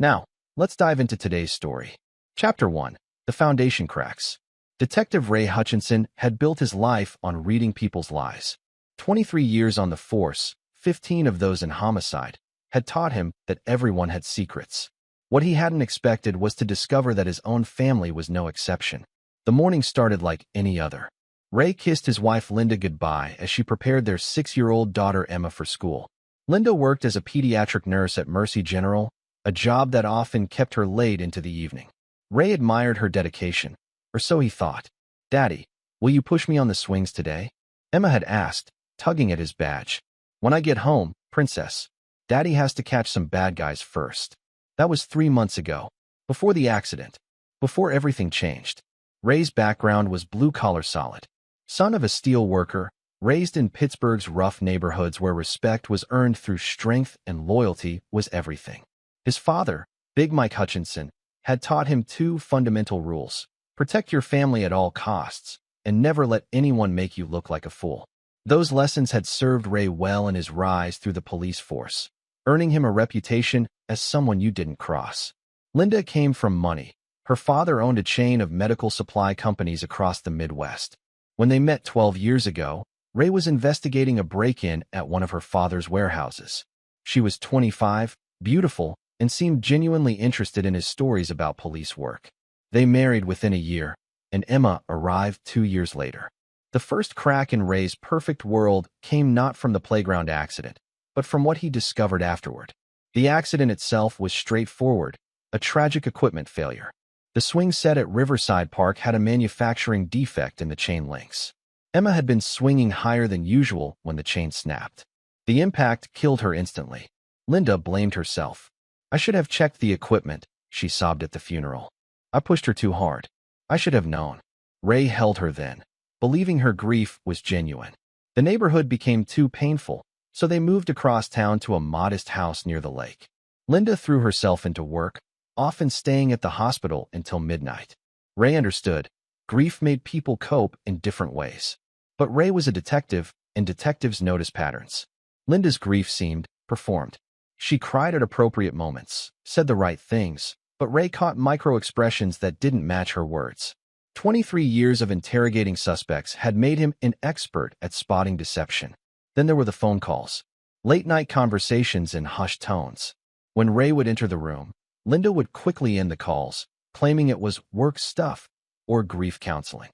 Now, let's dive into today's story. Chapter 1. The Foundation Cracks. Detective Ray Hutchinson had built his life on reading people's lies. 23 years on the force, 15 of those in homicide, had taught him that everyone had secrets. What he hadn't expected was to discover that his own family was no exception. The morning started like any other. Ray kissed his wife Linda goodbye as she prepared their 6-year-old daughter Emma for school. Linda worked as a pediatric nurse at Mercy General, a job that often kept her late into the evening. Ray admired her dedication, or so he thought. "Daddy, will you push me on the swings today?" Emma had asked, tugging at his badge. "When I get home, Princess. Daddy has to catch some bad guys first." That was 3 months ago, before the accident, before everything changed. Ray's background was blue-collar solid. Son of a steel worker, raised in Pittsburgh's rough neighborhoods where respect was earned through strength and loyalty was everything. His father, Big Mike Hutchinson, had taught him 2 fundamental rules: protect your family at all costs, and never let anyone make you look like a fool. Those lessons had served Ray well in his rise through the police force, earning him a reputation as someone you didn't cross. Linda came from money. Her father owned a chain of medical supply companies across the Midwest. When they met 12 years ago, Ray was investigating a break-in at one of her father's warehouses. She was 25, beautiful, and seemed genuinely interested in his stories about police work. They married within a year, and Emma arrived 2 years later. The first crack in Ray's perfect world came not from the playground accident, but from what he discovered afterward. The accident itself was straightforward, a tragic equipment failure. The swing set at Riverside Park had a manufacturing defect in the chain links. Emma had been swinging higher than usual when the chain snapped. The impact killed her instantly. Linda blamed herself. "I should have checked the equipment," she sobbed at the funeral. "I pushed her too hard. I should have known." Ray held her then, believing her grief was genuine. The neighborhood became too painful, so they moved across town to a modest house near the lake. Linda threw herself into work, often staying at the hospital until midnight. Ray understood. Grief made people cope in different ways. But Ray was a detective, and detectives notice patterns. Linda's grief seemed performed. She cried at appropriate moments, said the right things, but Ray caught micro-expressions that didn't match her words. 23 years of interrogating suspects had made him an expert at spotting deception. Then there were the phone calls. Late-night conversations in hushed tones. When Ray would enter the room, Linda would quickly end the calls, claiming it was work stuff or grief counseling.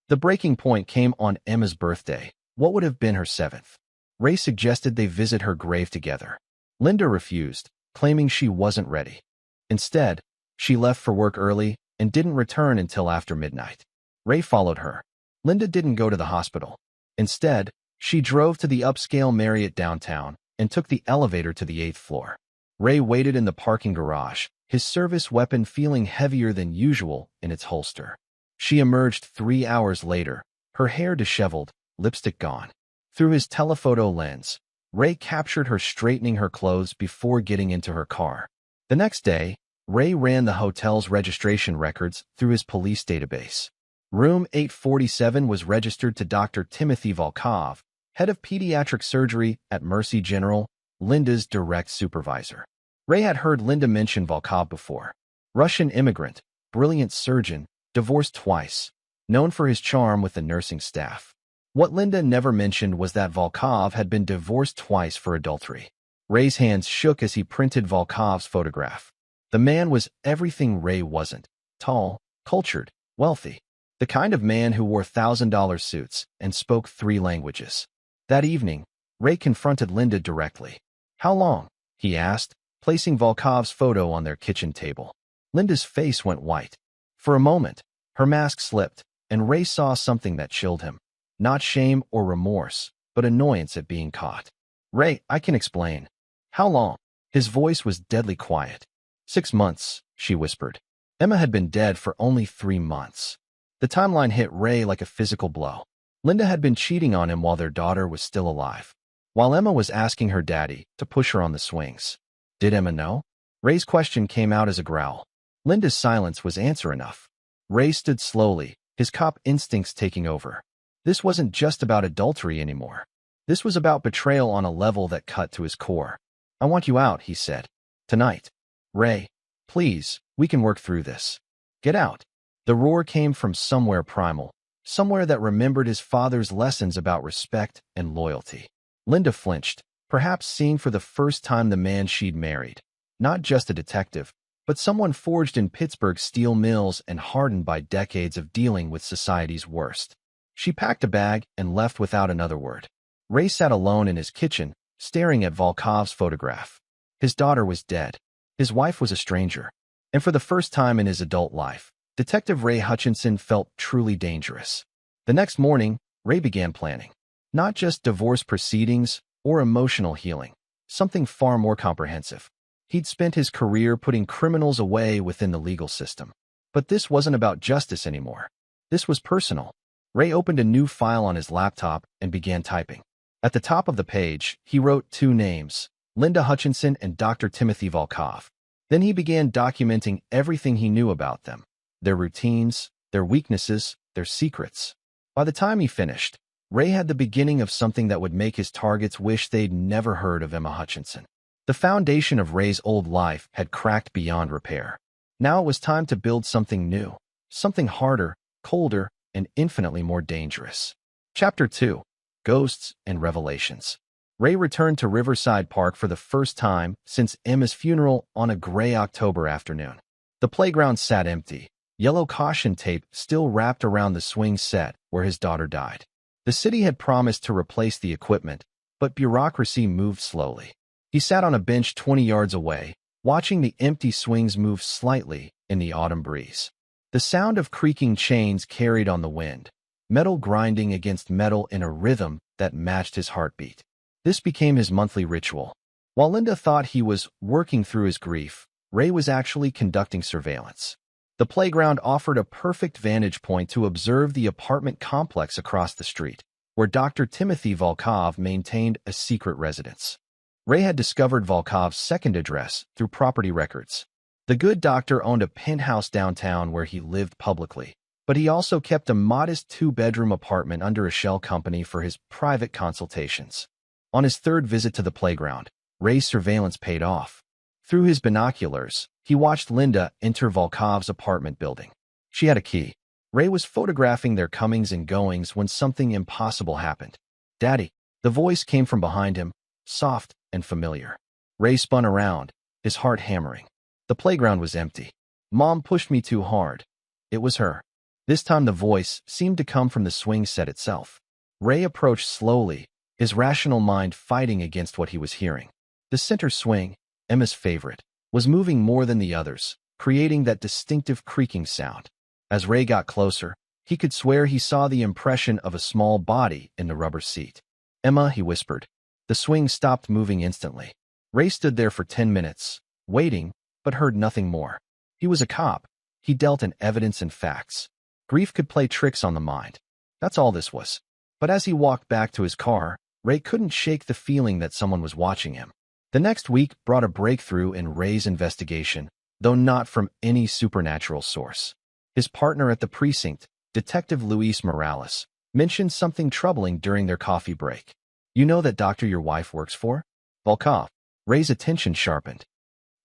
The breaking point came on Emma's birthday, what would have been her 7th. Ray suggested they visit her grave together. Linda refused, claiming she wasn't ready. Instead, she left for work early and didn't return until after midnight. Ray followed her. Linda didn't go to the hospital. Instead, she drove to the upscale Marriott downtown and took the elevator to the 8th floor. Ray waited in the parking garage, his service weapon feeling heavier than usual in its holster. She emerged 3 hours later, her hair disheveled, lipstick gone. Through his telephoto lens, Ray captured her straightening her clothes before getting into her car. The next day, Ray ran the hotel's registration records through his police database. Room 847 was registered to Dr. Timothy Volkov, head of pediatric surgery at Mercy General, Linda's direct supervisor. Ray had heard Linda mention Volkov before. Russian immigrant, brilliant surgeon, divorced twice, known for his charm with the nursing staff. What Linda never mentioned was that Volkov had been divorced twice for adultery. Ray's hands shook as he printed Volkov's photograph. The man was everything Ray wasn't: tall, cultured, wealthy. The kind of man who wore $1,000 suits and spoke 3 languages. That evening, Ray confronted Linda directly. "How long?" he asked, placing Volkov's photo on their kitchen table. Linda's face went white. For a moment, her mask slipped, and Ray saw something that chilled him. Not shame or remorse, but annoyance at being caught. "Ray, I can explain." "How long?" His voice was deadly quiet. 6 months, she whispered. Emma had been dead for only 3 months. The timeline hit Ray like a physical blow. Linda had been cheating on him while their daughter was still alive, while Emma was asking her daddy to push her on the swings. Did Emma know? Ray's question came out as a growl. Linda's silence was answer enough. Ray stood slowly, his cop instincts taking over. This wasn't just about adultery anymore. This was about betrayal on a level that cut to his core. "I want you out," he said. "Tonight." "Ray." Please, we can work through this. Get out. The roar came from somewhere primal, somewhere that remembered his father's lessons about respect and loyalty. Linda flinched, perhaps seeing for the first time the man she'd married. Not just a detective, but someone forged in Pittsburgh's steel mills and hardened by decades of dealing with society's worst. She packed a bag and left without another word. Ray sat alone in his kitchen, staring at Volkov's photograph. His daughter was dead. His wife was a stranger. And for the first time in his adult life, Detective Ray Hutchinson felt truly dangerous. The next morning, Ray began planning. Not just divorce proceedings or emotional healing, something far more comprehensive. He'd spent his career putting criminals away within the legal system. But this wasn't about justice anymore. This was personal. Ray opened a new file on his laptop and began typing. At the top of the page, he wrote two names, Linda Hutchinson and Dr. Timothy Volkov. Then he began documenting everything he knew about them, their routines, their weaknesses, their secrets. By the time he finished, Ray had the beginning of something that would make his targets wish they'd never heard of Emma Hutchinson. The foundation of Ray's old life had cracked beyond repair. Now it was time to build something new, something harder, colder, and infinitely more dangerous. Chapter 2. Ghosts and Revelations. Ray returned to Riverside Park for the first time since Emma's funeral on a gray October afternoon. The playground sat empty, yellow caution tape still wrapped around the swing set where his daughter died. The city had promised to replace the equipment, but bureaucracy moved slowly. He sat on a bench 20 yards away, watching the empty swings move slightly in the autumn breeze. The sound of creaking chains carried on the wind, metal grinding against metal in a rhythm that matched his heartbeat. This became his monthly ritual. While Linda thought he was working through his grief, Ray was actually conducting surveillance. The playground offered a perfect vantage point to observe the apartment complex across the street, where Dr. Timothy Volkov maintained a secret residence. Ray had discovered Volkov's second address through property records. The good doctor owned a penthouse downtown where he lived publicly, but he also kept a modest two-bedroom apartment under a shell company for his private consultations. On his third visit to the playground, Ray's surveillance paid off. Through his binoculars, he watched Linda enter Volkov's apartment building. She had a key. Ray was photographing their comings and goings when something impossible happened. "Daddy," the voice came from behind him, soft and familiar. Ray spun around, his heart hammering. The playground was empty. "Mom pushed me too hard." It was her. This time the voice seemed to come from the swing set itself. Ray approached slowly, his rational mind fighting against what he was hearing. The center swing, Emma's favorite, was moving more than the others, creating that distinctive creaking sound. As Ray got closer, he could swear he saw the impression of a small body in the rubber seat. "Emma," he whispered. The swing stopped moving instantly. Ray stood there for 10 minutes, waiting, but heard nothing more. He was a cop. He dealt in evidence and facts. Grief could play tricks on the mind. That's all this was. But as he walked back to his car, Ray couldn't shake the feeling that someone was watching him. The next week brought a breakthrough in Ray's investigation, though not from any supernatural source. His partner at the precinct, Detective Luis Morales, mentioned something troubling during their coffee break. "You know that doctor your wife works for? Volkov." Ray's attention sharpened.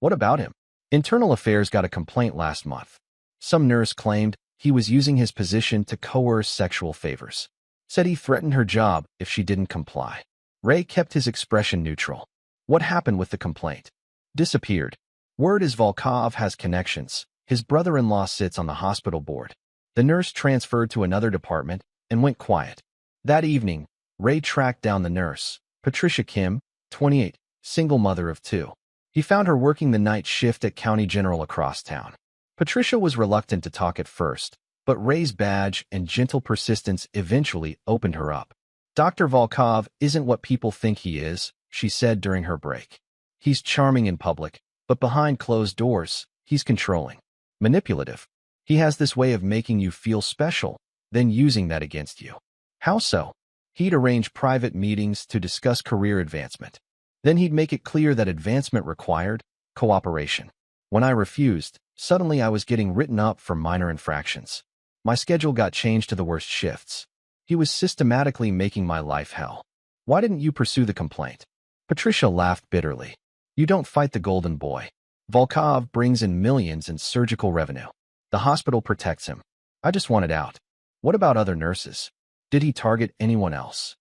"What about him?" "Internal Affairs got a complaint last month. Some nurse claimed he was using his position to coerce sexual favors. Said he threatened her job if she didn't comply." Ray kept his expression neutral. "What happened with the complaint?" "Disappeared. Word is Volkov has connections. His brother-in-law sits on the hospital board." The nurse transferred to another department and went quiet. That evening, Ray tracked down the nurse, Patricia Kim, 28, single mother of 2. He found her working the night shift at County General across town. Patricia was reluctant to talk at first, but Ray's badge and gentle persistence eventually opened her up. "Dr. Volkov isn't what people think he is," she said during her break. "He's charming in public, but behind closed doors, he's controlling, manipulative. He has this way of making you feel special, then using that against you." "How so?" "He'd arrange private meetings to discuss career advancement. Then he'd make it clear that advancement required cooperation. When I refused, suddenly I was getting written up for minor infractions. My schedule got changed to the worst shifts. He was systematically making my life hell." "Why didn't you pursue the complaint?" Patricia laughed bitterly. "You don't fight the golden boy. Volkov brings in millions in surgical revenue. The hospital protects him. I just want it out. What about other nurses? Did he target anyone else?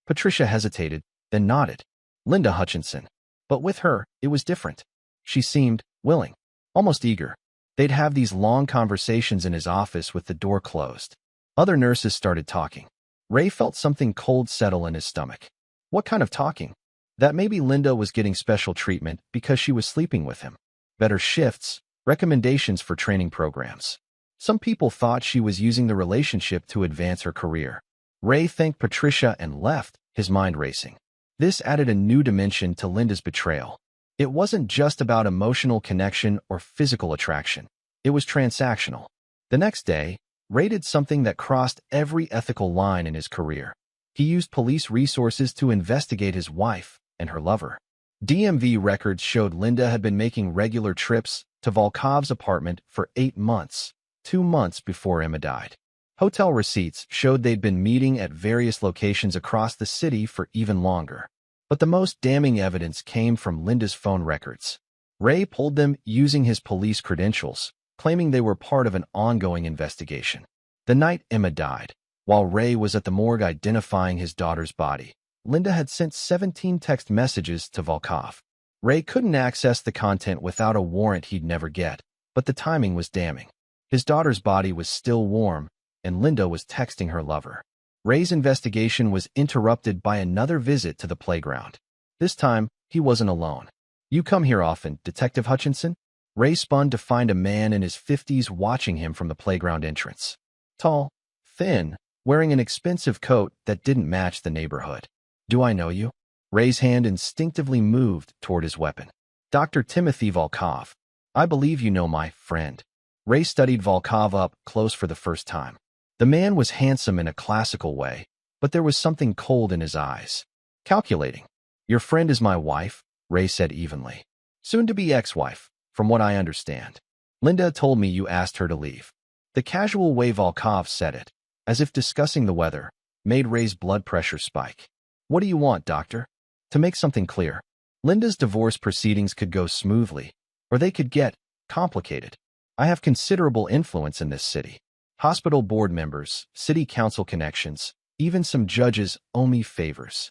Patricia hesitated, then nodded. Linda Hutchinson. But with her, it was different. She seemed willing, almost eager. They'd have these long conversations in his office with the door closed. Other nurses started talking. Ray felt something cold settle in his stomach. What kind of talking? That maybe Linda was getting special treatment because she was sleeping with him. Better shifts, recommendations for training programs. Some people thought she was using the relationship to advance her career. Ray thanked Patricia and left, his mind racing. This added a new dimension to Linda's betrayal. It wasn't just about emotional connection or physical attraction. It was transactional. The next day, Ray did something that crossed every ethical line in his career. He used police resources to investigate his wife and her lover. DMV records showed Linda had been making regular trips to Volkov's apartment for 8 months, 2 months before Emma died. Hotel receipts showed they'd been meeting at various locations across the city for even longer. But the most damning evidence came from Linda's phone records. Ray pulled them using his police credentials, claiming they were part of an ongoing investigation. The night Emma died, while Ray was at the morgue identifying his daughter's body, Linda had sent 17 text messages to Volkov. Ray couldn't access the content without a warrant he'd never get, but the timing was damning. His daughter's body was still warm, and Linda was texting her lover. Ray's investigation was interrupted by another visit to the playground. This time, he wasn't alone. You come here often, Detective Hutchinson? Ray spun to find a man in his 50s watching him from the playground entrance. Tall, thin, wearing an expensive coat that didn't match the neighborhood. Do I know you? Ray's hand instinctively moved toward his weapon. Dr. Timothy Volkov. I believe you know my friend. Ray studied Volkov up close for the first time. The man was handsome in a classical way, but there was something cold in his eyes. Calculating. Your friend is my wife, Ray said evenly. Soon-to-be ex-wife, from what I understand. Linda told me you asked her to leave. The casual way Volkov said it, as if discussing the weather, made Ray's blood pressure spike. What do you want, doctor? To make something clear, Linda's divorce proceedings could go smoothly, or they could get complicated. I have considerable influence in this city. Hospital board members, city council connections, even some judges owe me favors.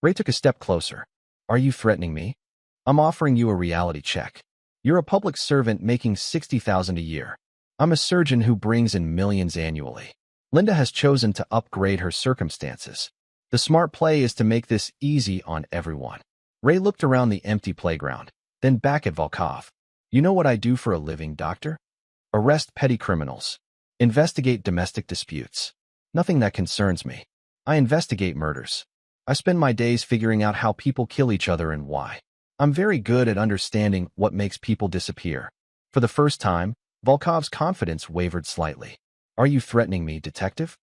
Ray took a step closer. Are you threatening me? I'm offering you a reality check. You're a public servant making $60,000 a year. I'm a surgeon who brings in millions annually. Linda has chosen to upgrade her circumstances. The smart play is to make this easy on everyone. Ray looked around the empty playground, then back at Volkov. You know what I do for a living, doctor? Arrest petty criminals. Investigate domestic disputes. Nothing that concerns me. I investigate murders. I spend my days figuring out how people kill each other and why. I'm very good at understanding what makes people disappear. For the first time, Volkov's confidence wavered slightly. Are you threatening me, detective?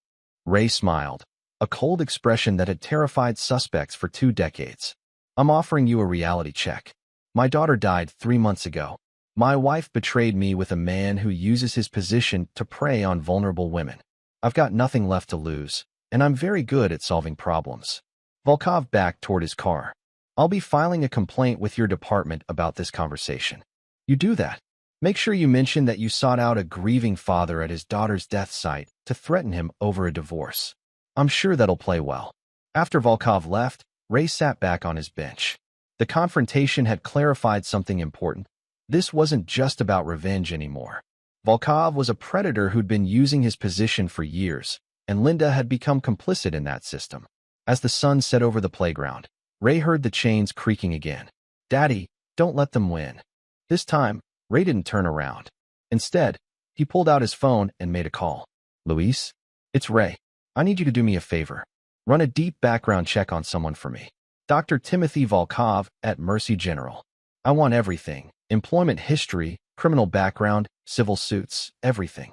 Ray smiled, a cold expression that had terrified suspects for 2 decades. I'm offering you a reality check. My daughter died 3 months ago. My wife betrayed me with a man who uses his position to prey on vulnerable women. I've got nothing left to lose, and I'm very good at solving problems. Volkov backed toward his car. I'll be filing a complaint with your department about this conversation. You do that. Make sure you mention that you sought out a grieving father at his daughter's death site to threaten him over a divorce. I'm sure that'll play well. After Volkov left, Ray sat back on his bench. The confrontation had clarified something important. This wasn't just about revenge anymore. Volkov was a predator who'd been using his position for years, and Linda had become complicit in that system. As the sun set over the playground, Ray heard the chains creaking again. Daddy, don't let them win. This time, Ray didn't turn around. Instead, he pulled out his phone and made a call. Luis? It's Ray. I need you to do me a favor. Run a deep background check on someone for me. Dr. Timothy Volkov at Mercy General. I want everything. Employment history, criminal background, civil suits, everything.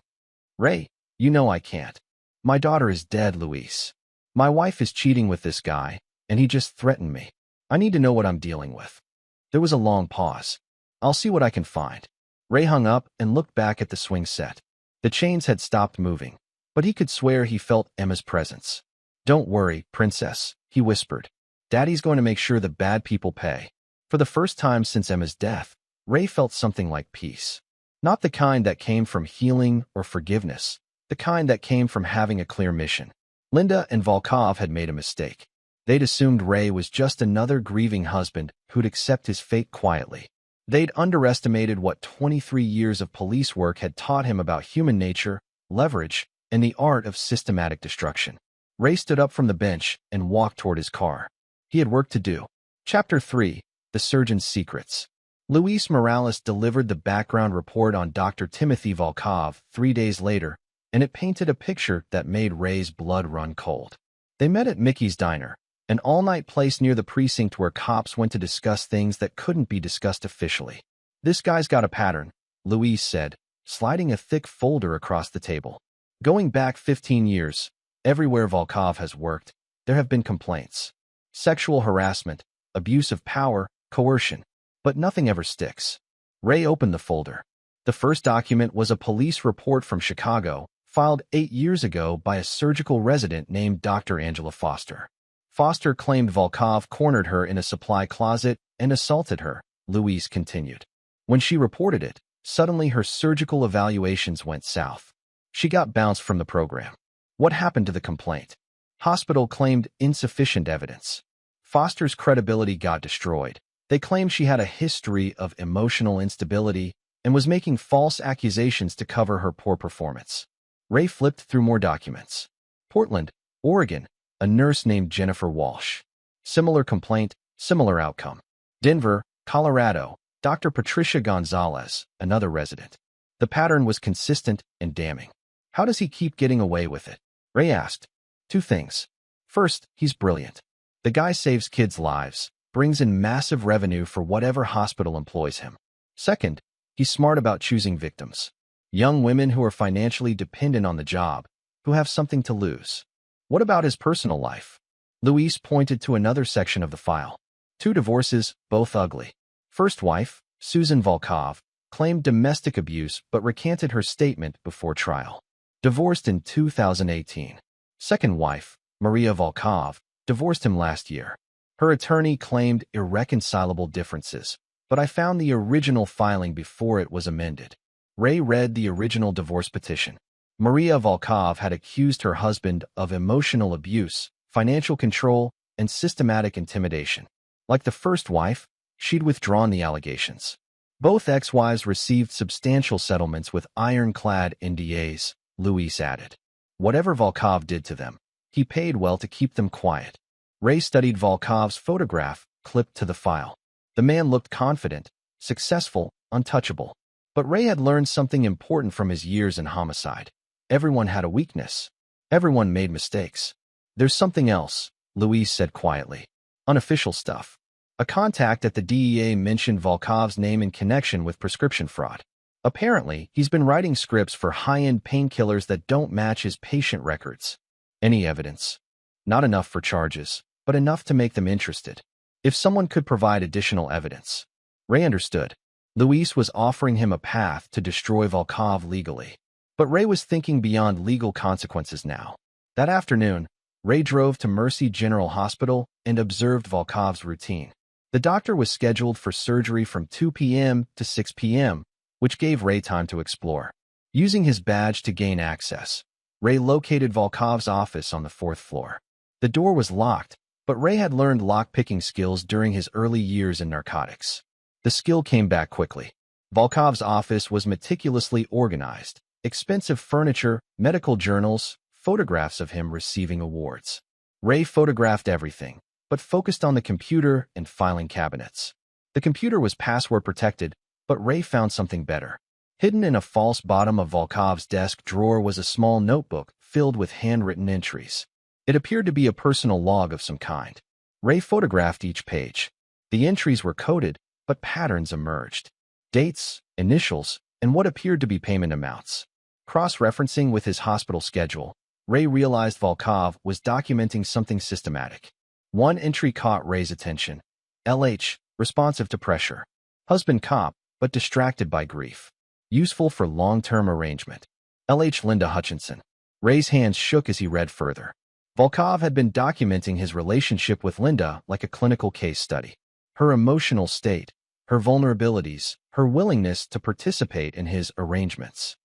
Ray, you know I can't. My daughter is dead, Luis. My wife is cheating with this guy, and he just threatened me. I need to know what I'm dealing with. There was a long pause. I'll see what I can find. Ray hung up and looked back at the swing set. The chains had stopped moving, but he could swear he felt Emma's presence. Don't worry, princess, he whispered. Daddy's going to make sure the bad people pay. For the first time since Emma's death, Ray felt something like peace. Not the kind that came from healing or forgiveness, the kind that came from having a clear mission. Linda and Volkov had made a mistake. They'd assumed Ray was just another grieving husband who'd accept his fate quietly. They'd underestimated what 23 years of police work had taught him about human nature, leverage, and the art of systematic destruction. Ray stood up from the bench and walked toward his car. He had work to do. Chapter 3. The Surgeon's Secrets. Luis Morales delivered the background report on Dr. Timothy Volkov 3 days later, and it painted a picture that made Ray's blood run cold. They met at Mickey's Diner, an all-night place near the precinct where cops went to discuss things that couldn't be discussed officially. "This guy's got a pattern," Luis said, sliding a thick folder across the table. "Going back 15 years, everywhere Volkov has worked, there have been complaints. Sexual harassment, abuse of power, coercion. But nothing ever sticks." Ray opened the folder. The first document was a police report from Chicago, filed 8 years ago by a surgical resident named Dr. Angela Foster. Foster claimed Volkov cornered her in a supply closet and assaulted her, Luis continued. When she reported it, suddenly her surgical evaluations went south. She got bounced from the program. What happened to the complaint? Hospital claimed insufficient evidence. Foster's credibility got destroyed. They claimed she had a history of emotional instability and was making false accusations to cover her poor performance. Ray flipped through more documents. Portland, Oregon, a nurse named Jennifer Walsh. Similar complaint, similar outcome. Denver, Colorado, Dr. Patricia Gonzalez, another resident. The pattern was consistent and damning. How does he keep getting away with it? Ray asked. 2 things. First, he's brilliant. The guy saves kids' lives, brings in massive revenue for whatever hospital employs him. Second, he's smart about choosing victims. Young women who are financially dependent on the job, who have something to lose. What about his personal life? Luis pointed to another section of the file. 2 divorces, both ugly. First wife, Susan Volkov, claimed domestic abuse but recanted her statement before trial. Divorced in 2018. Second wife, Maria Volkov, divorced him last year. Her attorney claimed irreconcilable differences, but I found the original filing before it was amended. Ray read the original divorce petition. Maria Volkov had accused her husband of emotional abuse, financial control, and systematic intimidation. Like the first wife, she'd withdrawn the allegations. Both ex-wives received substantial settlements with ironclad NDAs, Luis added. Whatever Volkov did to them, he paid well to keep them quiet. Ray studied Volkov's photograph, clipped to the file. The man looked confident, successful, untouchable. But Ray had learned something important from his years in homicide. Everyone had a weakness. Everyone made mistakes. "There's something else," Luis said quietly. "Unofficial stuff. A contact at the DEA mentioned Volkov's name in connection with prescription fraud. Apparently, he's been writing scripts for high-end painkillers that don't match his patient records. Any evidence? Not enough for charges, but enough to make them interested. If someone could provide additional evidence." Ray understood. Luis was offering him a path to destroy Volkov legally. But Ray was thinking beyond legal consequences now. That afternoon, Ray drove to Mercy General Hospital and observed Volkov's routine. The doctor was scheduled for surgery from 2 p.m. to 6 p.m., which gave Ray time to explore. Using his badge to gain access, Ray located Volkov's office on the 4th floor. The door was locked, but Ray had learned lock-picking skills during his early years in narcotics. The skill came back quickly. Volkov's office was meticulously organized. Expensive furniture, medical journals, photographs of him receiving awards. Ray photographed everything, but focused on the computer and filing cabinets. The computer was password protected, but Ray found something better. Hidden in a false bottom of Volkov's desk drawer was a small notebook filled with handwritten entries. It appeared to be a personal log of some kind. Ray photographed each page. The entries were coded, but patterns emerged. Dates, initials, and what appeared to be payment amounts. Cross-referencing with his hospital schedule, Ray realized Volkov was documenting something systematic. One entry caught Ray's attention. LH, responsive to pressure. Husband cop, but distracted by grief. Useful for long-term arrangement. LH Linda Hutchinson. Ray's hands shook as he read further. Volkov had been documenting his relationship with Linda like a clinical case study. Her emotional state, her vulnerabilities, her willingness to participate in his arrangements.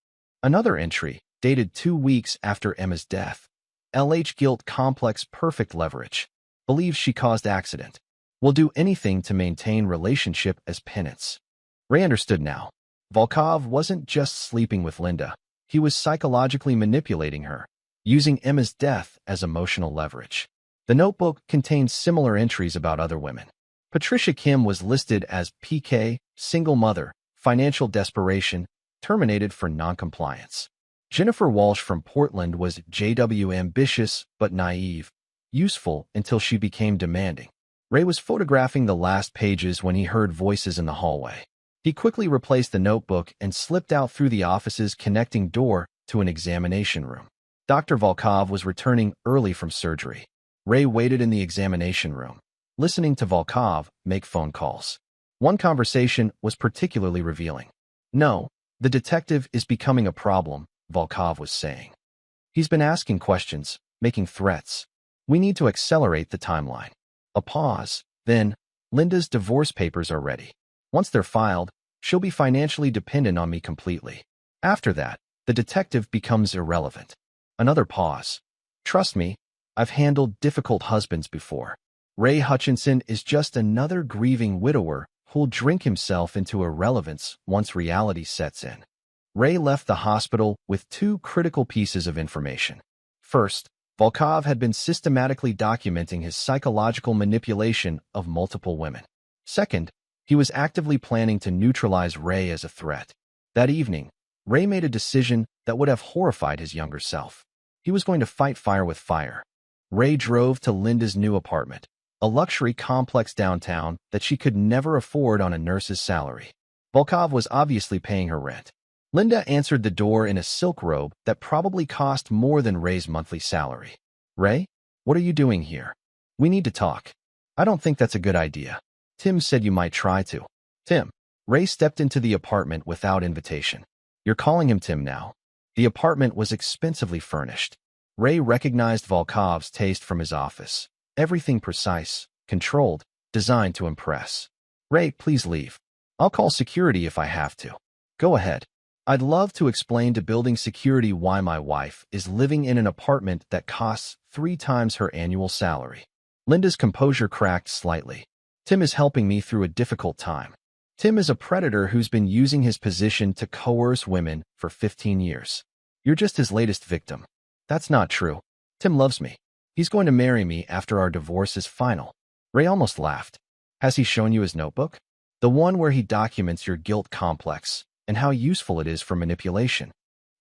Another entry, dated 2 weeks after Emma's death. LH guilt complex perfect leverage. Believes she caused accident. Will do anything to maintain relationship as penance. Ray understood now. Volkov wasn't just sleeping with Linda. He was psychologically manipulating her, using Emma's death as emotional leverage. The notebook contained similar entries about other women. Patricia Kim was listed as PK, single mother, financial desperation, terminated for noncompliance. Jennifer Walsh from Portland was JW, ambitious but naive, useful until she became demanding. Ray was photographing the last pages when he heard voices in the hallway. He quickly replaced the notebook and slipped out through the office's connecting door to an examination room. Dr. Volkov was returning early from surgery. Ray waited in the examination room, listening to Volkov make phone calls. One conversation was particularly revealing. "No, the detective is becoming a problem," Volkov was saying. "He's been asking questions, making threats. We need to accelerate the timeline." A pause. Then, "Linda's divorce papers are ready. Once they're filed, she'll be financially dependent on me completely. After that, the detective becomes irrelevant." Another pause. "Trust me, I've handled difficult husbands before. Ray Hutchinson is just another grieving widower who'll drink himself into irrelevance once reality sets in." Ray left the hospital with 2 critical pieces of information. First, Volkov had been systematically documenting his psychological manipulation of multiple women. Second, he was actively planning to neutralize Ray as a threat. That evening, Ray made a decision that would have horrified his younger self. He was going to fight fire with fire. Ray drove to Linda's new apartment, a luxury complex downtown that she could never afford on a nurse's salary. Volkov was obviously paying her rent. Linda answered the door in a silk robe that probably cost more than Ray's monthly salary. "Ray, what are you doing here? We need to talk." "I don't think that's a good idea. Tim said you might try to." "Tim?" Ray stepped into the apartment without invitation. "You're calling him Tim now?" The apartment was expensively furnished. Ray recognized Volkov's taste from his office. Everything precise, controlled, designed to impress. "Ray, please leave. I'll call security if I have to." "Go ahead. I'd love to explain to building security why my wife is living in an apartment that costs 3 times her annual salary." Linda's composure cracked slightly. "Tim is helping me through a difficult time. Tim is a predator who's been using his position to coerce women for 15 years. You're just his latest victim." "That's not true. Tim loves me. He's going to marry me after our divorce is final." Ray almost laughed. "Has he shown you his notebook? The one where he documents your guilt complex and how useful it is for manipulation?"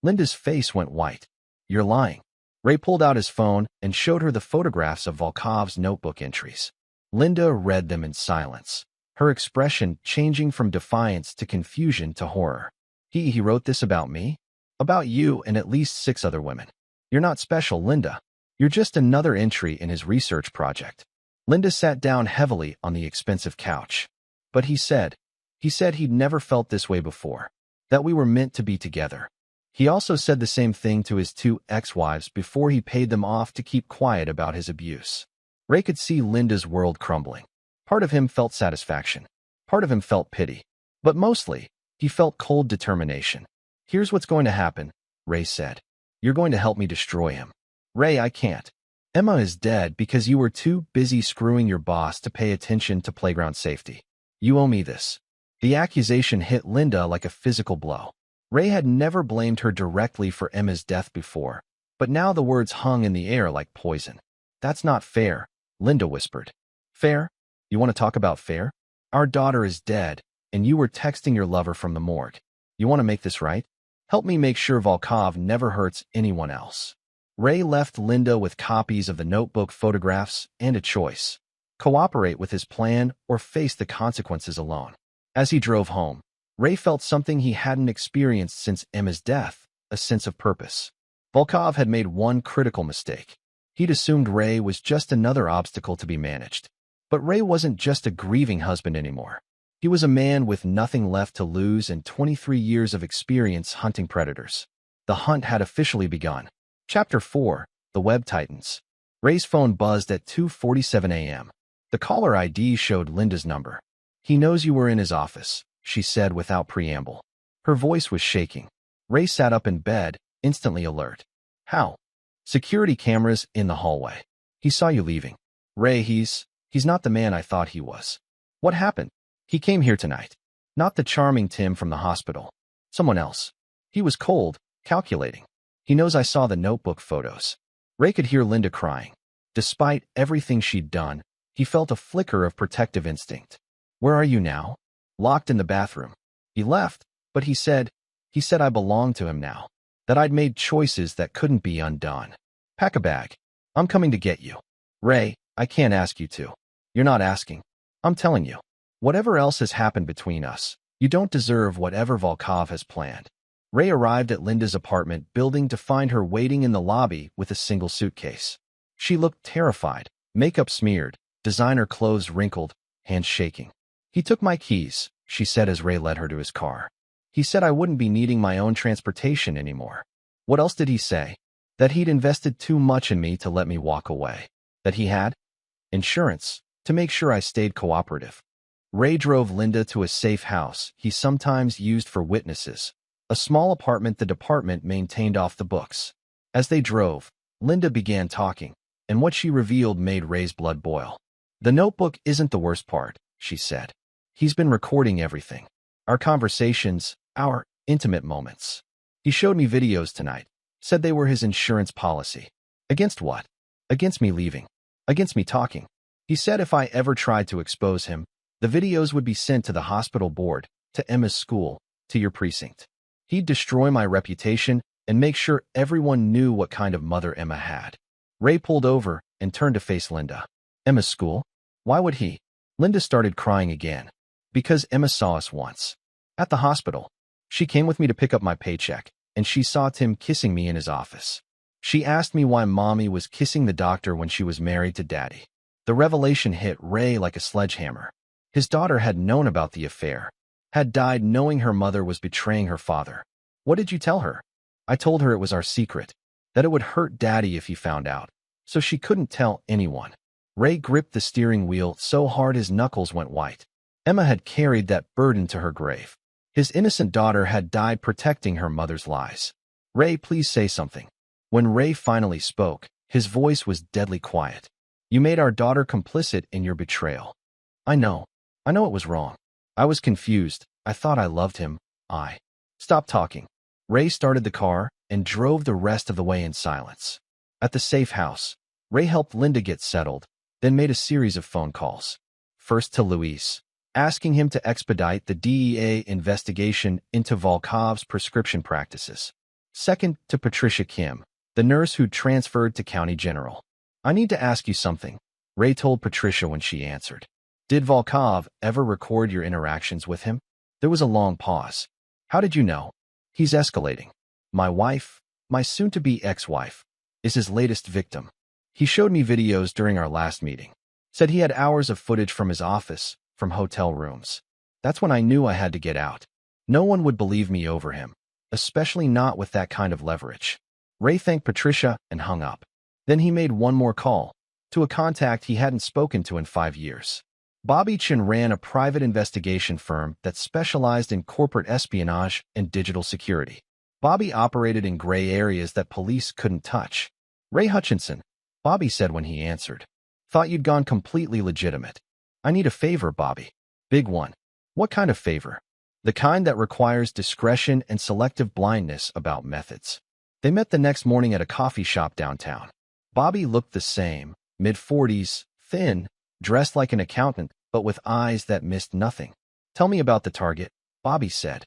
Linda's face went white. "You're lying." Ray pulled out his phone and showed her the photographs of Volkov's notebook entries. Linda read them in silence, her expression changing from defiance to confusion to horror. He wrote this about me? About you and at least 6 other women. You're not special, Linda. You're just another entry in his research project." Linda sat down heavily on the expensive couch. "But he said he'd never felt this way before, that we were meant to be together. He also said the same thing to his 2 ex-wives before he paid them off to keep quiet about his abuse." Ray could see Linda's world crumbling. Part of him felt satisfaction. Part of him felt pity. But mostly, he felt cold determination. "Here's what's going to happen," Ray said. "You're going to help me destroy him." "Ray, I can't. Emma is dead because you were too busy screwing your boss to pay attention to playground safety. You owe me this." The accusation hit Linda like a physical blow. Ray had never blamed her directly for Emma's death before, but now the words hung in the air like poison. "That's not fair," Linda whispered. "Fair? You want to talk about fair? Our daughter is dead, and you were texting your lover from the morgue. You want to make this right? Help me make sure Volkov never hurts anyone else." Ray left Linda with copies of the notebook photographs and a choice: cooperate with his plan or face the consequences alone. As he drove home, Ray felt something he hadn't experienced since Emma's death, a sense of purpose. Volkov had made one critical mistake. He'd assumed Ray was just another obstacle to be managed. But Ray wasn't just a grieving husband anymore. He was a man with nothing left to lose and 23 years of experience hunting predators. The hunt had officially begun. Chapter 4: The Web Titans. Ray's phone buzzed at 2:47 a.m. The caller ID showed Linda's number. "He knows you were in his office. she said without preamble. Her voice was shaking. Ray sat up in bed, instantly alert. How? Security cameras in the hallway. He saw you leaving. Ray, he's not the man I thought he was. What happened? He came here tonight. Not the charming Tim from the hospital. Someone else. He was cold, calculating. He knows I saw the notebook photos. Ray could hear Linda crying. Despite everything she'd done, he felt a flicker of protective instinct. Where are you now? Locked in the bathroom. He left, but he said I belonged to him now. That I'd made choices that couldn't be undone. Pack a bag. I'm coming to get you. Ray, I can't ask you to. You're not asking. I'm telling you. Whatever else has happened between us, you don't deserve whatever Volkov has planned. Ray arrived at Linda's apartment building to find her waiting in the lobby with a single suitcase. She looked terrified, makeup smeared, designer clothes wrinkled, hands shaking. He took my keys, she said as Ray led her to his car. He said I wouldn't be needing my own transportation anymore. What else did he say? That he'd invested too much in me to let me walk away. That he had insurance to make sure I stayed cooperative. Ray drove Linda to a safe house he sometimes used for witnesses, a small apartment the department maintained off the books. As they drove, Linda began talking, and what she revealed made Ray's blood boil. The notebook isn't the worst part, she said. He's been recording everything. Our conversations, our intimate moments. He showed me videos tonight, said they were his insurance policy. Against what? Against me leaving. Against me talking. He said if I ever tried to expose him, the videos would be sent to the hospital board, to Emma's school, to your precinct. He'd destroy my reputation and make sure everyone knew what kind of mother Emma had. Ray pulled over and turned to face Linda. Emma's school? Why would he? Linda started crying again. Because Emma saw us once. At the hospital. She came with me to pick up my paycheck, and she saw Tim kissing me in his office. She asked me why Mommy was kissing the doctor when she was married to Daddy. The revelation hit Ray like a sledgehammer. His daughter had known about the affair, had died knowing her mother was betraying her father. What did you tell her? I told her it was our secret, that it would hurt Daddy if he found out, so she couldn't tell anyone. Ray gripped the steering wheel so hard his knuckles went white. Emma had carried that burden to her grave. His innocent daughter had died protecting her mother's lies. Ray, please say something. When Ray finally spoke, his voice was deadly quiet. You made our daughter complicit in your betrayal. I know it was wrong. I was confused. I thought I loved him. Stop talking. Ray started the car and drove the rest of the way in silence. At the safe house, Ray helped Linda get settled, then made a series of phone calls. First to Luis, asking him to expedite the DEA investigation into Volkov's prescription practices. Second to Patricia Kim, the nurse who'd transferred to County General. I need to ask you something, Ray told Patricia when she answered. Did Volkov ever record your interactions with him? There was a long pause. How did you know? He's escalating. My wife, my soon-to-be ex-wife, is his latest victim. He showed me videos during our last meeting. Said he had hours of footage from his office, from hotel rooms. That's when I knew I had to get out. No one would believe me over him, especially not with that kind of leverage. Ray thanked Patricia and hung up. Then he made one more call, to a contact he hadn't spoken to in 5 years. Bobby Chin ran a private investigation firm that specialized in corporate espionage and digital security. Bobby operated in gray areas that police couldn't touch. Ray Hutchinson, Bobby said when he answered. Thought you'd gone completely legitimate. I need a favor, Bobby. Big one. What kind of favor? The kind that requires discretion and selective blindness about methods. They met the next morning at a coffee shop downtown. Bobby looked the same, mid-40s, thin, dressed like an accountant, but with eyes that missed nothing. Tell me about the target, Bobby said.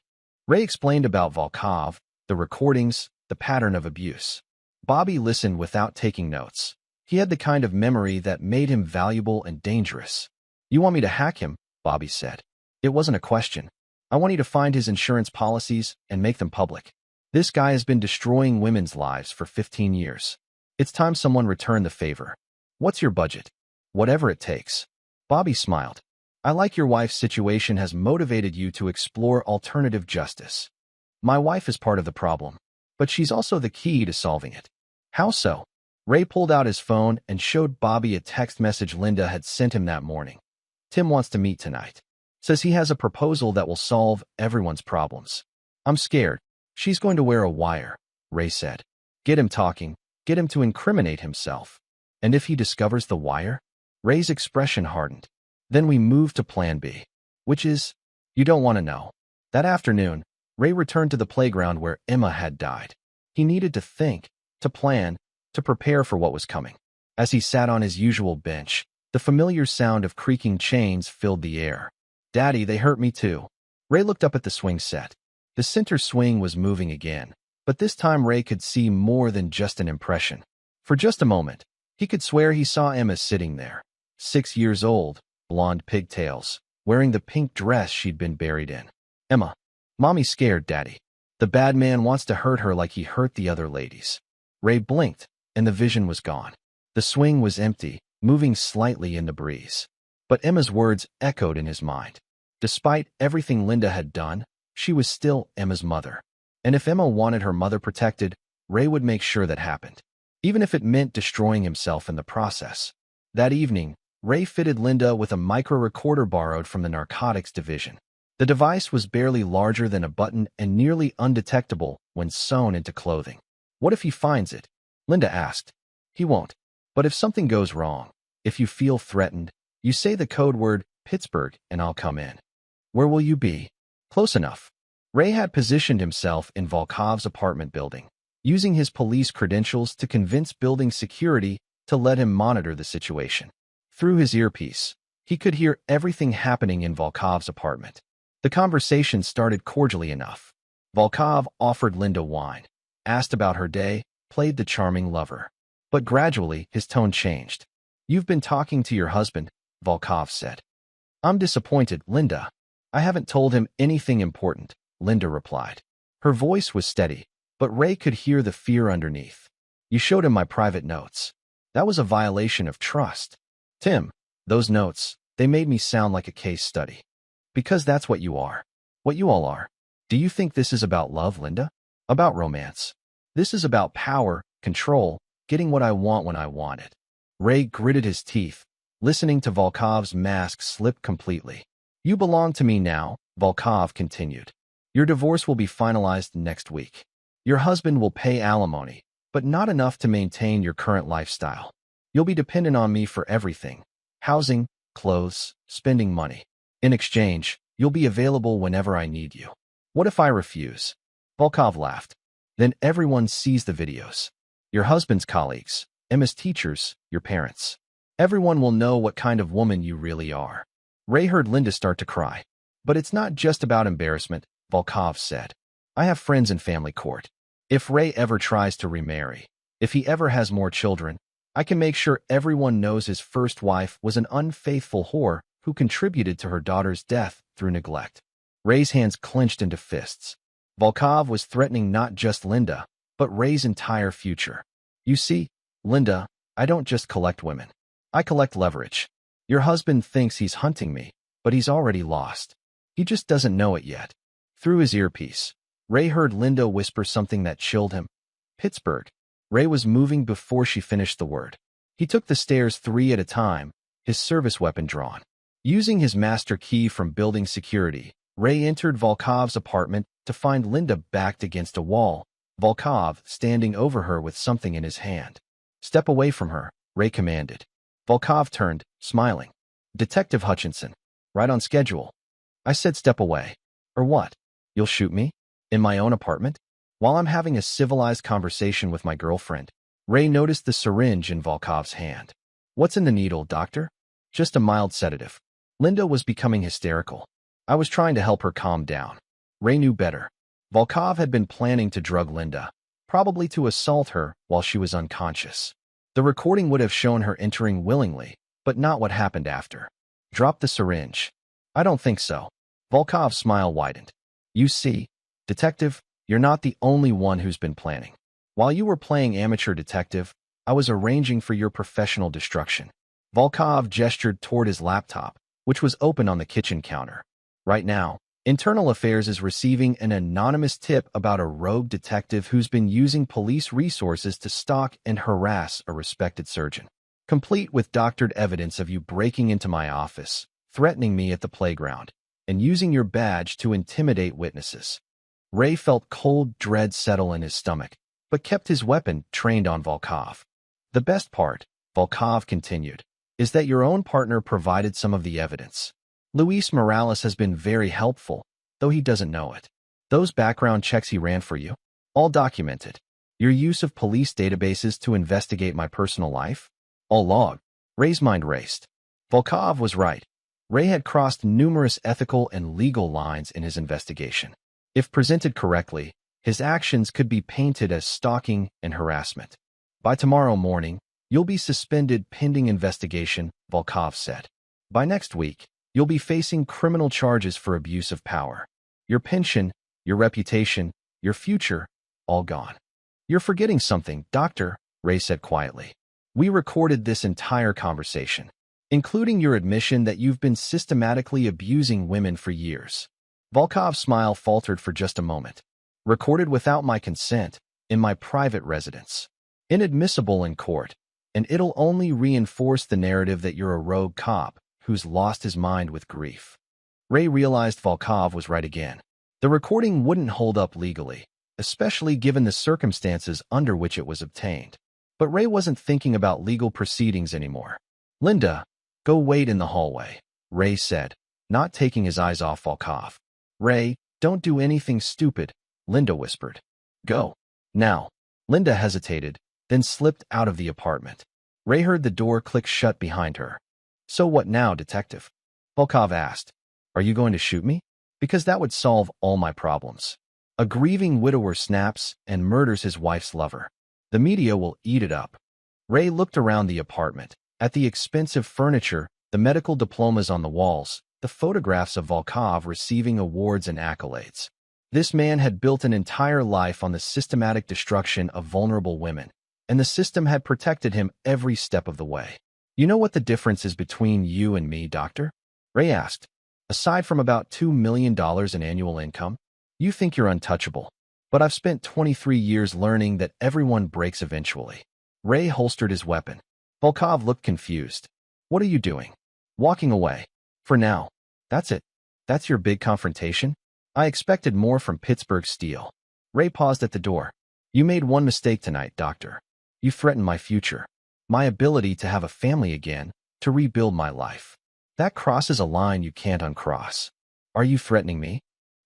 Ray explained about Volkov, the recordings, the pattern of abuse. Bobby listened without taking notes. He had the kind of memory that made him valuable and dangerous. You want me to hack him? Bobby said. It wasn't a question. I want you to find his insurance policies and make them public. This guy has been destroying women's lives for 15 years. It's time someone returned the favor. What's your budget? Whatever it takes. Bobby smiled. I like your wife's situation has motivated you to explore alternative justice. My wife is part of the problem, but she's also the key to solving it. How so? Ray pulled out his phone and showed Bobby a text message Linda had sent him that morning. Tim wants to meet tonight. Says he has a proposal that will solve everyone's problems. I'm scared. She's going to wear a wire, Ray said. Get him talking. Get him to incriminate himself. And if he discovers the wire? Ray's expression hardened. Then we move to plan B, which is, you don't want to know. That afternoon, Ray returned to the playground where Emma had died. He needed to think, to plan, to prepare for what was coming. As he sat on his usual bench, the familiar sound of creaking chains filled the air. Daddy, they hurt me too. Ray looked up at the swing set. The center swing was moving again, but this time Ray could see more than just an impression. For just a moment, he could swear he saw Emma sitting there, 6 years old, blonde pigtails, wearing the pink dress she'd been buried in. Emma. Mommy's scared, Daddy. The bad man wants to hurt her like he hurt the other ladies. Ray blinked, and the vision was gone. The swing was empty, moving slightly in the breeze. But Emma's words echoed in his mind. Despite everything Linda had done, she was still Emma's mother. And if Emma wanted her mother protected, Ray would make sure that happened, even if it meant destroying himself in the process. That evening, Ray fitted Linda with a micro-recorder borrowed from the narcotics division. The device was barely larger than a button and nearly undetectable when sewn into clothing. What if he finds it? Linda asked. He won't. But if something goes wrong, if you feel threatened, you say the code word, Pittsburgh, and I'll come in. Where will you be? Close enough. Ray had positioned himself in Volkov's apartment building, using his police credentials to convince building security to let him monitor the situation. Through his earpiece, he could hear everything happening in Volkov's apartment. The conversation started cordially enough. Volkov offered Linda wine, asked about her day, played the charming lover. But gradually, his tone changed. You've been talking to your husband, Volkov said. I'm disappointed, Linda. I haven't told him anything important, Linda replied. Her voice was steady, but Ray could hear the fear underneath. You showed him my private notes. That was a violation of trust. Tim, those notes, they made me sound like a case study. Because that's what you are. What you all are. Do you think this is about love, Linda? About romance. This is about power, control, getting what I want when I want it. Ray gritted his teeth, listening to Volkov's mask slip completely. You belong to me now, Volkov continued. Your divorce will be finalized next week. Your husband will pay alimony, but not enough to maintain your current lifestyle. You'll be dependent on me for everything. Housing, clothes, spending money. In exchange, you'll be available whenever I need you. What if I refuse? Volkov laughed. Then everyone sees the videos. Your husband's colleagues, Emma's teachers, your parents. Everyone will know what kind of woman you really are. Ray heard Linda start to cry. But it's not just about embarrassment, Volkov said. I have friends in family court. If Ray ever tries to remarry, if he ever has more children, I can make sure everyone knows his first wife was an unfaithful whore who contributed to her daughter's death through neglect. Ray's hands clenched into fists. Volkov was threatening not just Linda, but Ray's entire future. You see, Linda, I don't just collect women. I collect leverage. Your husband thinks he's hunting me, but he's already lost. He just doesn't know it yet. Through his earpiece, Ray heard Linda whisper something that chilled him. Pittsburgh. Ray was moving before she finished the word. He took the stairs 3 at a time, his service weapon drawn. Using his master key from building security, Ray entered Volkov's apartment to find Linda backed against a wall, Volkov standing over her with something in his hand. Step away from her, Ray commanded. Volkov turned, smiling. Detective Hutchinson. Right on schedule. I said step away. Or what? You'll shoot me? In my own apartment? While I'm having a civilized conversation with my girlfriend. Ray noticed the syringe in Volkov's hand. What's in the needle, doctor? Just a mild sedative. Linda was becoming hysterical. I was trying to help her calm down. Ray knew better. Volkov had been planning to drug Linda, probably to assault her while she was unconscious. The recording would have shown her entering willingly, but not what happened after. Drop the syringe. I don't think so. Volkov's smile widened. You see, detective, you're not the only one who's been planning. While you were playing amateur detective, I was arranging for your professional destruction. Volkov gestured toward his laptop, which was open on the kitchen counter. Right now, Internal Affairs is receiving an anonymous tip about a rogue detective who's been using police resources to stalk and harass a respected surgeon, complete with doctored evidence of you breaking into my office, threatening me at the playground. and using your badge to intimidate witnesses. Ray felt cold dread settle in his stomach, but kept his weapon trained on Volkov. The best part, Volkov continued, is that your own partner provided some of the evidence. Luis Morales has been very helpful, though he doesn't know it. Those background checks he ran for you, all documented. Your use of police databases to investigate my personal life, all logged. Ray's mind raced. Volkov was right. Ray had crossed numerous ethical and legal lines in his investigation. If presented correctly, his actions could be painted as stalking and harassment. By tomorrow morning, you'll be suspended pending investigation, Volkov said. By next week, you'll be facing criminal charges for abuse of power. Your pension, your reputation, your future, all gone. You're forgetting something, Doctor, Ray said quietly. We recorded this entire conversation, including your admission that you've been systematically abusing women for years. Volkov's smile faltered for just a moment. Recorded without my consent, in my private residence. Inadmissible in court, and it'll only reinforce the narrative that you're a rogue cop who's lost his mind with grief. Ray realized Volkov was right again. The recording wouldn't hold up legally, especially given the circumstances under which it was obtained. But Ray wasn't thinking about legal proceedings anymore. Linda, go wait in the hallway, Ray said, not taking his eyes off Volkov. Ray, don't do anything stupid, Linda whispered. Go. Now. Linda hesitated, then slipped out of the apartment. Ray heard the door click shut behind her. So what now, detective? Volkov asked. Are you going to shoot me? Because that would solve all my problems. A grieving widower snaps and murders his wife's lover. The media will eat it up. Ray looked around the apartment, at the expensive furniture, the medical diplomas on the walls, the photographs of Volkov receiving awards and accolades. This man had built an entire life on the systematic destruction of vulnerable women, and the system had protected him every step of the way. You know what the difference is between you and me, Doctor? Ray asked. Aside from about $2 million in annual income, you think you're untouchable. But I've spent 23 years learning that everyone breaks eventually. Ray holstered his weapon. Volkov looked confused. What are you doing? Walking away. For now. That's it. That's your big confrontation? I expected more from Pittsburgh Steel. Ray paused at the door. You made one mistake tonight, Doctor. You threatened my future, my ability to have a family again, to rebuild my life. That crosses a line you can't uncross. Are you threatening me?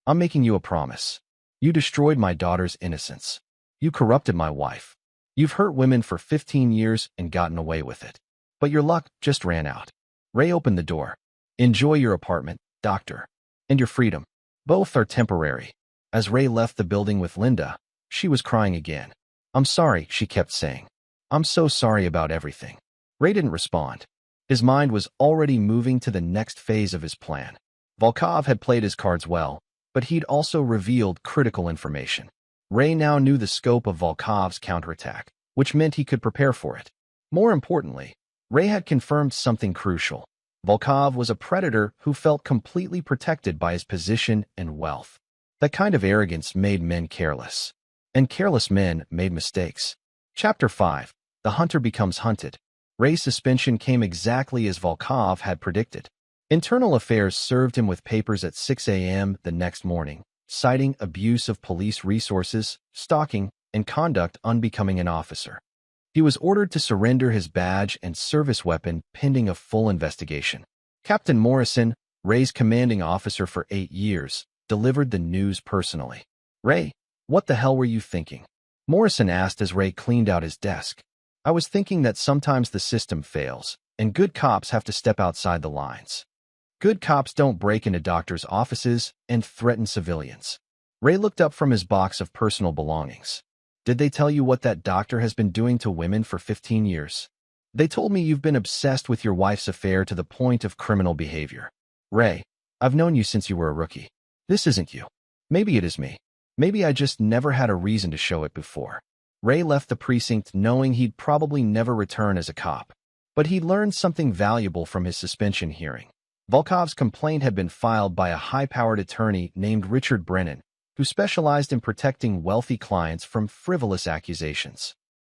I'm making you a promise. You destroyed my daughter's innocence. You corrupted my wife. You've hurt women for 15 years and gotten away with it. But your luck just ran out. Ray opened the door. Enjoy your apartment, Doctor. And your freedom. Both are temporary. As Ray left the building with Linda, she was crying again. I'm sorry, she kept saying. I'm so sorry about everything. Ray didn't respond. His mind was already moving to the next phase of his plan. Volkov had played his cards well, but he'd also revealed critical information. Ray now knew the scope of Volkov's counterattack, which meant he could prepare for it. More importantly, Ray had confirmed something crucial. Volkov was a predator who felt completely protected by his position and wealth. That kind of arrogance made men careless. And careless men made mistakes. Chapter 5. The Hunter Becomes Hunted. Ray's suspension came exactly as Volkov had predicted. Internal Affairs served him with papers at 6 a.m. the next morning, citing abuse of police resources, stalking, and conduct unbecoming an officer. He was ordered to surrender his badge and service weapon pending a full investigation. Captain Morrison, Ray's commanding officer for 8 years, delivered the news personally. Ray, what the hell were you thinking? Morrison asked as Ray cleaned out his desk. I was thinking that sometimes the system fails, and good cops have to step outside the lines. Good cops don't break into doctors' offices and threaten civilians. Ray looked up from his box of personal belongings. Did they tell you what that doctor has been doing to women for 15 years? They told me you've been obsessed with your wife's affair to the point of criminal behavior. Ray, I've known you since you were a rookie. This isn't you. Maybe it is me. Maybe I just never had a reason to show it before. Ray left the precinct knowing he'd probably never return as a cop. But he'd learned something valuable from his suspension hearing. Volkov's complaint had been filed by a high-powered attorney named Richard Brennan, who specialized in protecting wealthy clients from frivolous accusations.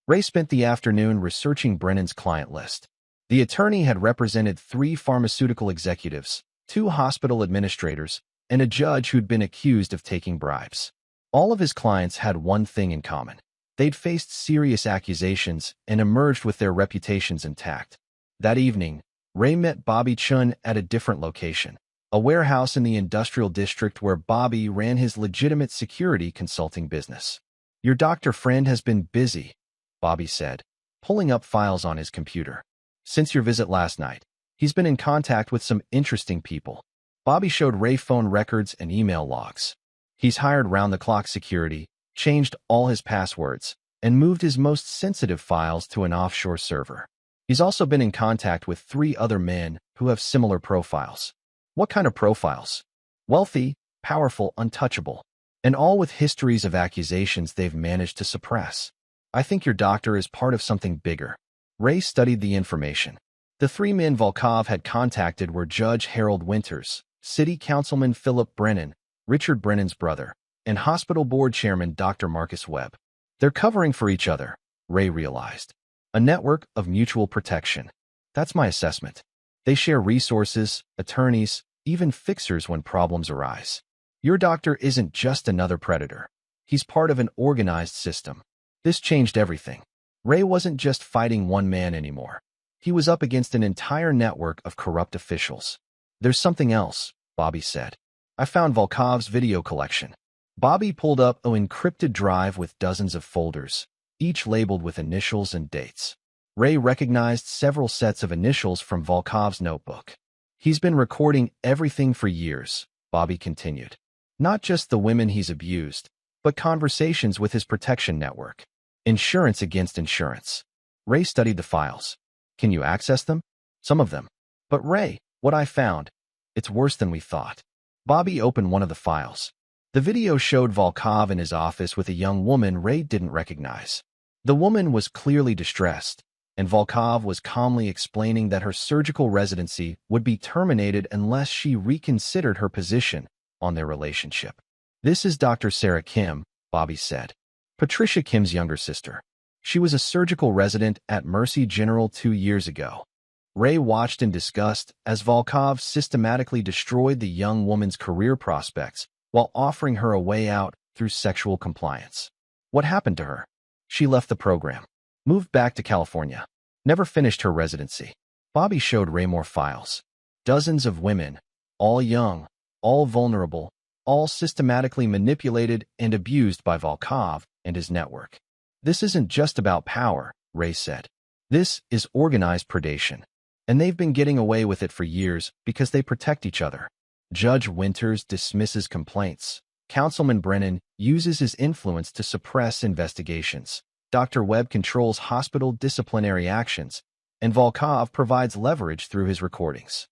Ray spent the afternoon researching Brennan's client list. The attorney had represented 3 pharmaceutical executives, 2 hospital administrators, and a judge who'd been accused of taking bribes. All of his clients had one thing in common. They'd faced serious accusations and emerged with their reputations intact. That evening, Ray met Bobby Chun at a different location, a warehouse in the industrial district where Bobby ran his legitimate security consulting business. "Your doctor friend has been busy," Bobby said, pulling up files on his computer. "Since your visit last night, he's been in contact with some interesting people." Bobby showed Ray phone records and email logs. "He's hired round-the-clock security, changed all his passwords, and moved his most sensitive files to an offshore server. He's also been in contact with 3 other men who have similar profiles." "What kind of profiles?" "Wealthy, powerful, untouchable, and all with histories of accusations they've managed to suppress." "I think your doctor is part of something bigger." Ray studied the information. The 3 men Volkov had contacted were Judge Harold Winters, City Councilman Philip Brennan, Richard Brennan's brother, and Hospital Board Chairman Dr. Marcus Webb. "They're covering for each other," Ray realized. "A network of mutual protection." "That's my assessment. They share resources, attorneys, even fixers when problems arise." "Your doctor isn't just another predator. He's part of an organized system." This changed everything. Ray wasn't just fighting one man anymore. He was up against an entire network of corrupt officials. "There's something else," Bobby said. "I found Volkov's video collection." Bobby pulled up an encrypted drive with dozens of folders, each labeled with initials and dates. Ray recognized several sets of initials from Volkov's notebook. "He's been recording everything for years," Bobby continued. "Not just the women he's abused, but conversations with his protection network. Insurance against insurance." Ray studied the files. "Can you access them?" "Some of them." "But Ray, what I found, it's worse than we thought." Bobby opened one of the files. The video showed Volkov in his office with a young woman Ray didn't recognize. The woman was clearly distressed, and Volkov was calmly explaining that her surgical residency would be terminated unless she reconsidered her position on their relationship. "This is Dr. Sarah Kim," Bobby said. "Patricia Kim's younger sister. She was a surgical resident at Mercy General 2 years ago." Ray watched in disgust as Volkov systematically destroyed the young woman's career prospects while offering her a way out through sexual compliance. "What happened to her?" "She left the program. Moved back to California. Never finished her residency." Bobby showed Ray more files. Dozens of women, all young, all vulnerable, all systematically manipulated and abused by Volkov and his network. "This isn't just about power," Ray said. "This is organized predation. And they've been getting away with it for years because they protect each other." Judge Winters dismisses complaints. Councilman Brennan uses his influence to suppress investigations. Dr. Webb controls hospital disciplinary actions, and Volkov provides leverage through his recordings.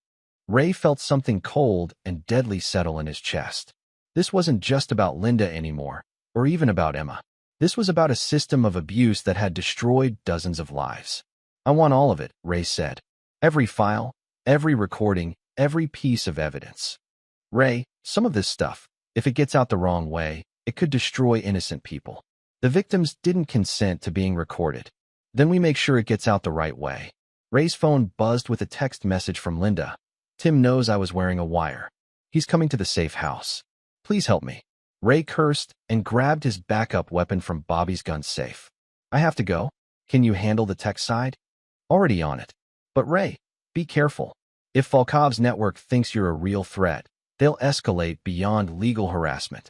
Ray felt something cold and deadly settle in his chest. This wasn't just about Linda anymore, or even about Emma. This was about a system of abuse that had destroyed dozens of lives. "I want all of it," Ray said. "Every file, every recording, every piece of evidence." "Ray, some of this stuff, if it gets out the wrong way, it could destroy innocent people. The victims didn't consent to being recorded. Then we make sure it gets out the right way." Ray's phone buzzed with a text message from Linda. "Tim knows I was wearing a wire. He's coming to the safe house. Please help me." Ray cursed and grabbed his backup weapon from Bobby's gun safe. "I have to go. Can you handle the tech side?" "Already on it." "But Ray, be careful. If Volkov's network thinks you're a real threat, they'll escalate beyond legal harassment."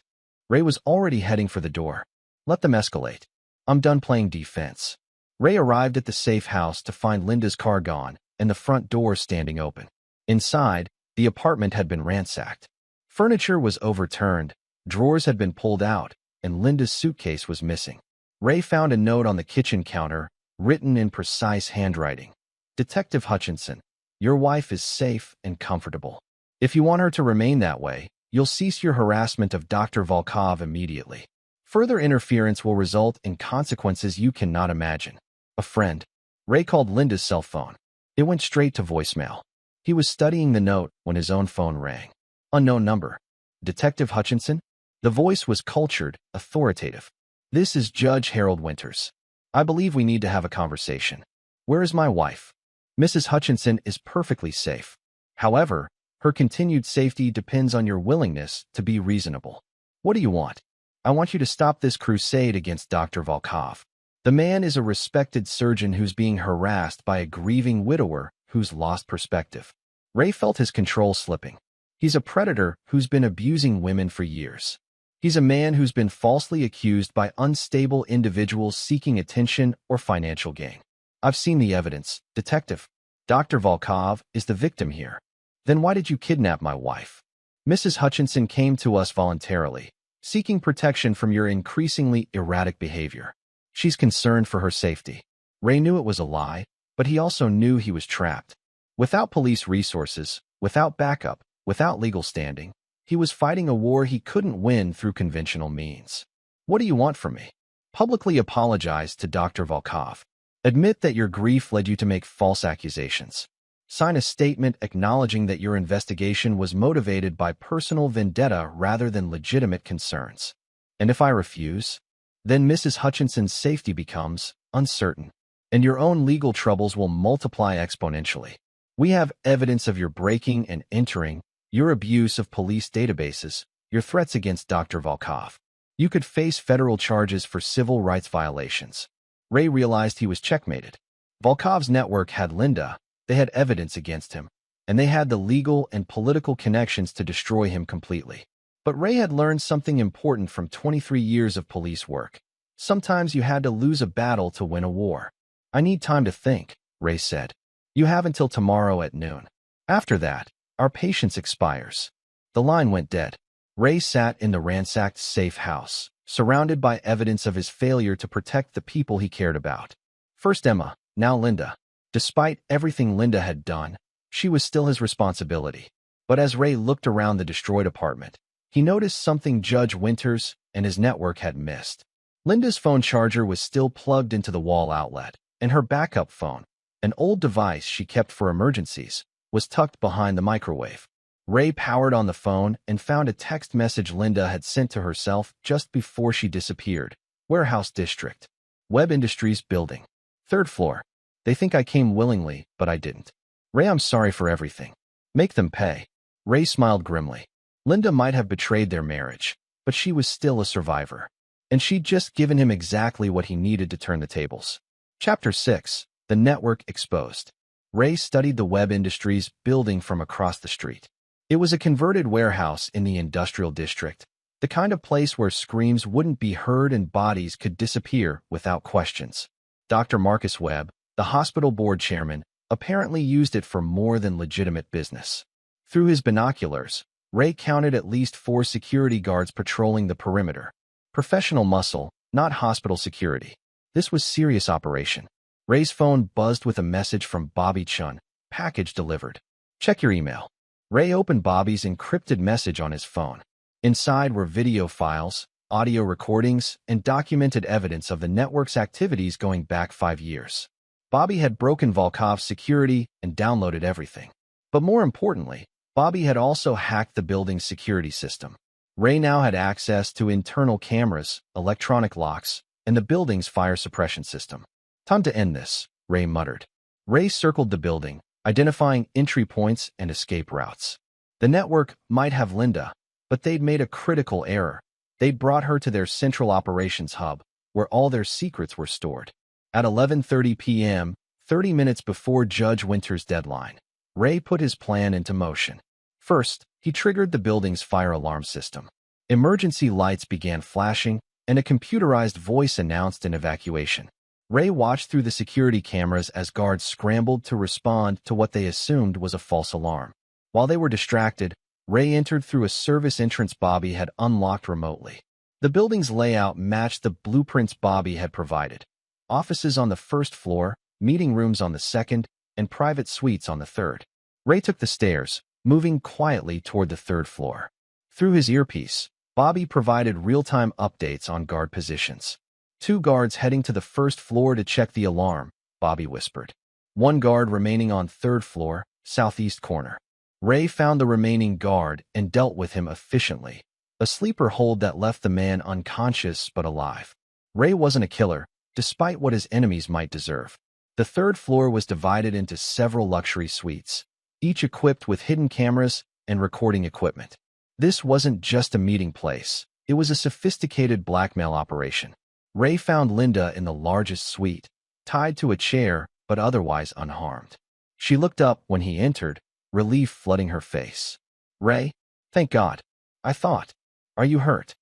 Ray was already heading for the door. "Let them escalate. I'm done playing defense." Ray arrived at the safe house to find Linda's car gone and the front door standing open. Inside, the apartment had been ransacked. Furniture was overturned, drawers had been pulled out, and Linda's suitcase was missing. Ray found a note on the kitchen counter, written in precise handwriting. "Detective Hutchinson, your wife is safe and comfortable. If you want her to remain that way, you'll cease your harassment of Dr. Volkov immediately. Further interference will result in consequences you cannot imagine. A friend." Ray called Linda's cell phone. It went straight to voicemail. He was studying the note when his own phone rang. Unknown number. "Detective Hutchinson?" The voice was cultured, authoritative. "This is Judge Harold Winters. I believe we need to have a conversation. Where is my wife? Mrs. Hutchinson is perfectly safe. However, Her continued safety depends on your willingness to be reasonable. What do you want? I want you to stop this crusade against Dr. Volkov. The man is a respected surgeon who's being harassed by a grieving widower who's lost perspective. Ray felt his control slipping. He's a predator who's been abusing women for years. He's a man who's been falsely accused by unstable individuals seeking attention or financial gain. I've seen the evidence, Detective. Dr. Volkov is the victim here. Then why did you kidnap my wife? Mrs. Hutchinson came to us voluntarily, seeking protection from your increasingly erratic behavior. She's concerned for her safety. Ray knew it was a lie, but he also knew he was trapped. Without police resources, without backup, without legal standing, he was fighting a war he couldn't win through conventional means. What do you want from me? Publicly apologize to Dr. Volkov. Admit that your grief led you to make false accusations. Sign a statement acknowledging that your investigation was motivated by personal vendetta rather than legitimate concerns. And if I refuse, then Mrs. Hutchinson's safety becomes uncertain, and your own legal troubles will multiply exponentially. We have evidence of your breaking and entering, your abuse of police databases, your threats against Dr. Volkov. You could face federal charges for civil rights violations. Ray realized he was checkmated. Volkov's network had Linda, they had evidence against him, and they had the legal and political connections to destroy him completely. But Ray had learned something important from 23 years of police work. Sometimes you had to lose a battle to win a war. I need time to think, Ray said. You have until tomorrow at noon. After that, our patience expires. The line went dead. Ray sat in the ransacked safe house, surrounded by evidence of his failure to protect the people he cared about. First Emma, now Linda. Despite everything Linda had done, she was still his responsibility. But as Ray looked around the destroyed apartment, he noticed something Judge Winters and his network had missed. Linda's phone charger was still plugged into the wall outlet, and her backup phone, an old device she kept for emergencies, was tucked behind the microwave. Ray powered on the phone and found a text message Linda had sent to herself just before she disappeared. Warehouse District. Web Industries Building. 3rd floor. They think I came willingly, but I didn't. Ray, I'm sorry for everything. Make them pay. Ray smiled grimly. Linda might have betrayed their marriage, but she was still a survivor. And she'd just given him exactly what he needed to turn the tables. Chapter 6. The Network Exposed. Ray studied the Web Industries building from across the street. It was a converted warehouse in the industrial district, the kind of place where screams wouldn't be heard and bodies could disappear without questions. Dr. Marcus Webb, the hospital board chairman, apparently used it for more than legitimate business. Through his binoculars, Ray counted at least 4 security guards patrolling the perimeter. Professional muscle, not hospital security. This was serious operation. Ray's phone buzzed with a message from Bobby Chun. Package delivered. Check your email. Ray opened Bobby's encrypted message on his phone. Inside were video files, audio recordings, and documented evidence of the network's activities going back 5 years. Bobby had broken Volkov's security and downloaded everything. But more importantly, Bobby had also hacked the building's security system. Ray now had access to internal cameras, electronic locks, and the building's fire suppression system. Time to end this, Ray muttered. Ray circled the building, identifying entry points and escape routes. The network might have Linda, but they'd made a critical error. They'd brought her to their central operations hub, where all their secrets were stored. At 11:30 p.m., 30 minutes before Judge Winters' deadline, Ray put his plan into motion. First, he triggered the building's fire alarm system. Emergency lights began flashing, and a computerized voice announced an evacuation. Ray watched through the security cameras as guards scrambled to respond to what they assumed was a false alarm. While they were distracted, Ray entered through a service entrance Bobby had unlocked remotely. The building's layout matched the blueprints Bobby had provided. Offices on the 1st floor, meeting rooms on the 2nd, and private suites on the 3rd. Ray took the stairs, moving quietly toward the 3rd floor. Through his earpiece, Bobby provided real-time updates on guard positions. 2 guards heading to the 1st floor to check the alarm, Bobby whispered. 1 guard remaining on 3rd floor, southeast corner. Ray found the remaining guard and dealt with him efficiently. A sleeper hold that left the man unconscious but alive. Ray wasn't a killer, despite what his enemies might deserve. The 3rd floor was divided into several luxury suites, each equipped with hidden cameras and recording equipment. This wasn't just a meeting place. It was a sophisticated blackmail operation. Ray found Linda in the largest suite, tied to a chair but otherwise unharmed. She looked up when he entered, relief flooding her face. "Ray? Thank God. I thought. Are you hurt?"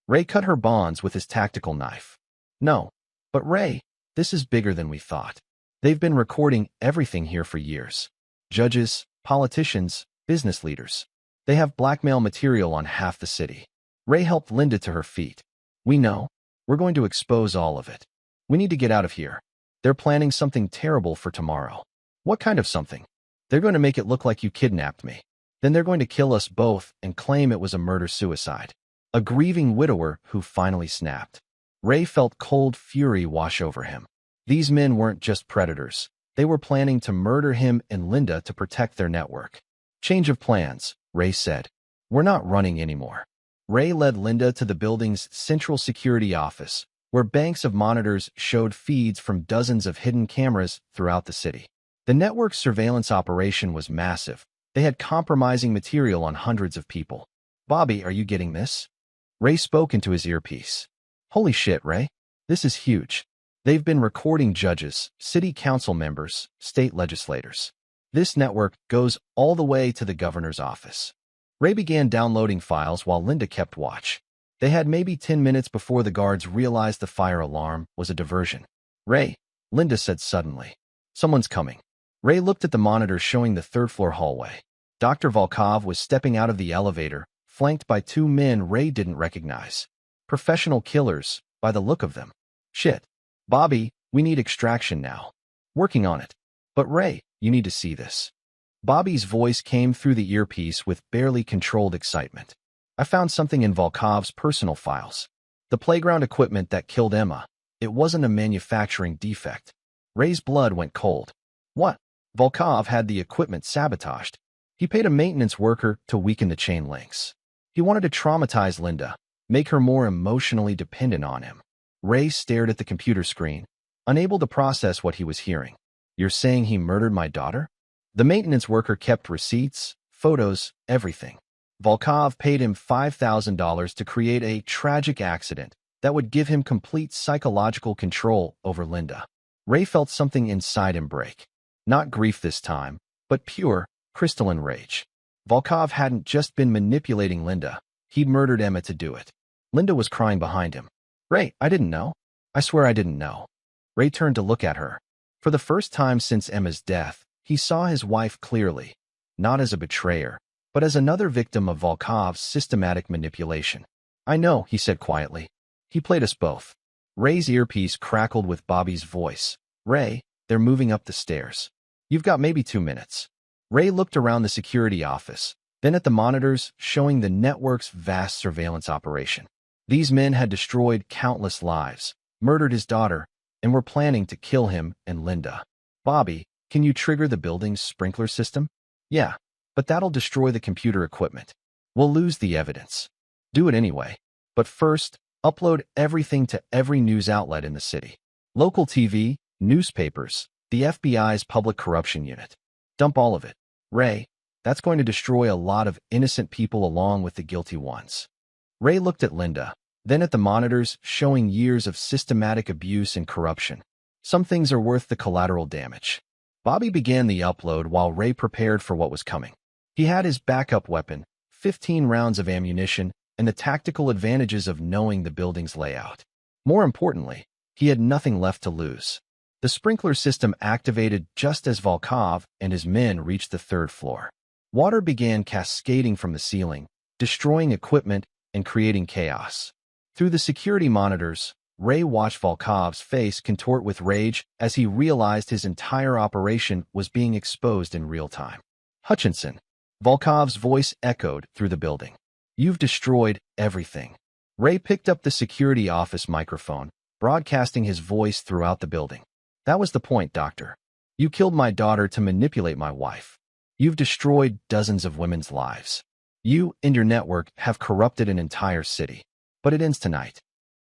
Ray cut her bonds with his tactical knife. "No. But Ray, this is bigger than we thought. They've been recording everything here for years. Judges, politicians, business leaders. They have blackmail material on half the city." Ray helped Linda to her feet. "We know. We're going to expose all of it. We need to get out of here. They're planning something terrible for tomorrow." "What kind of something?" "They're going to make it look like you kidnapped me. Then they're going to kill us both and claim it was a murder-suicide." A grieving widower who finally snapped. Ray felt cold fury wash over him. These men weren't just predators. They were planning to murder him and Linda to protect their network. "Change of plans," Ray said. "We're not running anymore." Ray led Linda to the building's central security office, where banks of monitors showed feeds from dozens of hidden cameras throughout the city. The network's surveillance operation was massive. They had compromising material on hundreds of people. "Bobby, are you getting this?" Ray spoke into his earpiece. "Holy shit, Ray. This is huge. They've been recording judges, city council members, state legislators. This network goes all the way to the governor's office." Ray began downloading files while Linda kept watch. They had maybe 10 minutes before the guards realized the fire alarm was a diversion. "Ray," Linda said suddenly. "Someone's coming." Ray looked at the monitor showing the third-floor hallway. Dr. Volkov was stepping out of the elevator, flanked by two men Ray didn't recognize. Professional killers, by the look of them. "Shit. Bobby, we need extraction now." "Working on it." "But Ray, you need to see this." Bobby's voice came through the earpiece with barely controlled excitement. "I found something in Volkov's personal files. The playground equipment that killed Emma. It wasn't a manufacturing defect." Ray's blood went cold. "What?" "Volkov had the equipment sabotaged. He paid a maintenance worker to weaken the chain links. He wanted to traumatize Linda, make her more emotionally dependent on him." Ray stared at the computer screen, unable to process what he was hearing. "You're saying he murdered my daughter?" The maintenance worker kept receipts, photos, everything. Volkov paid him $5,000 to create a tragic accident that would give him complete psychological control over Linda. Ray felt something inside him break. Not grief this time, but pure, crystalline rage. Volkov hadn't just been manipulating Linda. He'd murdered Emma to do it. Linda was crying behind him. "Ray, I didn't know. I swear I didn't know." Ray turned to look at her. For the first time since Emma's death, he saw his wife clearly, not as a betrayer, but as another victim of Volkov's systematic manipulation. "I know," he said quietly. "He played us both." Ray's earpiece crackled with Bobby's voice. "Ray, they're moving up the stairs. You've got maybe 2 minutes." Ray looked around the security office, then at the monitors showing the network's vast surveillance operation. These men had destroyed countless lives, murdered his daughter, and were planning to kill him and Linda. "Bobby, can you trigger the building's sprinkler system?" "Yeah, but that'll destroy the computer equipment. We'll lose the evidence." "Do it anyway. But first, upload everything to every news outlet in the city. Local TV, newspapers, the FBI's public corruption unit. Dump all of it. Ray, that's going to destroy a lot of innocent people along with the guilty ones." Ray looked at Linda, then at the monitors showing years of systematic abuse and corruption. Some things are worth the collateral damage. Bobby began the upload while Ray prepared for what was coming. He had his backup weapon, 15 rounds of ammunition, and the tactical advantages of knowing the building's layout. More importantly, he had nothing left to lose. The sprinkler system activated just as Volkov and his men reached the 3rd floor. Water began cascading from the ceiling, destroying equipment and creating chaos. Through the security monitors, Ray watched Volkov's face contort with rage as he realized his entire operation was being exposed in real time. "Hutchinson," Volkov's voice echoed through the building. "You've destroyed everything." Ray picked up the security office microphone, broadcasting his voice throughout the building. "That was the point, Doctor. You killed my daughter to manipulate my wife. You've destroyed dozens of women's lives. You and your network have corrupted an entire city. But it ends tonight."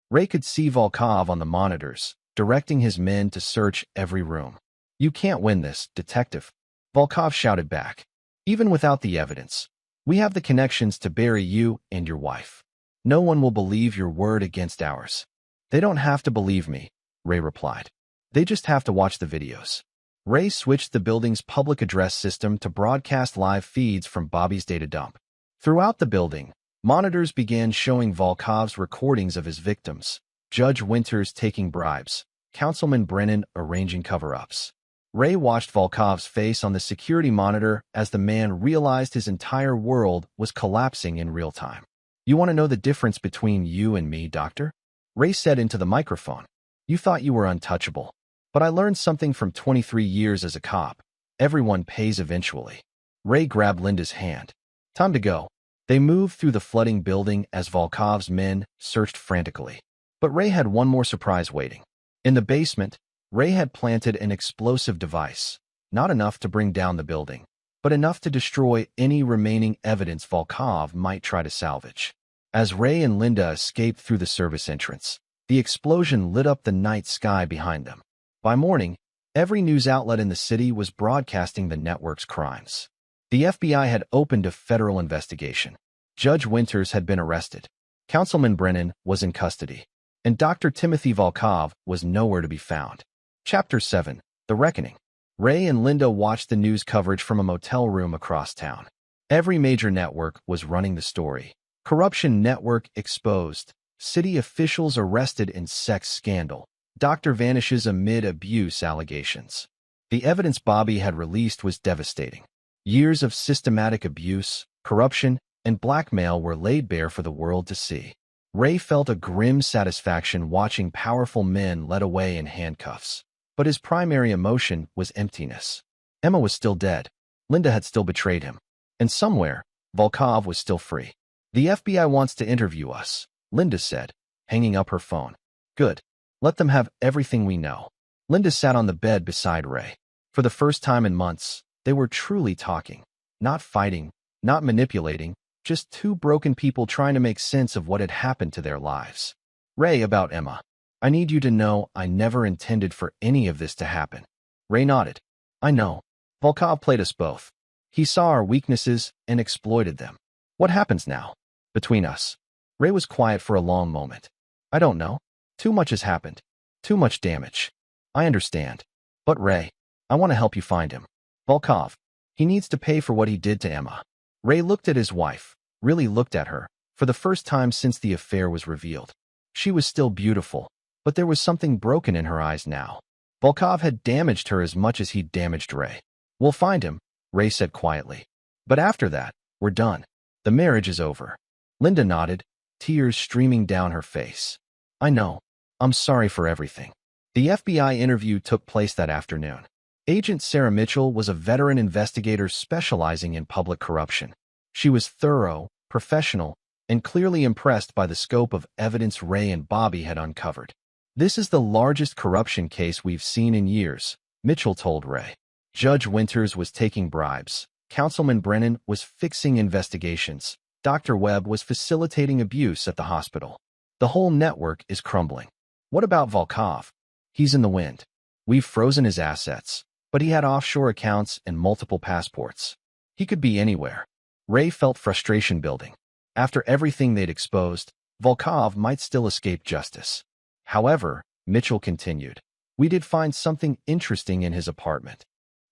Ray could see Volkov on the monitors, directing his men to search every room. "You can't win this, Detective," Volkov shouted back. "Even without the evidence, We have the connections to bury you and your wife. No one will believe your word against ours. They don't have to believe me, Ray replied. They just have to watch the videos. Ray switched the building's public address system to broadcast live feeds from Bobby's data dump. Throughout the building, monitors began showing Volkov's recordings of his victims, Judge Winters taking bribes, Councilman Brennan arranging cover-ups. Ray watched Volkov's face on the security monitor as the man realized his entire world was collapsing in real time. You want to know the difference between you and me, Doctor? Ray said into the microphone. You thought you were untouchable. But I learned something from 23 years as a cop. Everyone pays eventually. Ray grabbed Linda's hand. Time to go. They moved through the flooding building as Volkov's men searched frantically. But Ray had one more surprise waiting. In the basement, Ray had planted an explosive device, not enough to bring down the building, but enough to destroy any remaining evidence Volkov might try to salvage. As Ray and Linda escaped through the service entrance, the explosion lit up the night sky behind them. By morning, every news outlet in the city was broadcasting the network's crimes. The FBI had opened a federal investigation. Judge Winters had been arrested. Councilman Brennan was in custody. And Dr. Timothy Volkov was nowhere to be found. Chapter 7. The Reckoning. Ray and Linda watched the news coverage from a motel room across town. Every major network was running the story. Corruption network exposed. City officials arrested in sex scandal. Doctor vanishes amid abuse allegations. The evidence Bobby had released was devastating. Years of systematic abuse, corruption, and blackmail were laid bare for the world to see. Ray felt a grim satisfaction watching powerful men led away in handcuffs. But his primary emotion was emptiness. Emma was still dead. Linda had still betrayed him. And somewhere, Volkov was still free. The FBI wants to interview us, Linda said, hanging up her phone. Good. Let them have everything we know. Linda sat on the bed beside Ray. For the first time in months, they were truly talking. Not fighting, not manipulating, just two broken people trying to make sense of what had happened to their lives. Ray, about Emma. I need you to know I never intended for any of this to happen. Ray nodded. I know. Volkov played us both. He saw our weaknesses and exploited them. What happens now? Between us. Ray was quiet for a long moment. I don't know. Too much has happened. Too much damage. I understand. But Ray, I want to help you find him. Volkov. He needs to pay for what he did to Emma. Ray looked at his wife, really looked at her, for the first time since the affair was revealed. She was still beautiful, but there was something broken in her eyes now. Volkov had damaged her as much as he'd damaged Ray. We'll find him, Ray said quietly. But after that, we're done. The marriage is over. Linda nodded, tears streaming down her face. I know. I'm sorry for everything. The FBI interview took place that afternoon. Agent Sarah Mitchell was a veteran investigator specializing in public corruption. She was thorough, professional, and clearly impressed by the scope of evidence Ray and Bobby had uncovered. This is the largest corruption case we've seen in years, Mitchell told Ray. Judge Winters was taking bribes. Councilman Brennan was fixing investigations. Dr. Webb was facilitating abuse at the hospital. The whole network is crumbling. What about Volkov? He's in the wind. We've frozen his assets, but he had offshore accounts and multiple passports. He could be anywhere. Ray felt frustration building. After everything they'd exposed, Volkov might still escape justice. However, Mitchell continued, we did find something interesting in his apartment.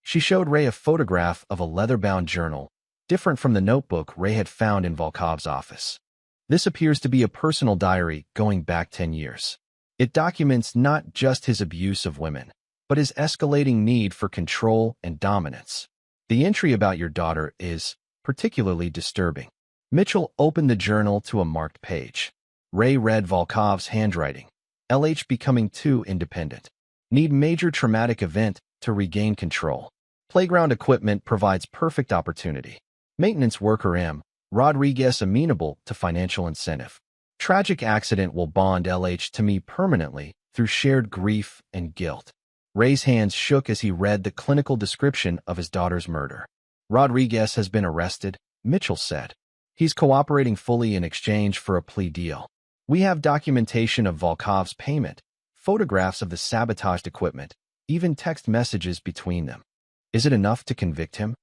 She showed Ray a photograph of a leather-bound journal, different from the notebook Ray had found in Volkov's office. This appears to be a personal diary going back 10 years. It documents not just his abuse of women, but his escalating need for control and dominance. The entry about your daughter is particularly disturbing. Mitchell opened the journal to a marked page. Ray read Volkov's handwriting. LH becoming too independent. Need major traumatic event to regain control. Playground equipment provides perfect opportunity. Maintenance worker M. Rodriguez amenable to financial incentive. Tragic accident will bond LH to me permanently through shared grief and guilt. Ray's hands shook as he read the clinical description of his daughter's murder. Rodriguez has been arrested, Mitchell said. He's cooperating fully in exchange for a plea deal. We have documentation of Volkov's payment, photographs of the sabotaged equipment, even text messages between them. Is it enough to convict him?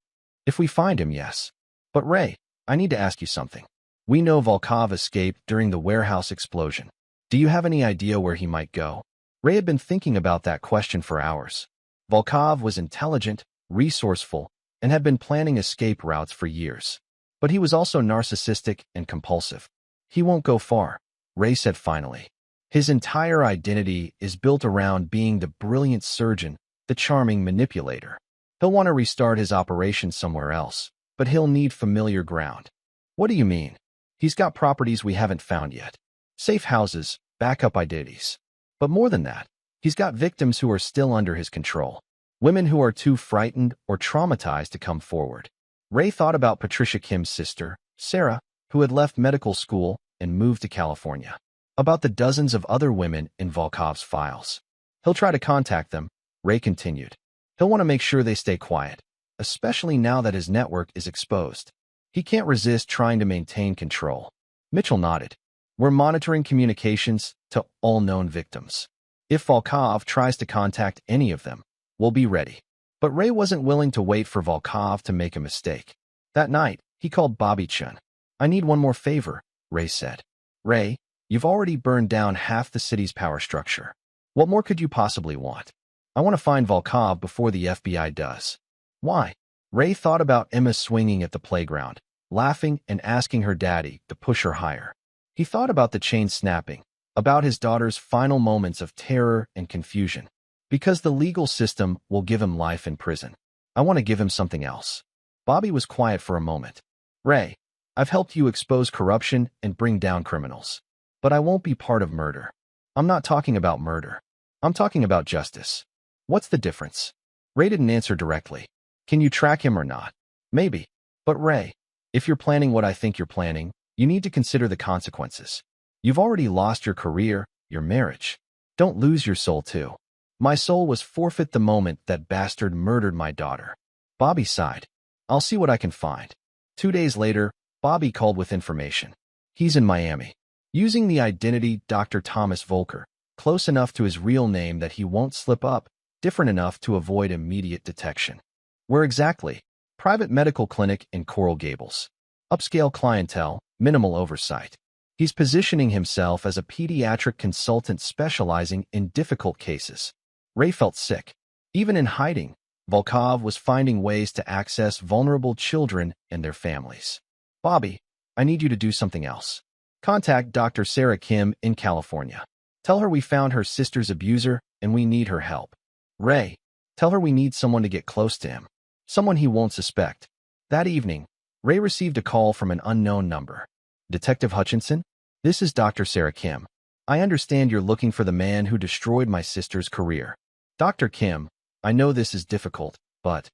If we find him, yes. But Ray, I need to ask you something. We know Volkov escaped during the warehouse explosion. Do you have any idea where he might go? Ray had been thinking about that question for hours. Volkov was intelligent, resourceful, and had been planning escape routes for years. But he was also narcissistic and compulsive. He won't go far, Ray said finally. His entire identity is built around being the brilliant surgeon, the charming manipulator. He'll want to restart his operation somewhere else, but he'll need familiar ground. What do you mean? He's got properties we haven't found yet. Safe houses, backup identities. But more than that, he's got victims who are still under his control. Women who are too frightened or traumatized to come forward. Ray thought about Patricia Kim's sister, Sarah, who had left medical school and moved to California. About the dozens of other women in Volkov's files. He'll try to contact them, Ray continued. He'll want to make sure they stay quiet, especially now that his network is exposed. He can't resist trying to maintain control. Mitchell nodded. We're monitoring communications to all known victims. If Volkov tries to contact any of them, we'll be ready. But Ray wasn't willing to wait for Volkov to make a mistake. That night, he called Bobby Chun. I need one more favor, Ray said. Ray, you've already burned down half the city's power structure. What more could you possibly want? I want to find Volkov before the FBI does. Why? Ray thought about Emma swinging at the playground, laughing and asking her daddy to push her higher. He thought about the chain snapping, about his daughter's final moments of terror and confusion. Because the legal system will give him life in prison. I want to give him something else. Bobby was quiet for a moment. Ray, I've helped you expose corruption and bring down criminals. But I won't be part of murder. I'm not talking about murder. I'm talking about justice. What's the difference? Ray didn't answer directly. Can you track him or not? Maybe. But Ray, if you're planning what I think you're planning, you need to consider the consequences. You've already lost your career, your marriage. Don't lose your soul too. My soul was forfeit the moment that bastard murdered my daughter. Bobby sighed. I'll see what I can find. 2 days later, Bobby called with information. He's in Miami. Using the identity Dr. Thomas Volker, close enough to his real name that he won't slip up, different enough to avoid immediate detection. Where exactly? Private medical clinic in Coral Gables. Upscale clientele, minimal oversight. He's positioning himself as a pediatric consultant specializing in difficult cases. Ray felt sick. Even in hiding, Volkov was finding ways to access vulnerable children and their families. Bobby, I need you to do something else. Contact Dr. Sarah Kim in California. Tell her we found her sister's abuser and we need her help. Ray, tell her we need someone to get close to him. Someone he won't suspect. That evening, Ray received a call from an unknown number. Detective Hutchinson? This is Dr. Sarah Kim. I understand you're looking for the man who destroyed my sister's career. Dr. Kim, I know this is difficult, but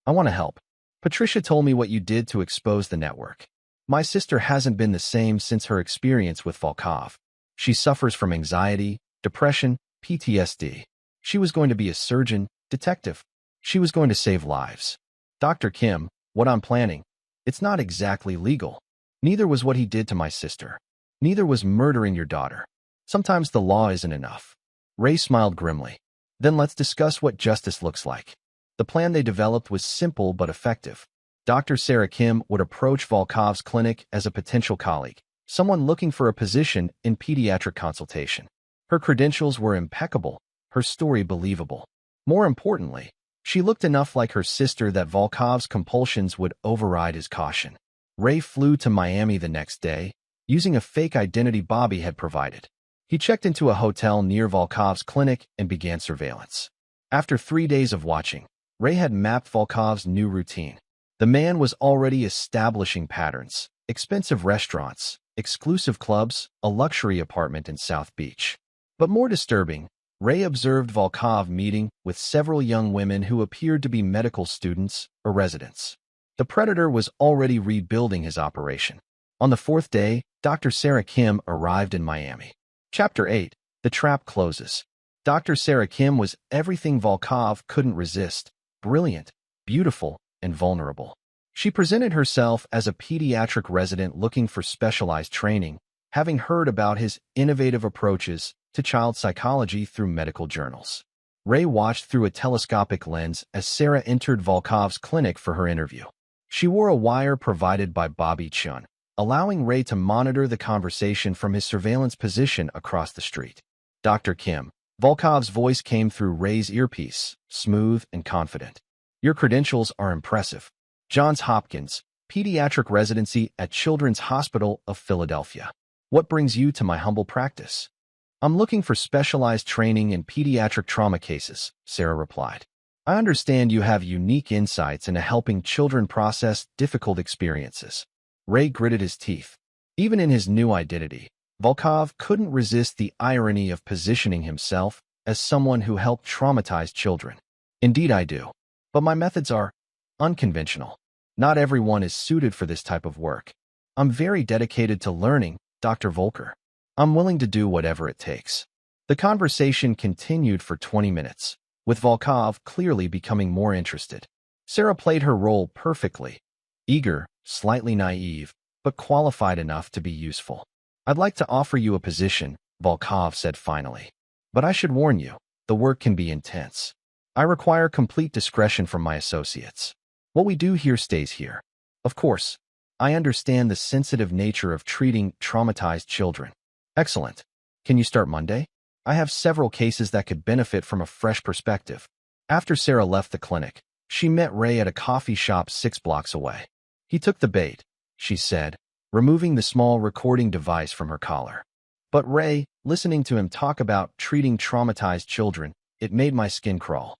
I want to help. Patricia told me what you did to expose the network. My sister hasn't been the same since her experience with Volkov. She suffers from anxiety, depression, PTSD. She was going to be a surgeon, detective. She was going to save lives. Dr. Kim, what I'm planning, it's not exactly legal. Neither was what he did to my sister. Neither was murdering your daughter. Sometimes the law isn't enough. Ray smiled grimly. Then let's discuss what justice looks like. The plan they developed was simple but effective. Dr. Sarah Kim would approach Volkov's clinic as a potential colleague, someone looking for a position in pediatric consultation. Her credentials were impeccable, her story believable. More importantly, she looked enough like her sister that Volkov's compulsions would override his caution. Ray flew to Miami the next day, using a fake identity Bobby had provided. He checked into a hotel near Volkov's clinic and began surveillance. After 3 days of watching, Ray had mapped Volkov's new routine. The man was already establishing patterns: expensive restaurants, exclusive clubs, a luxury apartment in South Beach. But more disturbing, Ray observed Volkov meeting with several young women who appeared to be medical students or residents. The predator was already rebuilding his operation. On the 4th day, Dr. Sarah Kim arrived in Miami. Chapter 8. The Trap Closes. Dr. Sarah Kim was everything Volkov couldn't resist: brilliant, beautiful, and vulnerable. She presented herself as a pediatric resident looking for specialized training, having heard about his innovative approaches to child psychology through medical journals. Ray watched through a telescopic lens as Sarah entered Volkov's clinic for her interview. She wore a wire provided by Bobby Chun, allowing Ray to monitor the conversation from his surveillance position across the street. Dr. Kim. Volkov's voice came through Ray's earpiece, smooth and confident. Your credentials are impressive. Johns Hopkins, pediatric residency at Children's Hospital of Philadelphia. What brings you to my humble practice? I'm looking for specialized training in pediatric trauma cases, Sarah replied. I understand you have unique insights into helping children process difficult experiences. Ray gritted his teeth. Even in his new identity, Volkov couldn't resist the irony of positioning himself as someone who helped traumatize children. Indeed I do. But my methods are unconventional. Not everyone is suited for this type of work. I'm very dedicated to learning, Dr. Volker. I'm willing to do whatever it takes. The conversation continued for 20 minutes, with Volkov clearly becoming more interested. Sarah played her role perfectly. Eager, slightly naive, but qualified enough to be useful. I'd like to offer you a position, Volkov said finally. But I should warn you, the work can be intense. I require complete discretion from my associates. What we do here stays here. Of course, I understand the sensitive nature of treating traumatized children. Excellent. Can you start Monday? I have several cases that could benefit from a fresh perspective. After Sarah left the clinic, she met Ray at a coffee shop 6 blocks away. He took the bait, she said, removing the small recording device from her collar. But Ray, listening to him talk about treating traumatized children, it made my skin crawl.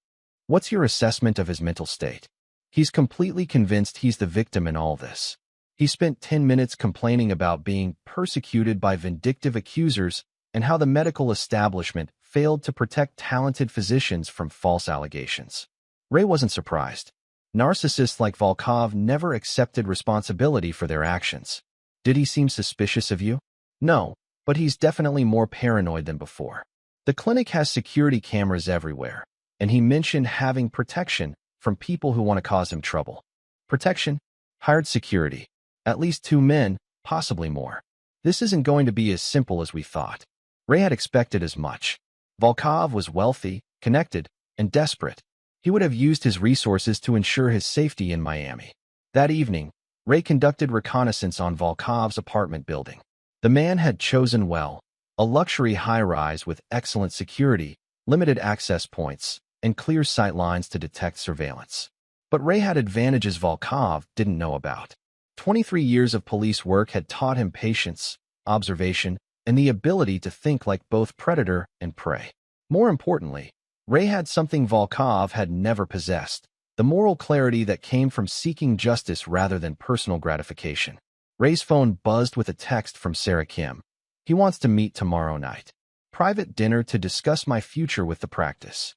What's your assessment of his mental state? He's completely convinced he's the victim in all this. He spent 10 minutes complaining about being persecuted by vindictive accusers and how the medical establishment failed to protect talented physicians from false allegations. Ray wasn't surprised. Narcissists like Volkov never accepted responsibility for their actions. Did he seem suspicious of you? No, but he's definitely more paranoid than before. The clinic has security cameras everywhere, and he mentioned having protection from people who want to cause him trouble. Protection? Hired security. At least 2 men, possibly more. This isn't going to be as simple as we thought. Ray had expected as much. Volkov was wealthy, connected, and desperate. He would have used his resources to ensure his safety in Miami. That evening, Ray conducted reconnaissance on Volkov's apartment building. The man had chosen well, a luxury high-rise with excellent security, limited access points, and clear sight lines to detect surveillance. But Ray had advantages Volkov didn't know about. 23 years of police work had taught him patience, observation, and the ability to think like both predator and prey. More importantly, Ray had something Volkov had never possessed, the moral clarity that came from seeking justice rather than personal gratification. Ray's phone buzzed with a text from Sarah Kim. He wants to meet tomorrow night. Private dinner to discuss my future with the practice.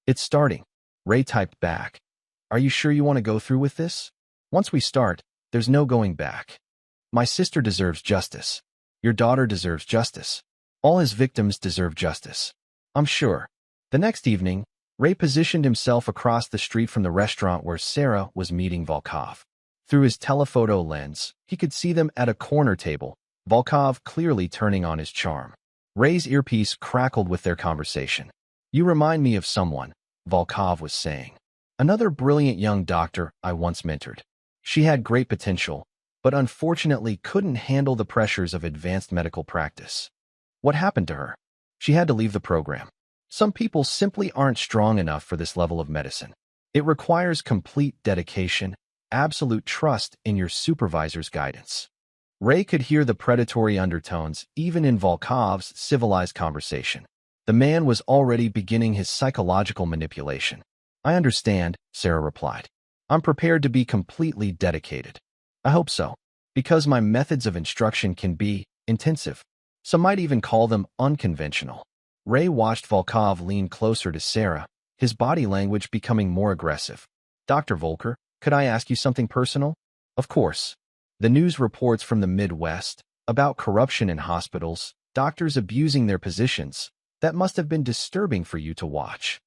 It's starting. Ray typed back. Are you sure you want to go through with this? Once we start, there's no going back. My sister deserves justice. Your daughter deserves justice. All his victims deserve justice. I'm sure. The next evening, Ray positioned himself across the street from the restaurant where Sarah was meeting Volkov. Through his telephoto lens, he could see them at a corner table, Volkov clearly turning on his charm. Ray's earpiece crackled with their conversation. You remind me of someone, Volkov was saying. Another brilliant young doctor I once mentored. She had great potential, but unfortunately couldn't handle the pressures of advanced medical practice. What happened to her? She had to leave the program. Some people simply aren't strong enough for this level of medicine. It requires complete dedication, absolute trust in your supervisor's guidance. Ray could hear the predatory undertones even in Volkov's civilized conversation. The man was already beginning his psychological manipulation. I understand, Sarah replied. I'm prepared to be completely dedicated. I hope so, because my methods of instruction can be intensive. Some might even call them unconventional. Ray watched Volkov lean closer to Sarah, his body language becoming more aggressive. Dr. Volker, could I ask you something personal? Of course. The news reports from the Midwest about corruption in hospitals, doctors abusing their positions, that must have been disturbing for you to watch.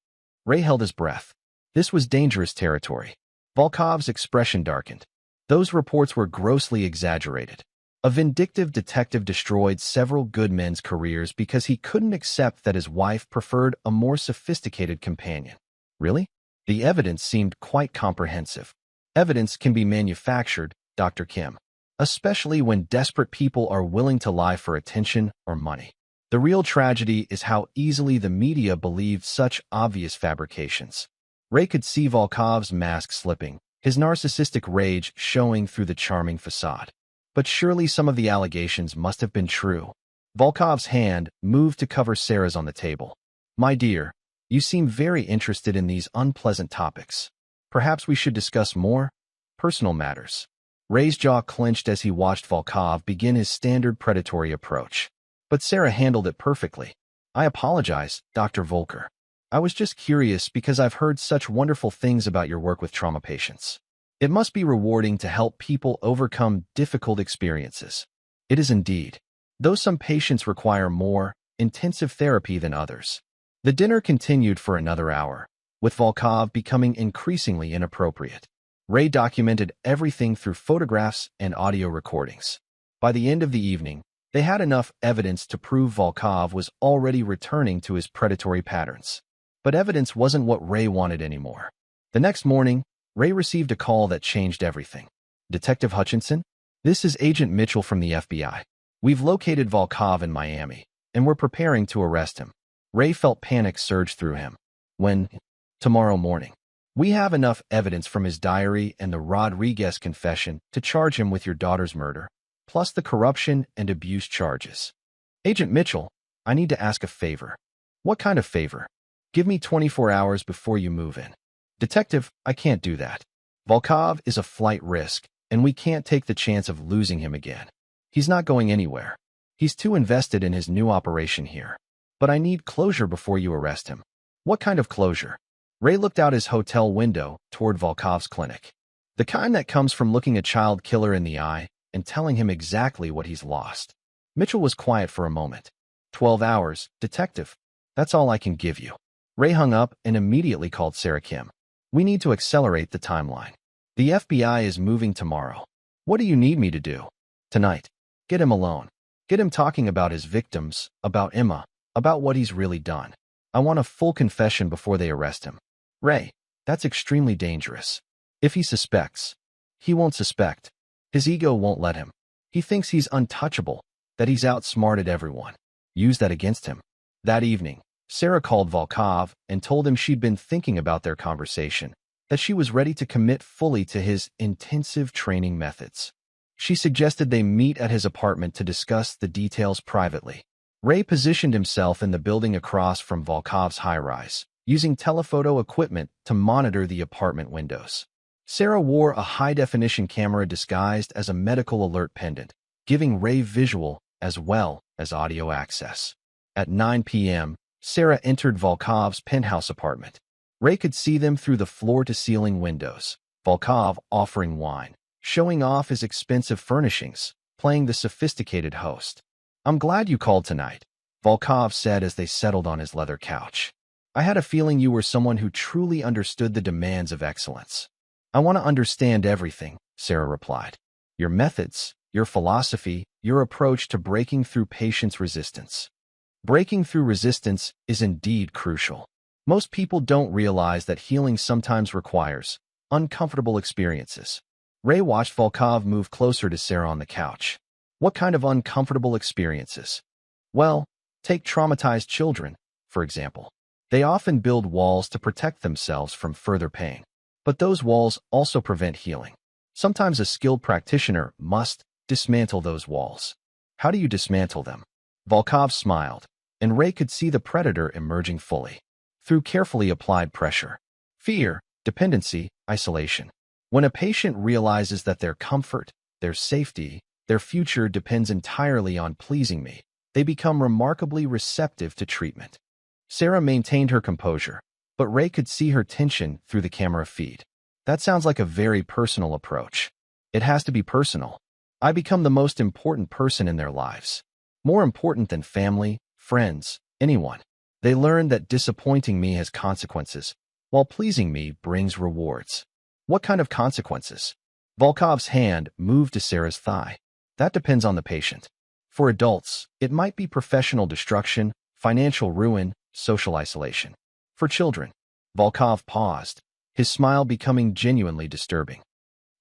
Ray held his breath. This was dangerous territory. Volkov's expression darkened. Those reports were grossly exaggerated. A vindictive detective destroyed several good men's careers because he couldn't accept that his wife preferred a more sophisticated companion. Really? The evidence seemed quite comprehensive. Evidence can be manufactured, Dr. Kim, especially when desperate people are willing to lie for attention or money. The real tragedy is how easily the media believed such obvious fabrications. Ray could see Volkov's mask slipping, his narcissistic rage showing through the charming facade. But surely some of the allegations must have been true. Volkov's hand moved to cover Sarah's on the table. "My dear, you seem very interested in these unpleasant topics. Perhaps we should discuss more personal matters." Ray's jaw clenched as he watched Volkov begin his standard predatory approach. But Sarah handled it perfectly. "I apologize, Dr. Volker. I was just curious because I've heard such wonderful things about your work with trauma patients. It must be rewarding to help people overcome difficult experiences." "It is indeed, though some patients require more intensive therapy than others." The dinner continued for another hour, with Volkov becoming increasingly inappropriate. Ray documented everything through photographs and audio recordings. By the end of the evening, they had enough evidence to prove Volkov was already returning to his predatory patterns. But evidence wasn't what Ray wanted anymore. The next morning, Ray received a call that changed everything. "Detective Hutchinson? This is Agent Mitchell from the FBI. We've located Volkov in Miami, and we're preparing to arrest him." Ray felt panic surge through him. "When?" "Tomorrow morning. We have enough evidence from his diary and the Rodriguez confession to charge him with your daughter's murder, plus the corruption and abuse charges." "Agent Mitchell, I need to ask a favor." "What kind of favor?" "Give me 24 hours before you move in." "Detective, I can't do that. Volkov is a flight risk, and we can't take the chance of losing him again. He's not going anywhere. He's too invested in his new operation here. But I need closure before you arrest him." "What kind of closure?" Ray looked out his hotel window toward Volkov's clinic. "The kind that comes from looking a child killer in the eye and telling him exactly what he's lost." Mitchell was quiet for a moment. 12 hours, Detective. That's all I can give you." Ray hung up and immediately called Sarah Kim. "We need to accelerate the timeline. The FBI is moving tomorrow." "What do you need me to do?" "Tonight. Get him alone. Get him talking about his victims, about Emma, about what he's really done. I want a full confession before they arrest him." "Ray, that's extremely dangerous. If he suspects." "He won't suspect. His ego won't let him. He thinks he's untouchable, that he's outsmarted everyone. Use that against him." That evening, Sarah called Volkov and told him she'd been thinking about their conversation, that she was ready to commit fully to his intensive training methods. She suggested they meet at his apartment to discuss the details privately. Ray positioned himself in the building across from Volkov's high-rise, using telephoto equipment to monitor the apartment windows. Sarah wore a high-definition camera disguised as a medical alert pendant, giving Ray visual as well as audio access. At 9 p.m., Sarah entered Volkov's penthouse apartment. Ray could see them through the floor-to-ceiling windows, Volkov offering wine, showing off his expensive furnishings, playing the sophisticated host. "I'm glad you called tonight," Volkov said as they settled on his leather couch. "I had a feeling you were someone who truly understood the demands of excellence." "I want to understand everything," Sarah replied. "Your methods, your philosophy, your approach to breaking through patients' resistance." Breaking through resistance is indeed crucial. Most people don't realize that healing sometimes requires uncomfortable experiences. Ray watched Volkov move closer to Sarah on the couch. "What kind of uncomfortable experiences?" "Well, take traumatized children, for example. They often build walls to protect themselves from further pain. But those walls also prevent healing. Sometimes a skilled practitioner must dismantle those walls." "How do you dismantle them?" Volkov smiled, and Ray could see the predator emerging fully. "Through carefully applied pressure. Fear, dependency, isolation. When a patient realizes that their comfort, their safety, their future depends entirely on pleasing me, they become remarkably receptive to treatment." Sarah maintained her composure, but Ray could see her tension through the camera feed. "That sounds like a very personal approach." "It has to be personal. I become the most important person in their lives. More important than family, friends, anyone. They learn that disappointing me has consequences, while pleasing me brings rewards." "What kind of consequences?" Volkov's hand moved to Sarah's thigh. "That depends on the patient. For adults, it might be professional destruction, financial ruin, social isolation. For children." Volkov paused, his smile becoming genuinely disturbing.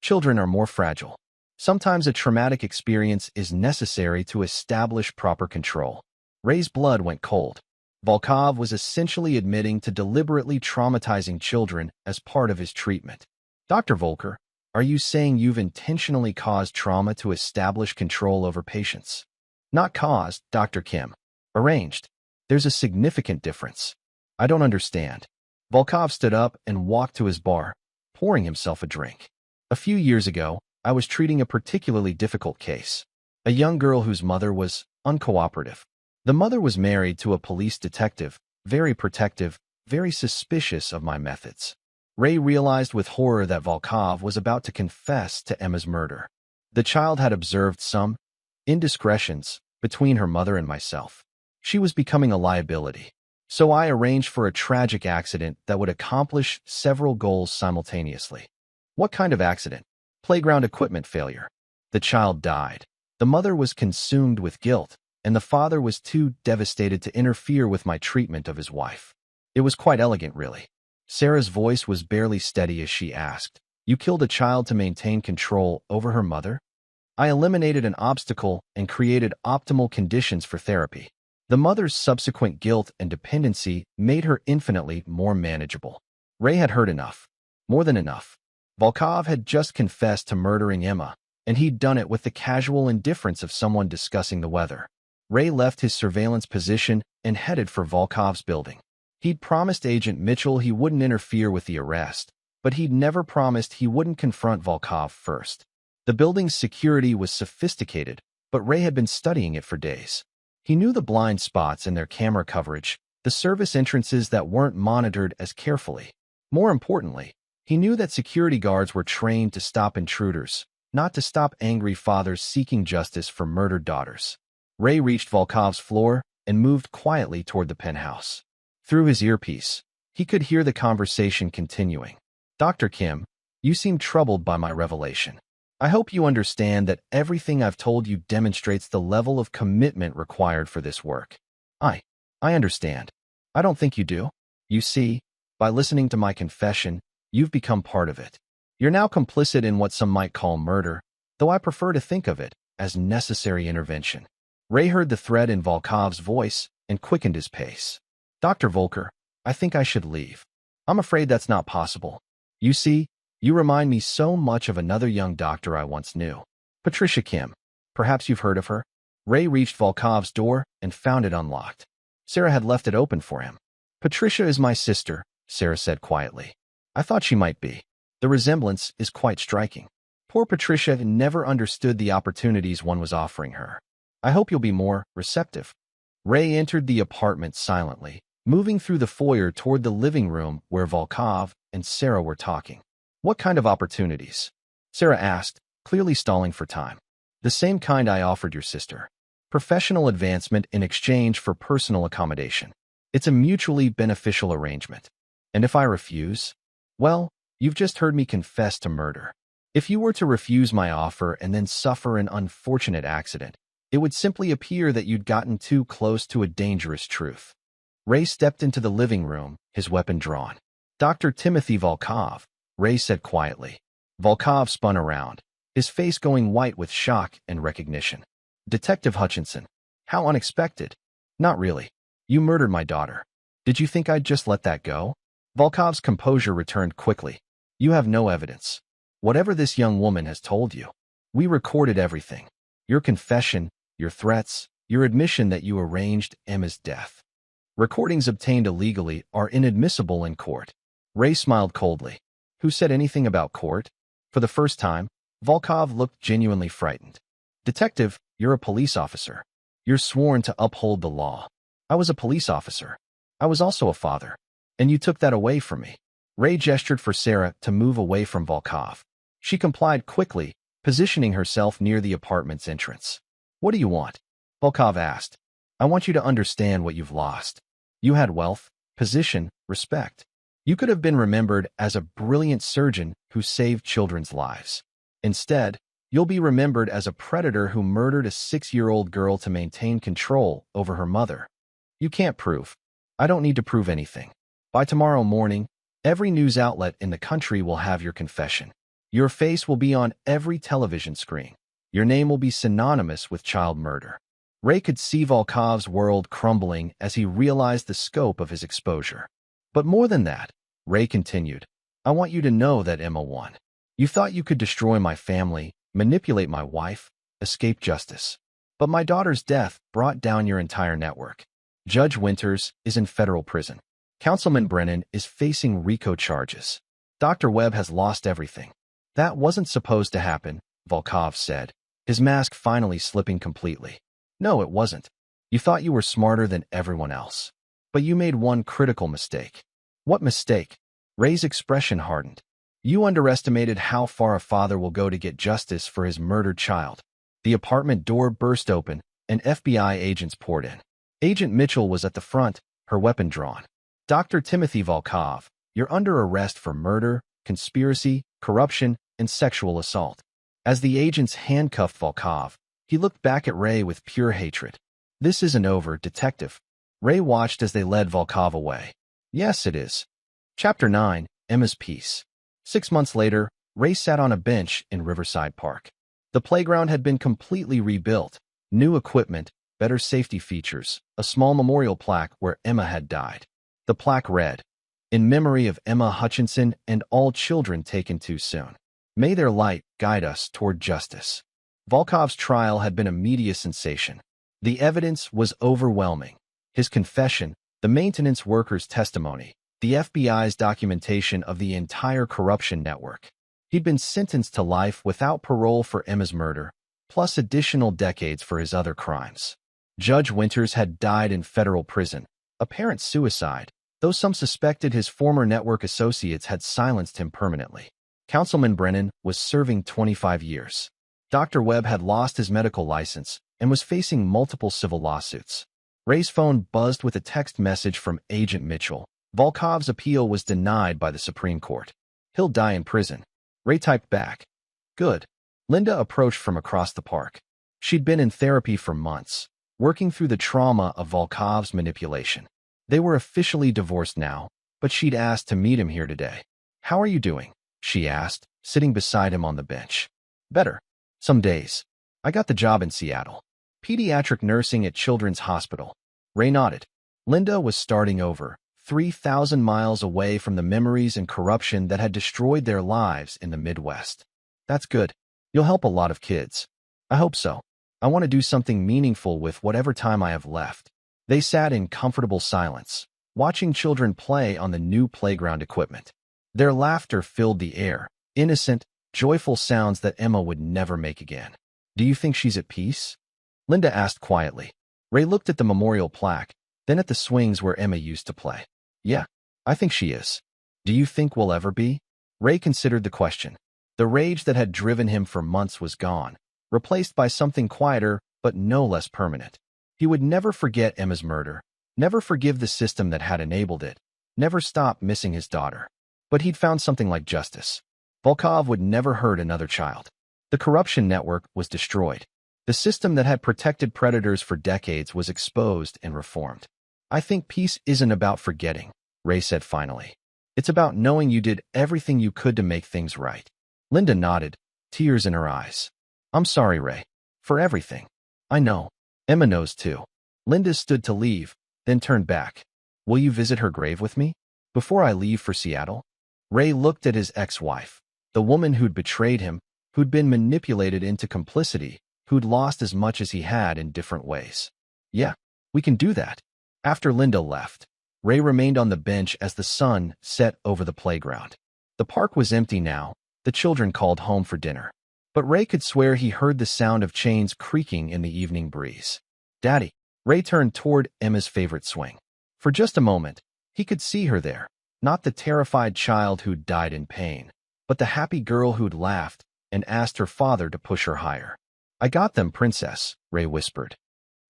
Children are more fragile. Sometimes a traumatic experience is necessary to establish proper control. Ray's blood went cold. Volkov was essentially admitting to deliberately traumatizing children as part of his treatment. Dr. Volker, are you saying you've intentionally caused trauma to establish control over patients? Not caused, Dr. Kim. Arranged. There's a significant difference. I don't understand. Volkov stood up and walked to his bar, pouring himself a drink. A few years ago, I was treating a particularly difficult case. A young girl whose mother was uncooperative. The mother was married to a police detective, very protective, very suspicious of my methods. Ray realized with horror that Volkov was about to confess to Emma's murder. The child had observed some indiscretions between her mother and myself. She was becoming a liability. So I arranged for a tragic accident that would accomplish several goals simultaneously. What kind of accident? Playground equipment failure. The child died. The mother was consumed with guilt, and the father was too devastated to interfere with my treatment of his wife. It was quite elegant, really. Sarah's voice was barely steady as she asked, "You killed a child to maintain control over her mother?" I eliminated an obstacle and created optimal conditions for therapy. The mother's subsequent guilt and dependency made her infinitely more manageable. Ray had heard enough. More than enough. Volkov had just confessed to murdering Emma, and he'd done it with the casual indifference of someone discussing the weather. Ray left his surveillance position and headed for Volkov's building. He'd promised Agent Mitchell he wouldn't interfere with the arrest, but he'd never promised he wouldn't confront Volkov first. The building's security was sophisticated, but Ray had been studying it for days. He knew the blind spots in their camera coverage, the service entrances that weren't monitored as carefully. More importantly, he knew that security guards were trained to stop intruders, not to stop angry fathers seeking justice for murdered daughters. Ray reached Volkov's floor and moved quietly toward the penthouse. Through his earpiece, he could hear the conversation continuing. "Dr. Kim, you seem troubled by my revelation. I hope you understand that everything I've told you demonstrates the level of commitment required for this work." I understand. I don't think you do. You see, by listening to my confession, you've become part of it. You're now complicit in what some might call murder, though I prefer to think of it as necessary intervention. Ray heard the threat in Volkov's voice and quickened his pace. "Dr. Volker, I think I should leave. I'm afraid that's not possible. You see, you remind me so much of another young doctor I once knew. Patricia Kim. Perhaps you've heard of her?" Ray reached Volkov's door and found it unlocked. Sarah had left it open for him. "Patricia is my sister," Sarah said quietly. "I thought she might be. The resemblance is quite striking. Poor Patricia never understood the opportunities one was offering her. I hope you'll be more receptive." Ray entered the apartment silently, moving through the foyer toward the living room where Volkov and Sarah were talking. "What kind of opportunities?" Sarah asked, clearly stalling for time. "The same kind I offered your sister. Professional advancement in exchange for personal accommodation. It's a mutually beneficial arrangement. And if I refuse? Well, you've just heard me confess to murder. If you were to refuse my offer and then suffer an unfortunate accident, it would simply appear that you'd gotten too close to a dangerous truth." Ray stepped into the living room, his weapon drawn. "Dr. Timothy Volkov," Ray said quietly. Volkov spun around, his face going white with shock and recognition. "Detective Hutchinson. How unexpected." "Not really. You murdered my daughter. Did you think I'd just let that go?" Volkov's composure returned quickly. "You have no evidence. Whatever this young woman has told you, we recorded everything. Your confession, your threats, your admission that you arranged Emma's death. Recordings obtained illegally are inadmissible in court." Ray smiled coldly. "Who said anything about court?" For the first time, Volkov looked genuinely frightened. "Detective, you're a police officer. You're sworn to uphold the law. I was a police officer. I was also a father. And you took that away from me." Ray gestured for Sarah to move away from Volkov. She complied quickly, positioning herself near the apartment's entrance. "What do you want?" Volkov asked. "I want you to understand what you've lost. You had wealth, position, respect. You could have been remembered as a brilliant surgeon who saved children's lives. Instead, you'll be remembered as a predator who murdered a 6-year-old girl to maintain control over her mother. You can't prove. I don't need to prove anything. By tomorrow morning, every news outlet in the country will have your confession. Your face will be on every television screen. Your name will be synonymous with child murder. Ray could see Volkov's world crumbling as he realized the scope of his exposure. But more than that, Ray continued, I want you to know that Emma won. You thought you could destroy my family, manipulate my wife, escape justice. But my daughter's death brought down your entire network. Judge Winters is in federal prison. Councilman Brennan is facing RICO charges. Dr. Webb has lost everything. That wasn't supposed to happen, Volkov said, his mask finally slipping completely. No, it wasn't. You thought you were smarter than everyone else. But you made one critical mistake. What mistake? Ray's expression hardened. You underestimated how far a father will go to get justice for his murdered child. The apartment door burst open, and FBI agents poured in. Agent Mitchell was at the front, her weapon drawn. Dr. Timothy Volkov, you're under arrest for murder, conspiracy, corruption, and sexual assault. As the agents handcuffed Volkov, he looked back at Ray with pure hatred. This isn't over, detective. Ray watched as they led Volkov away. Yes, it is. Chapter 9, Emma's Peace. 6 months later, Ray sat on a bench in Riverside Park. The playground had been completely rebuilt. New equipment, better safety features, a small memorial plaque where Emma had died. The plaque read, in memory of Emma Hutchinson and all children taken too soon. May their light guide us toward justice. Volkov's trial had been a media sensation. The evidence was overwhelming. His confession, the maintenance worker's testimony, the FBI's documentation of the entire corruption network. He'd been sentenced to life without parole for Emma's murder, plus additional decades for his other crimes. Judge Winters had died in federal prison, apparent suicide, though some suspected his former network associates had silenced him permanently. Councilman Brennan was serving 25 years. Dr. Webb had lost his medical license and was facing multiple civil lawsuits. Ray's phone buzzed with a text message from Agent Mitchell. Volkov's appeal was denied by the Supreme Court. He'll die in prison. Ray typed back. Good. Linda approached from across the park. She'd been in therapy for months, working through the trauma of Volkov's manipulation. They were officially divorced now, but she'd asked to meet him here today. How are you doing? She asked, sitting beside him on the bench. Better. Some days. I got the job in Seattle. Pediatric nursing at Children's Hospital. Ray nodded. Linda was starting over, 3,000 miles away from the memories and corruption that had destroyed their lives in the Midwest. That's good. You'll help a lot of kids. I hope so. I want to do something meaningful with whatever time I have left. They sat in comfortable silence, watching children play on the new playground equipment. Their laughter filled the air, innocent, joyful sounds that Emma would never make again. Do you think she's at peace? Linda asked quietly. Ray looked at the memorial plaque, then at the swings where Emma used to play. Yeah, I think she is. Do you think we'll ever be? Ray considered the question. The rage that had driven him for months was gone, replaced by something quieter but no less permanent. He would never forget Emma's murder, never forgive the system that had enabled it, never stop missing his daughter. But he'd found something like justice. Volkov would never hurt another child. The corruption network was destroyed. The system that had protected predators for decades was exposed and reformed. I think peace isn't about forgetting, Ray said finally. It's about knowing you did everything you could to make things right. Linda nodded, tears in her eyes. I'm sorry, Ray. For everything. I know. Emma knows too. Linda stood to leave, then turned back. Will you visit her grave with me? Before I leave for Seattle? Ray looked at his ex-wife, the woman who'd betrayed him, who'd been manipulated into complicity, who'd lost as much as he had in different ways. Yeah, we can do that. After Linda left, Ray remained on the bench as the sun set over the playground. The park was empty now. The children called home for dinner. But Ray could swear he heard the sound of chains creaking in the evening breeze. Daddy. Ray turned toward Emma's favorite swing. For just a moment, he could see her there, not the terrified child who'd died in pain, but the happy girl who'd laughed and asked her father to push her higher. I got them, Princess, Ray whispered.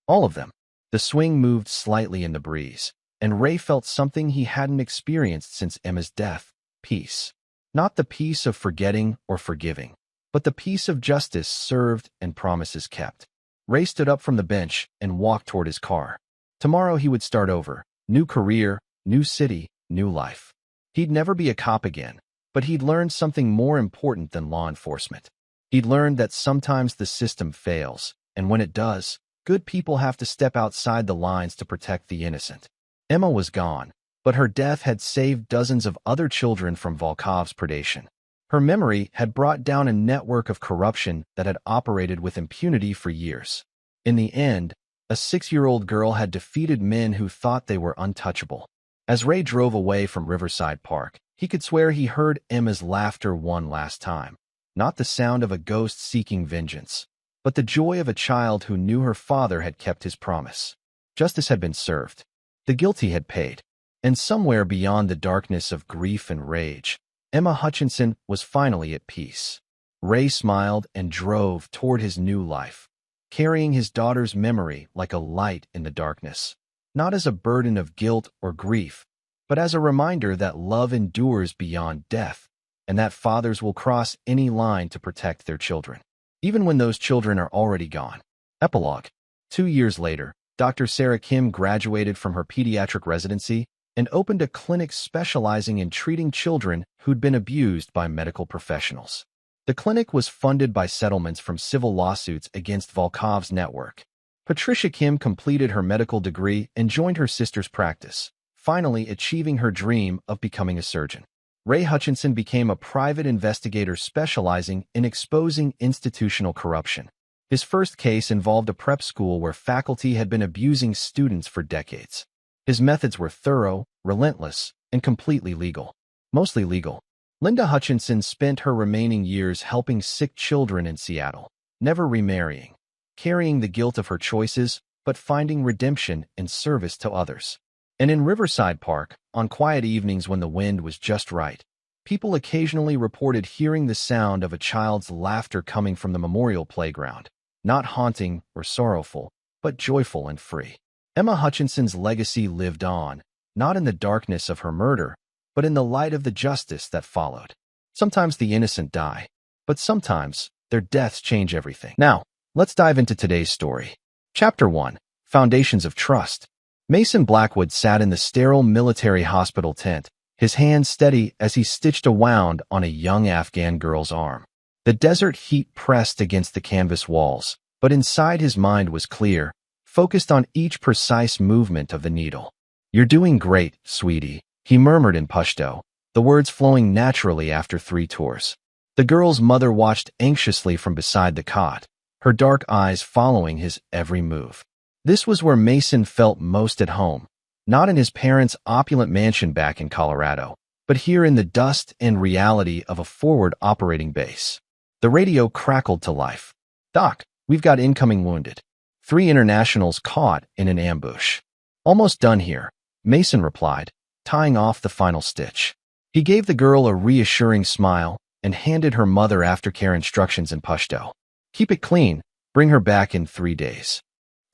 All of them. The swing moved slightly in the breeze, and Ray felt something he hadn't experienced since Emma's death, peace. Not the peace of forgetting or forgiving, but the peace of justice served and promises kept. Ray stood up from the bench and walked toward his car. Tomorrow he would start over. New career, new city, new life. He'd never be a cop again, But he'd learned something more important than law enforcement. He'd learned that sometimes the system fails, and when it does, good people have to step outside the lines to protect the innocent. Emma was gone, but her death had saved dozens of other children from Volkov's predation. Her memory had brought down a network of corruption that had operated with impunity for years. In the end, a 6-year-old girl had defeated men who thought they were untouchable. As Ray drove away from Riverside Park, he could swear he heard Emma's laughter one last time. Not the sound of a ghost seeking vengeance, but the joy of a child who knew her father had kept his promise. Justice had been served. The guilty had paid. And somewhere beyond the darkness of grief and rage, Emma Hutchinson was finally at peace. Ray smiled and drove toward his new life, carrying his daughter's memory like a light in the darkness, not as a burden of guilt or grief, but as a reminder that love endures beyond death, and that fathers will cross any line to protect their children, even when those children are already gone. Epilogue. 2 years later, Dr. Sarah Kim graduated from her pediatric residency and opened a clinic specializing in treating children who'd been abused by medical professionals. The clinic was funded by settlements from civil lawsuits against Volkov's network. Patricia Kim completed her medical degree and joined her sister's practice, finally achieving her dream of becoming a surgeon. Ray Hutchinson became a private investigator specializing in exposing institutional corruption. His first case involved a prep school where faculty had been abusing students for decades. His methods were thorough, relentless, and completely legal. Mostly legal. Linda Hutchinson spent her remaining years helping sick children in Seattle, never remarrying, carrying the guilt of her choices, but finding redemption in service to others. And in Riverside Park, on quiet evenings when the wind was just right, people occasionally reported hearing the sound of a child's laughter coming from the memorial playground, not haunting or sorrowful, but joyful and free. Emma Hutchinson's legacy lived on, not in the darkness of her murder, but in the light of the justice that followed. Sometimes the innocent die, but sometimes their deaths change everything. Now, let's dive into today's story. Chapter 1. Foundations of Trust. Mason Blackwood sat in the sterile military hospital tent, his hands steady as he stitched a wound on a young Afghan girl's arm. The desert heat pressed against the canvas walls, but inside his mind was clear, focused on each precise movement of the needle. "You're doing great, sweetie," he murmured in Pashto, the words flowing naturally after 3 tours. The girl's mother watched anxiously from beside the cot, her dark eyes following his every move. This was where Mason felt most at home, not in his parents' opulent mansion back in Colorado, but here in the dust and reality of a forward operating base. The radio crackled to life. "Doc, we've got incoming wounded. 3 internationals caught in an ambush." "Almost done here," Mason replied, tying off the final stitch. He gave the girl a reassuring smile and handed her mother aftercare instructions in Pashto. "Keep it clean, bring her back in 3 days."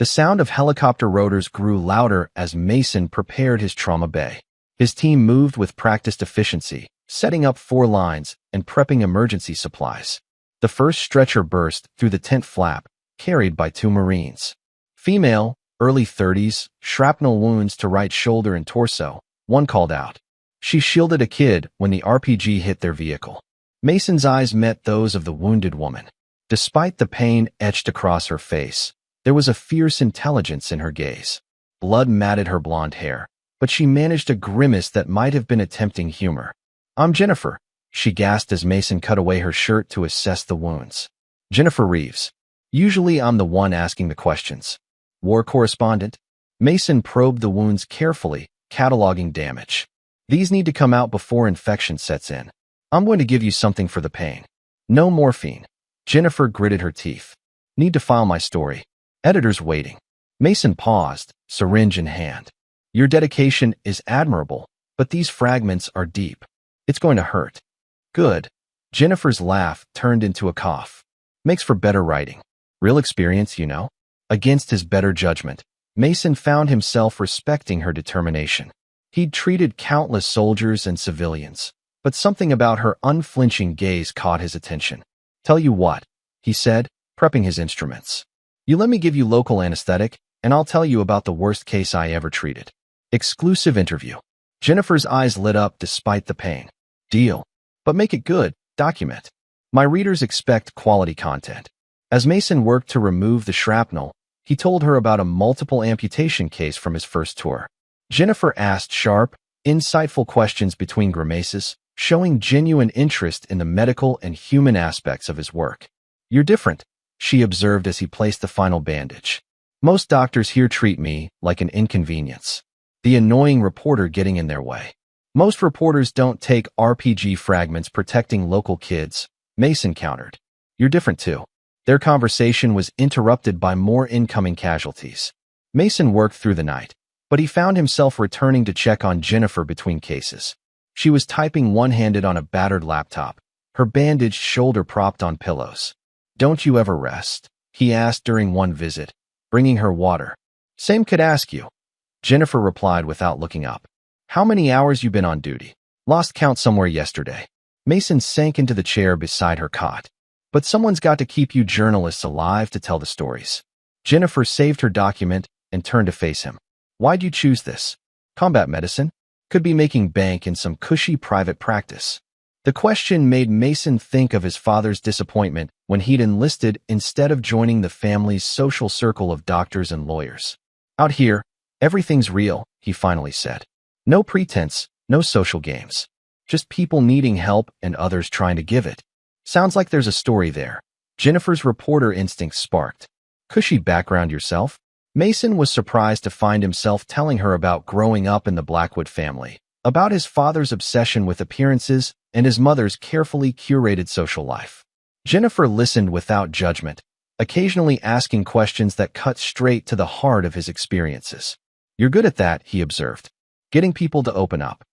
The sound of helicopter rotors grew louder as Mason prepared his trauma bay. His team moved with practiced efficiency, setting up 4 lines and prepping emergency supplies. The first stretcher burst through the tent flap, carried by 2 Marines. Female, early 30s, shrapnel wounds to right shoulder and torso, one called out. She shielded a kid when the RPG hit their vehicle. Mason's eyes met those of the wounded woman. Despite the pain etched across her face, there was a fierce intelligence in her gaze. Blood matted her blonde hair, but she managed a grimace that might have been attempting humor. "I'm Jennifer," she gasped as Mason cut away her shirt to assess the wounds. "Jennifer Reeves. Usually I'm the one asking the questions." "War correspondent?" Mason probed the wounds carefully, cataloging damage. "These need to come out before infection sets in. I'm going to give you something for the pain." "No morphine." Jennifer gritted her teeth. "Need to file my story. Editor's waiting." Mason paused, syringe in hand. "Your dedication is admirable, but these fragments are deep. It's going to hurt." "Good." Jennifer's laugh turned into a cough. "Makes for better writing. Real experience, you know." Against his better judgment, Mason found himself respecting her determination. He'd treated countless soldiers and civilians, but something about her unflinching gaze caught his attention. "Tell you what," he said, prepping his instruments. "You let me give you local anesthetic, and I'll tell you about the worst case I ever treated." Exclusive interview. Jennifer's eyes lit up despite the pain. "Deal." But make it good, document. My readers expect quality content. As Mason worked to remove the shrapnel, he told her about a multiple amputation case from his first tour. Jennifer asked sharp, insightful questions between grimaces, showing genuine interest in the medical and human aspects of his work. You're different, she observed as he placed the final bandage. Most doctors here treat me like an inconvenience. The annoying reporter getting in their way. Most reporters don't take RPG fragments protecting local kids, Mason countered. You're different too. Their conversation was interrupted by more incoming casualties. Mason worked through the night, but he found himself returning to check on Jennifer between cases. She was typing one-handed on a battered laptop, her bandaged shoulder propped on pillows. Don't you ever rest? He asked during one visit, bringing her water. Same could ask you. Jennifer replied without looking up. How many hours you been on duty? Lost count somewhere yesterday. Mason sank into the chair beside her cot. But someone's got to keep you journalists alive to tell the stories. Jennifer saved her document and turned to face him. Why'd you choose this? Combat medicine? Could be making bank in some cushy private practice. The question made Mason think of his father's disappointment when he'd enlisted instead of joining the family's social circle of doctors and lawyers. Out here, everything's real, he finally said. No pretense, no social games. Just people needing help and others trying to give it. Sounds like there's a story there. Jennifer's reporter instincts sparked. Cushy background yourself? Mason was surprised to find himself telling her about growing up in the Blackwood family, about his father's obsession with appearances and his mother's carefully curated social life. Jennifer listened without judgment, occasionally asking questions that cut straight to the heart of his experiences. You're good at that, he observed. Getting people to open up.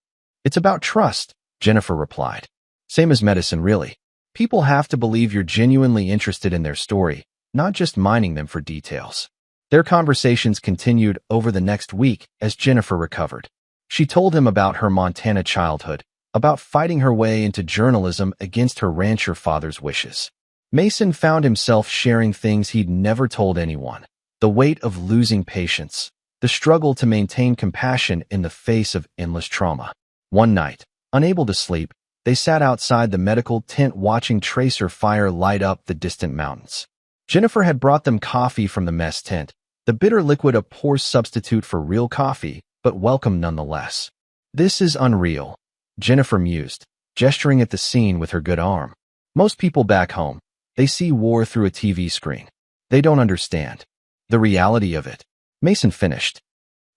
It's about trust, Jennifer replied. Same as medicine, really. People have to believe you're genuinely interested in their story, not just mining them for details. Their conversations continued over the next week as Jennifer recovered. She told him about her Montana childhood, about fighting her way into journalism against her rancher father's wishes. Mason found himself sharing things he'd never told anyone. The weight of losing patience, the struggle to maintain compassion in the face of endless trauma. One night, unable to sleep, they sat outside the medical tent watching tracer fire light up the distant mountains. Jennifer had brought them coffee from the mess tent, the bitter liquid a poor substitute for real coffee, but welcome nonetheless. This is unreal, Jennifer mused, gesturing at the scene with her good arm. Most people back home, they see war through a TV screen. They don't understand the reality of it. Mason finished.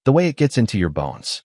The way it gets into your bones.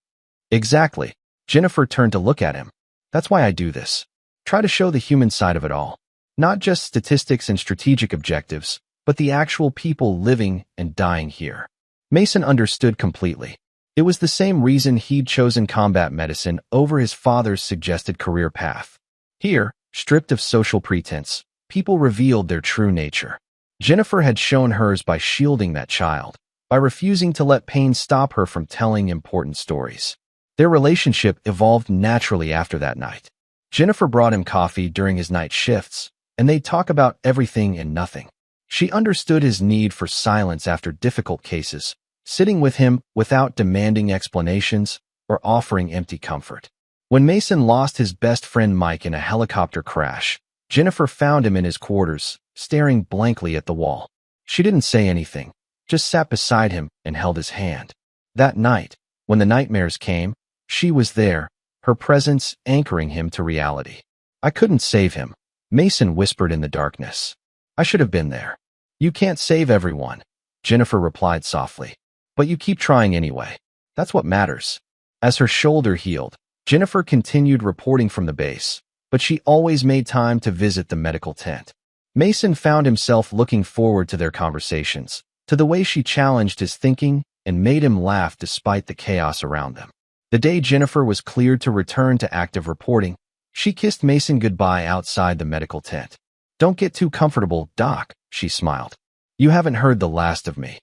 Exactly. Jennifer turned to look at him. That's why I do this. Try to show the human side of it all. Not just statistics and strategic objectives, but the actual people living and dying here. Mason understood completely. It was the same reason he'd chosen combat medicine over his father's suggested career path. Here, stripped of social pretense, people revealed their true nature. Jennifer had shown hers by shielding that child, by refusing to let pain stop her from telling important stories. Their relationship evolved naturally after that night. Jennifer brought him coffee during his night shifts, and they'd talk about everything and nothing. She understood his need for silence after difficult cases, sitting with him without demanding explanations or offering empty comfort. When Mason lost his best friend Mike in a helicopter crash, Jennifer found him in his quarters, staring blankly at the wall. She didn't say anything, just sat beside him and held his hand. That night, when the nightmares came, she was there, her presence anchoring him to reality. I couldn't save him, Mason whispered in the darkness. I should have been there. You can't save everyone, Jennifer replied softly. But you keep trying anyway. That's what matters. As her shoulder healed, Jennifer continued reporting from the base, but she always made time to visit the medical tent. Mason found himself looking forward to their conversations, to the way she challenged his thinking and made him laugh despite the chaos around them. The day Jennifer was cleared to return to active reporting, she kissed Mason goodbye outside the medical tent. Don't get too comfortable, Doc, she smiled. You haven't heard the last of me.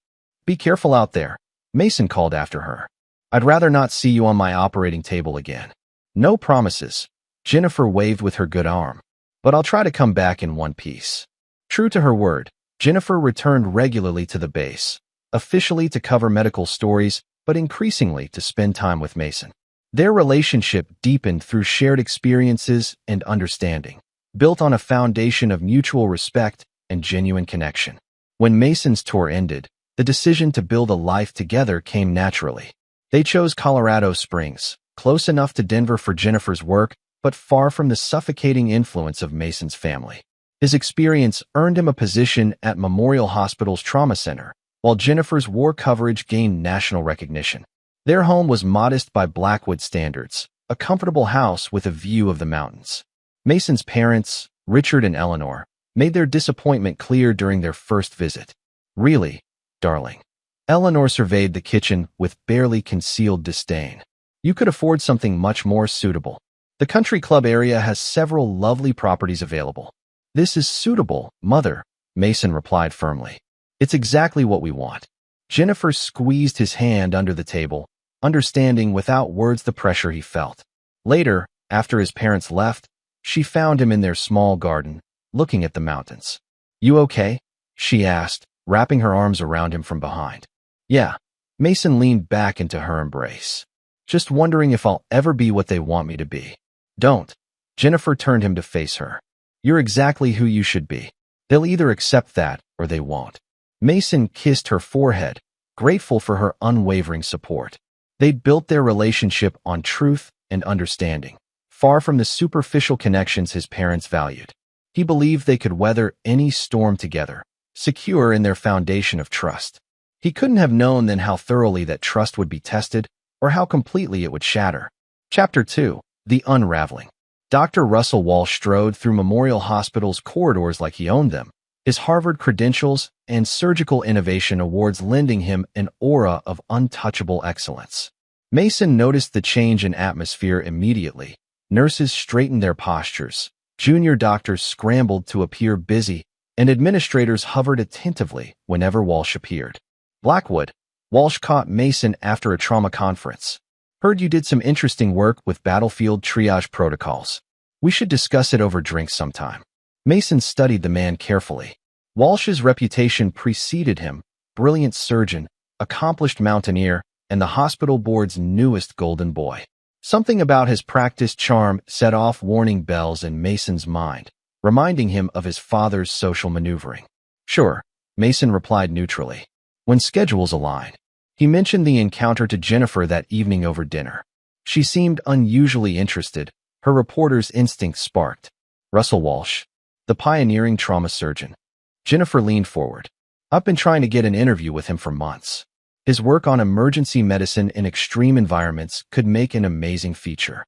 Be careful out there, Mason called after her. I'd rather not see you on my operating table again. No promises, Jennifer waved with her good arm. But I'll try to come back in one piece. True to her word, Jennifer returned regularly to the base, officially to cover medical stories, but increasingly to spend time with Mason. Their relationship deepened through shared experiences and understanding, built on a foundation of mutual respect and genuine connection. When Mason's tour ended, the decision to build a life together came naturally. They chose Colorado Springs, close enough to Denver for Jennifer's work, but far from the suffocating influence of Mason's family. His experience earned him a position at Memorial Hospital's Trauma Center, while Jennifer's war coverage gained national recognition. Their home was modest by Blackwood standards, a comfortable house with a view of the mountains. Mason's parents, Richard and Eleanor, made their disappointment clear during their first visit. "Really, darling?" Eleanor surveyed the kitchen with barely concealed disdain. "You could afford something much more suitable. The country club area has several lovely properties available." "This is suitable, Mother," Mason replied firmly. "It's exactly what we want." Jennifer squeezed his hand under the table, understanding without words the pressure he felt. Later, after his parents left, she found him in their small garden, looking at the mountains. "You okay?" she asked, wrapping her arms around him from behind. "Yeah." Mason leaned back into her embrace. "Just wondering if I'll ever be what they want me to be." "Don't." Jennifer turned him to face her. "You're exactly who you should be. They'll either accept that or they won't." Mason kissed her forehead, grateful for her unwavering support. They'd built their relationship on truth and understanding, far from the superficial connections his parents valued. He believed they could weather any storm together, secure in their foundation of trust. He couldn't have known then how thoroughly that trust would be tested or how completely it would shatter. Chapter 2. The Unraveling. Dr. Russell Walsh strode through Memorial Hospital's corridors like he owned them, his Harvard credentials and surgical innovation awards lending him an aura of untouchable excellence. Mason noticed the change in atmosphere immediately. Nurses straightened their postures, junior doctors scrambled to appear busy, and administrators hovered attentively whenever Walsh appeared. "Blackwood," Walsh caught Mason after a trauma conference. "Heard you did some interesting work with battlefield triage protocols. We should discuss it over drinks sometime." Mason studied the man carefully. Walsh's reputation preceded him: brilliant surgeon, accomplished mountaineer, and the hospital board's newest golden boy. Something about his practiced charm set off warning bells in Mason's mind, reminding him of his father's social maneuvering. "Sure," Mason replied neutrally, "when schedules aligned." He mentioned the encounter to Jennifer that evening over dinner. She seemed unusually interested, her reporter's instincts sparked. "Russell Walsh, the pioneering trauma surgeon." Jennifer leaned forward. "I've been trying to get an interview with him for months. His work on emergency medicine in extreme environments could make an amazing feature."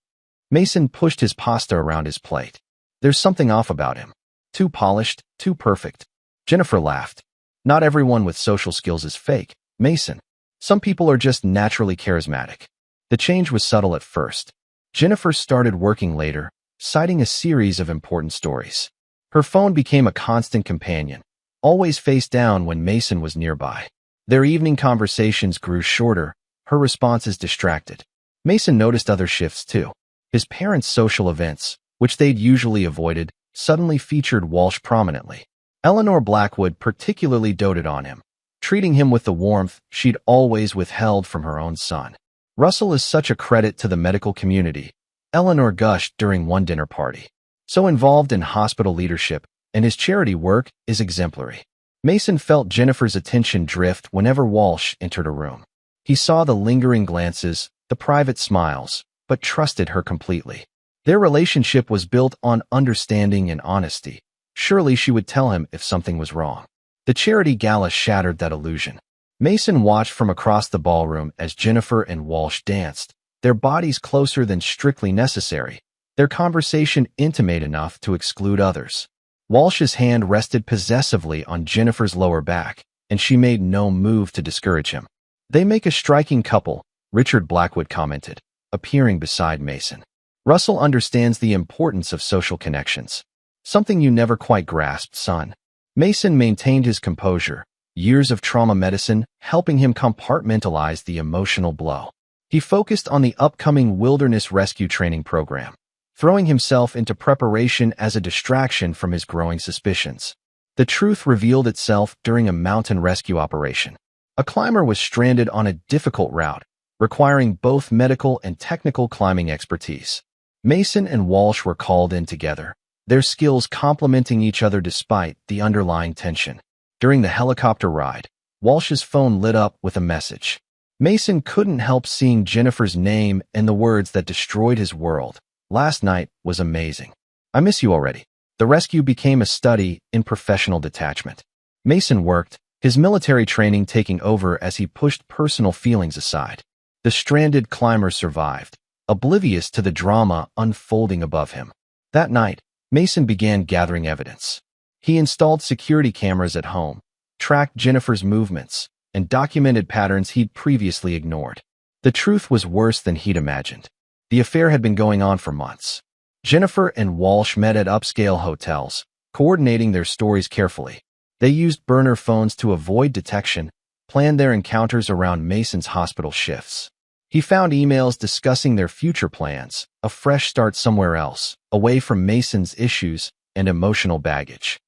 Mason pushed his pasta around his plate. "There's something off about him. Too polished, too perfect." Jennifer laughed. "Not everyone with social skills is fake, Mason. Some people are just naturally charismatic." The change was subtle at first. Jennifer started working later, citing a series of important stories. Her phone became a constant companion, always face down when Mason was nearby. Their evening conversations grew shorter, her responses distracted. Mason noticed other shifts too. His parents' social events, which they'd usually avoided, suddenly featured Walsh prominently. Eleanor Blackwood particularly doted on him, treating him with the warmth she'd always withheld from her own son. "Russell is such a credit to the medical community," Eleanor gushed during one dinner party. "So involved in hospital leadership, and his charity work is exemplary." Mason felt Jennifer's attention drift whenever Walsh entered a room. He saw the lingering glances, the private smiles, but trusted her completely. Their relationship was built on understanding and honesty. Surely she would tell him if something was wrong. The charity gala shattered that illusion. Mason watched from across the ballroom as Jennifer and Walsh danced, their bodies closer than strictly necessary, their conversation intimate enough to exclude others. Walsh's hand rested possessively on Jennifer's lower back, and she made no move to discourage him. "They make a striking couple," Richard Blackwood commented, appearing beside Mason. "Russell understands the importance of social connections. Something you never quite grasped, son." Mason maintained his composure, years of trauma medicine helping him compartmentalize the emotional blow. He focused on the upcoming wilderness rescue training program, throwing himself into preparation as a distraction from his growing suspicions. The truth revealed itself during a mountain rescue operation. A climber was stranded on a difficult route, requiring both medical and technical climbing expertise. Mason and Walsh were called in together, their skills complementing each other despite the underlying tension. During the helicopter ride, Walsh's phone lit up with a message. Mason couldn't help seeing Jennifer's name and the words that destroyed his world. Last night was amazing. I miss you already. The rescue became a study in professional detachment. Mason worked, his military training taking over as he pushed personal feelings aside. The stranded climber survived, oblivious to the drama unfolding above him. That night, Mason began gathering evidence. He installed security cameras at home, tracked Jennifer's movements, and documented patterns he'd previously ignored. The truth was worse than he'd imagined. The affair had been going on for months. Jennifer and Walsh met at upscale hotels, coordinating their stories carefully. They used burner phones to avoid detection, planned their encounters around Mason's hospital shifts. He found emails discussing their future plans, a fresh start somewhere else, away from Mason's issues and emotional baggage.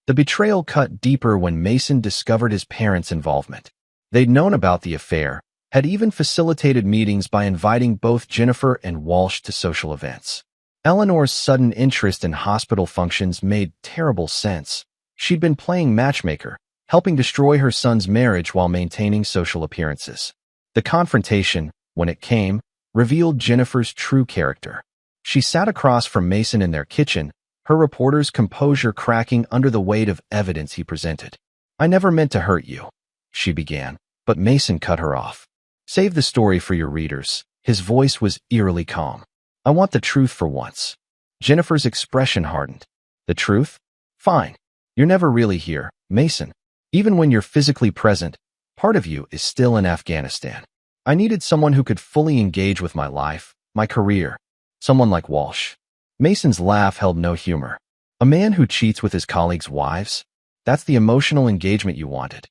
The betrayal cut deeper when Mason discovered his parents' involvement. They'd known about the affair, had even facilitated meetings by inviting both Jennifer and Walsh to social events. Eleanor's sudden interest in hospital functions made terrible sense. She'd been playing matchmaker, helping destroy her son's marriage while maintaining social appearances. The confrontation, when it came, revealed Jennifer's true character. She sat across from Mason in their kitchen, her reporter's composure cracking under the weight of evidence he presented. "I never meant to hurt you," she began, but Mason cut her off. "Save the story for your readers." His voice was eerily calm. "I want the truth for once." Jennifer's expression hardened. "The truth? Fine. You're never really here, Mason. Even when you're physically present, part of you is still in Afghanistan. I needed someone who could fully engage with my life, my career. Someone like Walsh." Mason's laugh held no humor. "A man who cheats with his colleagues' wives? That's the emotional engagement you wanted."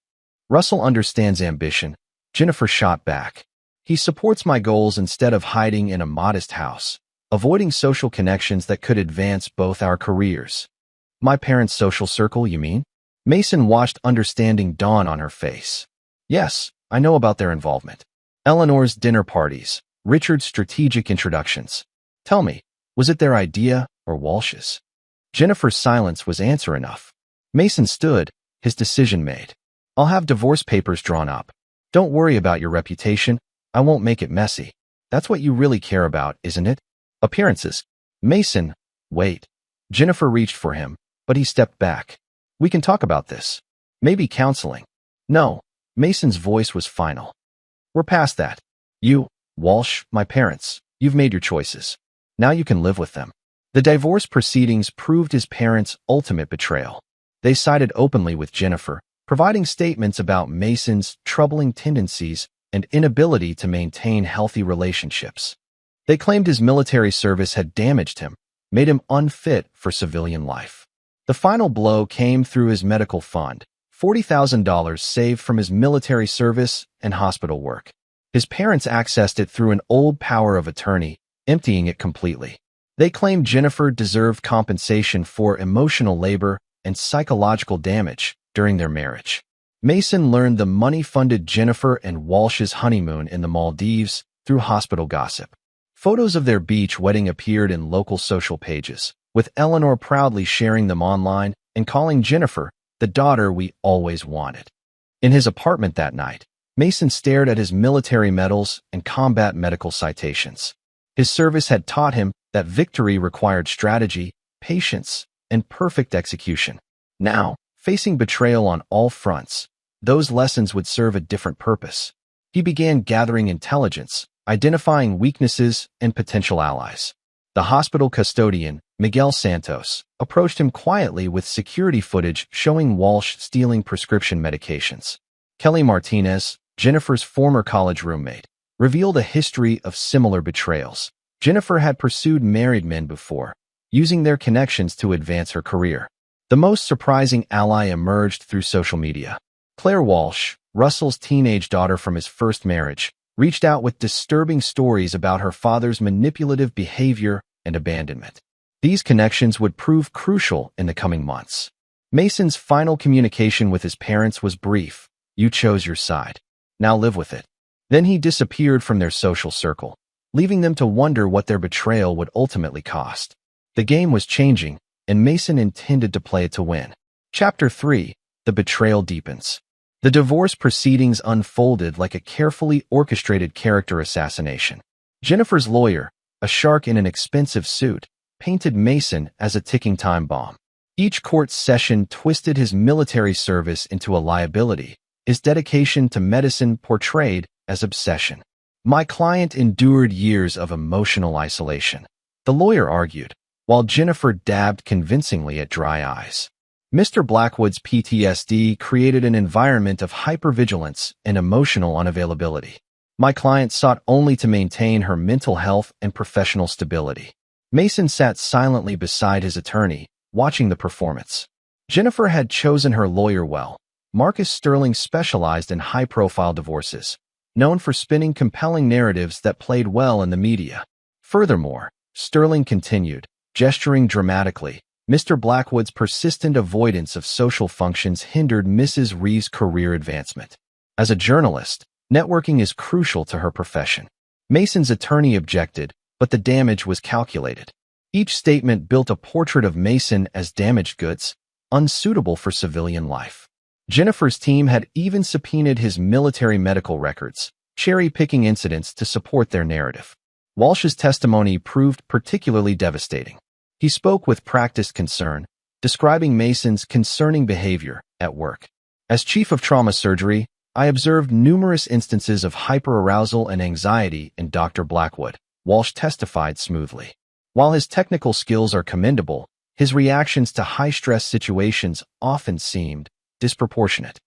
"Russell understands ambition," Jennifer shot back. "He supports my goals instead of hiding in a modest house, avoiding social connections that could advance both our careers." "My parents' social circle, you mean?" Mason watched understanding dawn on her face. "Yes, I know about their involvement. Eleanor's dinner parties, Richard's strategic introductions. Tell me, was it their idea or Walsh's?" Jennifer's silence was answer enough. Mason stood, his decision made. "I'll have divorce papers drawn up. Don't worry about your reputation. I won't make it messy. That's what you really care about, isn't it? Appearances." Mason, wait. Jennifer reached for him, but he stepped back. "We can talk about this. Maybe counseling." "No." Mason's voice was final. "We're past that. You, Walsh, my parents, you've made your choices. Now you can live with them." The divorce proceedings proved his parents' ultimate betrayal. They sided openly with Jennifer, providing statements about Mason's troubling tendencies and inability to maintain healthy relationships. They claimed his military service had damaged him, made him unfit for civilian life. The final blow came through his medical fund, $40,000 saved from his military service and hospital work. His parents accessed it through an old power of attorney, emptying it completely. They claimed Jennifer deserved compensation for emotional labor and psychological damage during their marriage. Mason learned the money funded Jennifer and Walsh's honeymoon in the Maldives through hospital gossip. Photos of their beach wedding appeared in local social pages, with Eleanor proudly sharing them online and calling Jennifer the daughter we always wanted. In his apartment that night, Mason stared at his military medals and combat medical citations. His service had taught him that victory required strategy, patience, and perfect execution. Now, facing betrayal on all fronts, those lessons would serve a different purpose. He began gathering intelligence, identifying weaknesses and potential allies. The hospital custodian, Miguel Santos, approached him quietly with security footage showing Walsh stealing prescription medications. Kelly Martinez, Jennifer's former college roommate, revealed a history of similar betrayals. Jennifer had pursued married men before, using their connections to advance her career. The most surprising ally emerged through social media. Claire Walsh, Russell's teenage daughter from his first marriage, reached out with disturbing stories about her father's manipulative behavior and abandonment. These connections would prove crucial in the coming months. Mason's final communication with his parents was brief. "You chose your side. Now live with it." Then he disappeared from their social circle, leaving them to wonder what their betrayal would ultimately cost. The game was changing, and Mason intended to play it to win. Chapter 3. The betrayal deepens. The divorce proceedings unfolded like a carefully orchestrated character assassination. Jennifer's lawyer, a shark in an expensive suit, painted Mason as a ticking time bomb. Each court session twisted his military service into a liability, his dedication to medicine portrayed as obsession. My client endured years of emotional isolation, the lawyer argued, while Jennifer dabbed convincingly at dry eyes. Mr. Blackwood's PTSD created an environment of hypervigilance and emotional unavailability. My client sought only to maintain her mental health and professional stability. Mason sat silently beside his attorney, watching the performance. Jennifer had chosen her lawyer well. Marcus Sterling specialized in high-profile divorces, known for spinning compelling narratives that played well in the media. Furthermore, Sterling continued, gesturing dramatically, Mr. Blackwood's persistent avoidance of social functions hindered Mrs. Reeves' career advancement. As a journalist, networking is crucial to her profession. Mason's attorney objected, but the damage was calculated. Each statement built a portrait of Mason as damaged goods, unsuitable for civilian life. Jennifer's team had even subpoenaed his military medical records, cherry-picking incidents to support their narrative. Walsh's testimony proved particularly devastating. He spoke with practiced concern, describing Mason's concerning behavior at work. As chief of trauma surgery, I observed numerous instances of hyperarousal and anxiety in Dr. Blackwood, Walsh testified smoothly. While his technical skills are commendable, his reactions to high-stress situations often seemed disproportionate.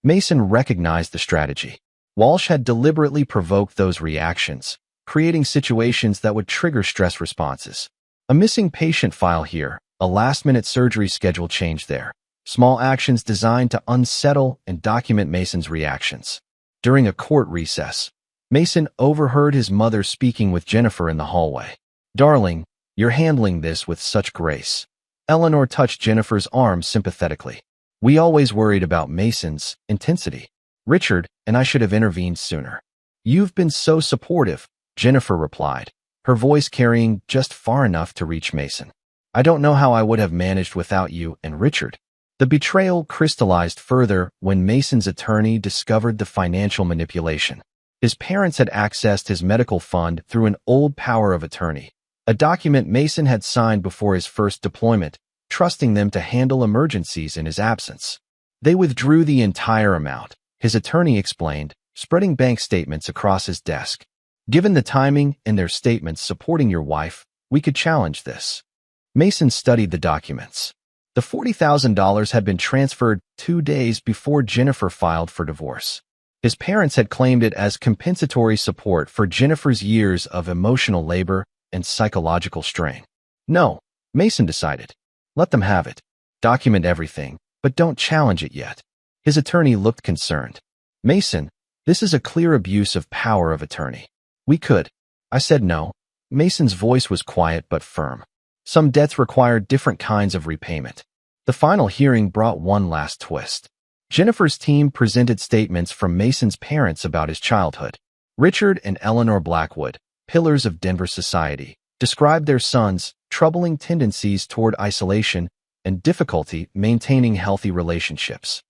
Mason recognized the strategy. Walsh had deliberately provoked those reactions, creating situations that would trigger stress responses. A missing patient file here, a last-minute surgery schedule change there. Small actions designed to unsettle and document Mason's reactions. During a court recess, Mason overheard his mother speaking with Jennifer in the hallway. "Darling, you're handling this with such grace." Eleanor touched Jennifer's arm sympathetically. "We always worried about Mason's intensity. Richard and I should have intervened sooner." "You've been so supportive," Jennifer replied, her voice carrying just far enough to reach Mason. "I don't know how I would have managed without you and Richard." The betrayal crystallized further when Mason's attorney discovered the financial manipulation. His parents had accessed his medical fund through an old power of attorney, a document Mason had signed before his first deployment, trusting them to handle emergencies in his absence. They withdrew the entire amount, his attorney explained, spreading bank statements across his desk. "Given the timing and their statements supporting your wife, we could challenge this." Mason studied the documents. The $40,000 had been transferred 2 days before Jennifer filed for divorce. His parents had claimed it as compensatory support for Jennifer's years of emotional labor and psychological strain. No, Mason decided. Let them have it. Document everything, but don't challenge it yet. His attorney looked concerned. "Mason, this is a clear abuse of power of attorney. We could." I said no. Mason's voice was quiet but firm. Some debts required different kinds of repayment. The final hearing brought one last twist. Jennifer's team presented statements from Mason's parents about his childhood. Richard and Eleanor Blackwood, pillars of Denver society, described their son's troubling tendencies toward isolation and difficulty maintaining healthy relationships.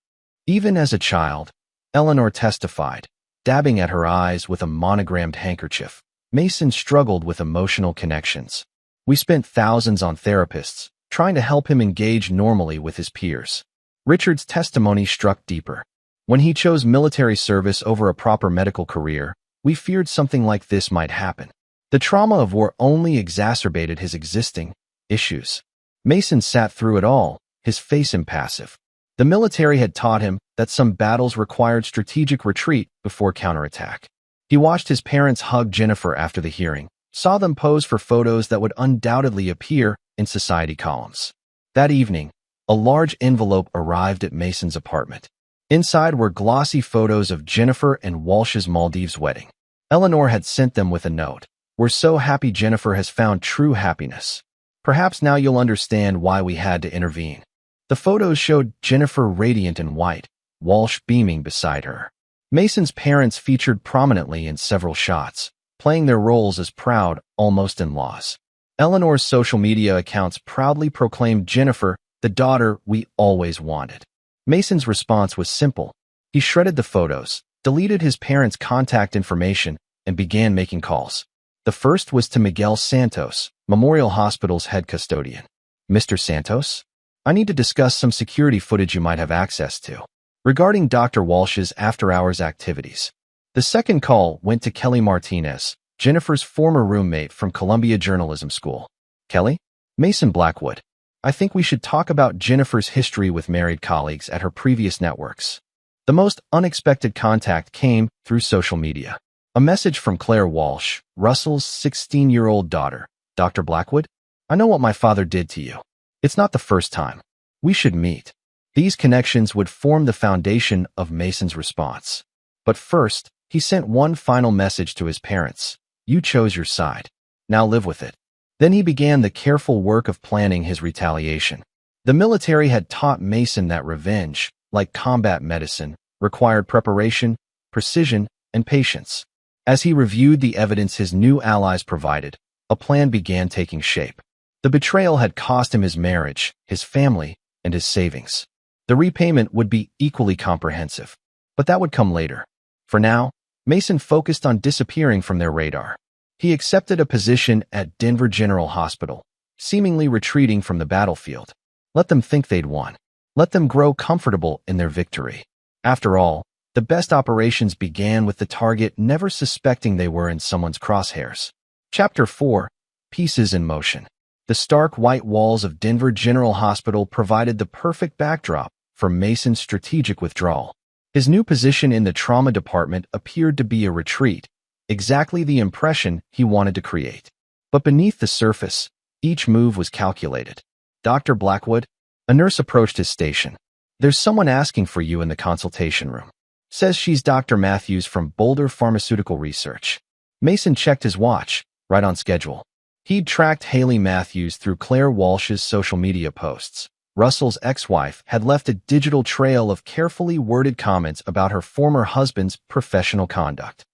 Even as a child, Eleanor testified, dabbing at her eyes with a monogrammed handkerchief, Mason struggled with emotional connections. "We spent thousands on therapists, trying to help him engage normally with his peers." Richard's testimony struck deeper. "When he chose military service over a proper medical career, we feared something like this might happen. The trauma of war only exacerbated his existing issues." Mason sat through it all, his face impassive. The military had taught him that some battles required strategic retreat before counterattack. He watched his parents hug Jennifer after the hearing, saw them pose for photos that would undoubtedly appear in society columns. That evening, a large envelope arrived at Mason's apartment. Inside were glossy photos of Jennifer and Walsh's Maldives wedding. Eleanor had sent them with a note. "We're so happy Jennifer has found true happiness. Perhaps now you'll understand why we had to intervene." The photos showed Jennifer radiant and white, Walsh beaming beside her. Mason's parents featured prominently in several shots, playing their roles as proud, almost in-laws. Eleanor's social media accounts proudly proclaimed Jennifer the daughter we always wanted. Mason's response was simple. He shredded the photos, deleted his parents' contact information, and began making calls. The first was to Miguel Santos, Memorial Hospital's head custodian. Mr. Santos? I need to discuss some security footage you might have access to regarding Dr. Walsh's after-hours activities. The second call went to Kelly Martinez, Jennifer's former roommate from Columbia Journalism School. Kelly? Mason Blackwood. I think we should talk about Jennifer's history with married colleagues at her previous networks. The most unexpected contact came through social media. A message from Claire Walsh, Russell's 16-year-old daughter. Dr. Blackwood? I know what my father did to you. It's not the first time. We should meet. These connections would form the foundation of Mason's response. But first, he sent one final message to his parents. You chose your side. Now live with it. Then he began the careful work of planning his retaliation. The military had taught Mason that revenge, like combat medicine, required preparation, precision, and patience. As he reviewed the evidence his new allies provided, a plan began taking shape. The betrayal had cost him his marriage, his family, and his savings. The repayment would be equally comprehensive, but that would come later. For now, Mason focused on disappearing from their radar. He accepted a position at Denver General Hospital, seemingly retreating from the battlefield. Let them think they'd won. Let them grow comfortable in their victory. After all, the best operations began with the target never suspecting they were in someone's crosshairs. Chapter 4. Pieces in Motion. The stark white walls of Denver General Hospital provided the perfect backdrop for Mason's strategic withdrawal. His new position in the trauma department appeared to be a retreat, exactly the impression he wanted to create. But beneath the surface, each move was calculated. Dr. Blackwood? A nurse approached his station. There's someone asking for you in the consultation room. Says she's Dr. Matthews from Boulder Pharmaceutical Research. Mason checked his watch, right on schedule. He'd tracked Haley Matthews through Claire Walsh's social media posts. Russell's ex-wife had left a digital trail of carefully worded comments about her former husband's professional conduct.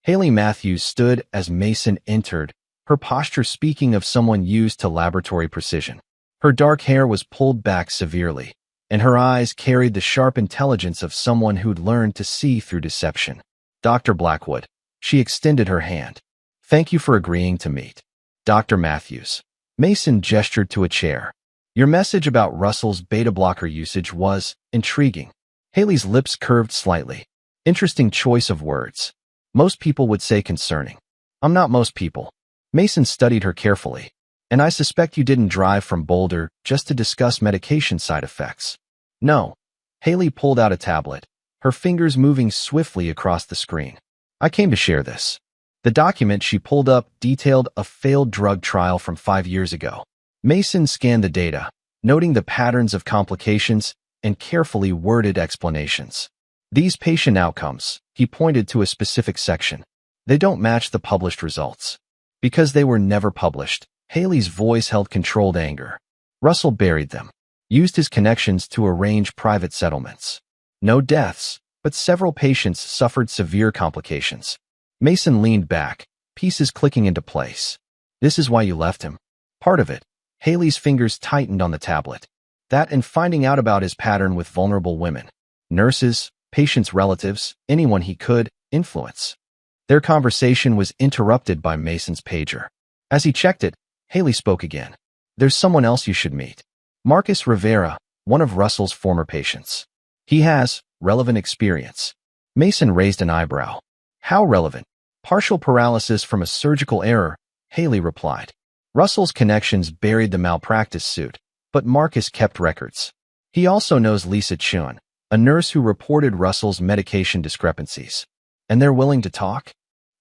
Haley Matthews stood as Mason entered, her posture speaking of someone used to laboratory precision. Her dark hair was pulled back severely, and her eyes carried the sharp intelligence of someone who'd learned to see through deception. Dr. Blackwood. She extended her hand. Thank you for agreeing to meet. Dr. Matthews. Mason gestured to a chair. Your message about Russell's beta blocker usage was intriguing. Haley's lips curved slightly. Interesting choice of words. Most people would say concerning. I'm not most people. Mason studied her carefully. And I suspect you didn't drive from Boulder just to discuss medication side effects. No. Haley pulled out a tablet, her fingers moving swiftly across the screen. I came to share this. The document she pulled up detailed a failed drug trial from 5 years ago. Mason scanned the data, noting the patterns of complications and carefully worded explanations. These patient outcomes, he pointed to a specific section. They don't match the published results. Because they were never published, Haley's voice held controlled anger. Russell buried them, used his connections to arrange private settlements. No deaths, but several patients suffered severe complications. Mason leaned back, pieces clicking into place. This is why you left him. Part of it. Haley's fingers tightened on the tablet. That and finding out about his pattern with vulnerable women. Nurses, patients' relatives, anyone he could influence. Their conversation was interrupted by Mason's pager. As he checked it, Haley spoke again. There's someone else you should meet. Marcus Rivera, one of Russell's former patients. He has relevant experience. Mason raised an eyebrow. How relevant? Partial paralysis from a surgical error, Haley replied. Russell's connections buried the malpractice suit, but Marcus kept records. He also knows Lisa Chun, a nurse who reported Russell's medication discrepancies. And they're willing to talk?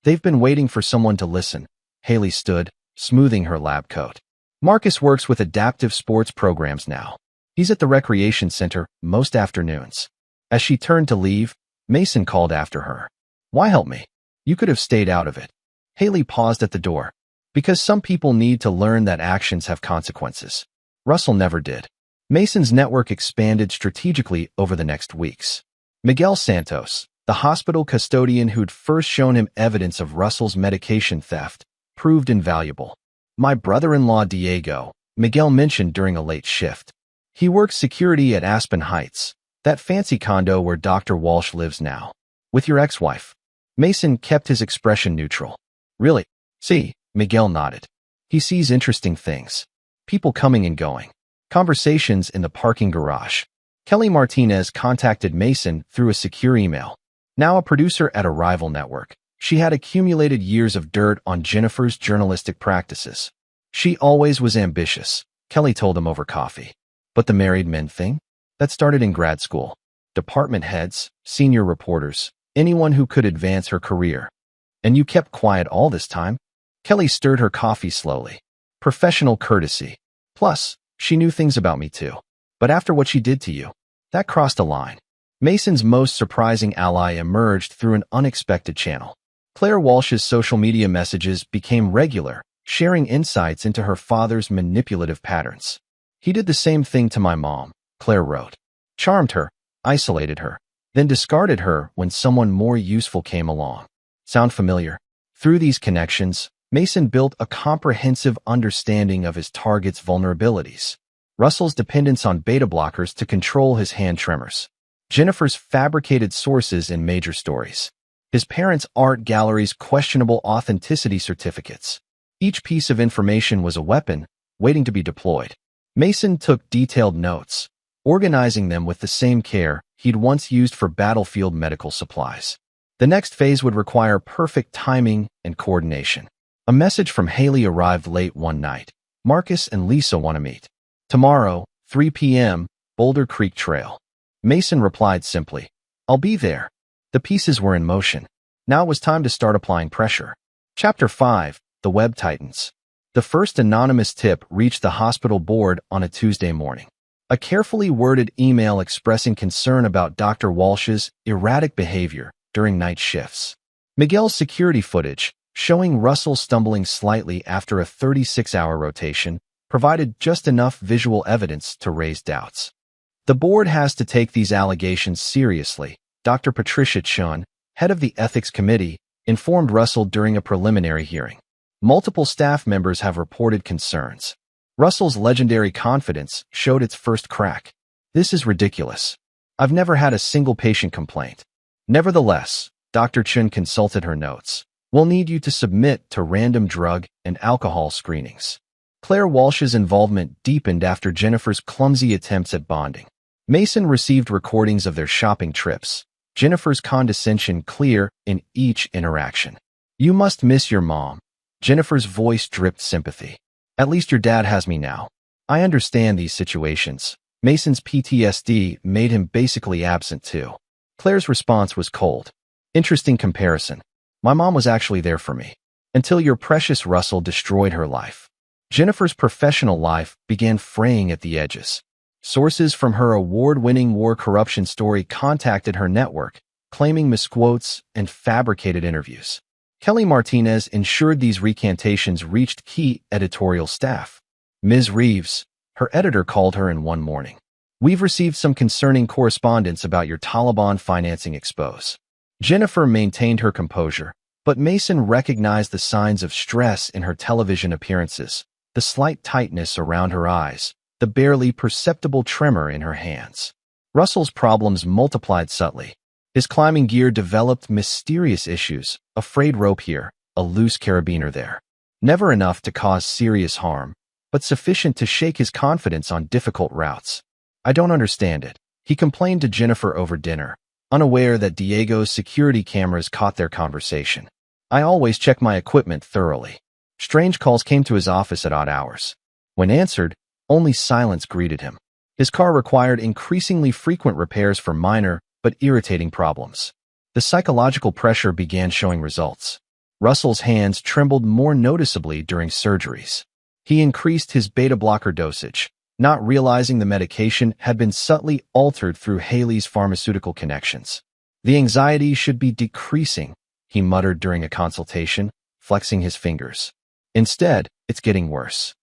They've been waiting for someone to listen. Haley stood, smoothing her lab coat. Marcus works with adaptive sports programs now. He's at the recreation center most afternoons. As she turned to leave, Mason called after her. Why help me? You could have stayed out of it. Haley paused at the door. Because some people need to learn that actions have consequences. Russell never did. Mason's network expanded strategically over the next weeks. Miguel Santos, the The hospital custodian who'd first shown him evidence of Russell's medication theft proved invaluable. My brother-in-law Diego, Miguel mentioned during a late shift. He works security at Aspen Heights, that fancy condo where Dr. Walsh lives now. With your ex-wife. Mason kept his expression neutral. Really? See, Miguel nodded. He sees interesting things. People coming and going. Conversations in the parking garage. Kelly Martinez contacted Mason through a secure email. Now a producer at a rival network, she had accumulated years of dirt on Jennifer's journalistic practices. She always was ambitious, Kelly told him over coffee. But the married men thing? That started in grad school. Department heads, senior reporters, anyone who could advance her career. And you kept quiet all this time? Kelly stirred her coffee slowly. Professional courtesy. Plus, she knew things about me too. But after what she did to you, that crossed a line. Mason's most surprising ally emerged through an unexpected channel. Claire Walsh's social media messages became regular, sharing insights into her father's manipulative patterns. He did the same thing to my mom, Claire wrote. Charmed her, isolated her, then discarded her when someone more useful came along. Sound familiar? Through these connections, Mason built a comprehensive understanding of his target's vulnerabilities. Russell's dependence on beta blockers to control his hand tremors. Jennifer's fabricated sources in major stories. His parents' art gallery's questionable authenticity certificates. Each piece of information was a weapon, waiting to be deployed. Mason took detailed notes, organizing them with the same care he'd once used for battlefield medical supplies. The next phase would require perfect timing and coordination. A message from Haley arrived late one night. Marcus and Lisa want to meet. Tomorrow, 3 p.m., Boulder Creek Trail. Mason replied simply, I'll be there. The pieces were in motion. Now it was time to start applying pressure. Chapter 5, The Web Titans. The first anonymous tip reached the hospital board on a Tuesday morning. A carefully worded email expressing concern about Dr. Walsh's erratic behavior during night shifts. Miguel's security footage, showing Russell stumbling slightly after a 36-hour rotation, provided just enough visual evidence to raise doubts. The board has to take these allegations seriously, Dr. Patricia Chun, head of the ethics committee, informed Russell during a preliminary hearing. Multiple staff members have reported concerns. Russell's legendary confidence showed its first crack. This is ridiculous. I've never had a single patient complaint. Nevertheless, Dr. Chun consulted her notes. We'll need you to submit to random drug and alcohol screenings. Claire Walsh's involvement deepened after Jennifer's clumsy attempts at bonding. Mason received recordings of their shopping trips. Jennifer's condescension clear in each interaction. You must miss your mom. Jennifer's voice dripped sympathy. At least your dad has me now. I understand these situations. Mason's PTSD made him basically absent too. Claire's response was cold. Interesting comparison. My mom was actually there for me. Until your precious Russell destroyed her life. Jennifer's professional life began fraying at the edges. Sources from her award-winning war corruption story contacted her network, claiming misquotes and fabricated interviews. Kelly Martinez ensured these recantations reached key editorial staff. Ms. Reeves, her editor, called her in one morning. We've received some concerning correspondence about your Taliban financing expose. Jennifer maintained her composure, but Mason recognized the signs of stress in her television appearances. The slight tightness around her eyes, the barely perceptible tremor in her hands. Russell's problems multiplied subtly. His climbing gear developed mysterious issues, a frayed rope here, a loose carabiner there. Never enough to cause serious harm, but sufficient to shake his confidence on difficult routes. I don't understand it, he complained to Jennifer over dinner, unaware that Diego's security cameras caught their conversation. I always check my equipment thoroughly. Strange calls came to his office at odd hours. When answered, only silence greeted him. His car required increasingly frequent repairs for minor but irritating problems. The psychological pressure began showing results. Russell's hands trembled more noticeably during surgeries. He increased his beta blocker dosage, not realizing the medication had been subtly altered through Haley's pharmaceutical connections. The anxiety should be decreasing, he muttered during a consultation, flexing his fingers. Instead, it's getting worse.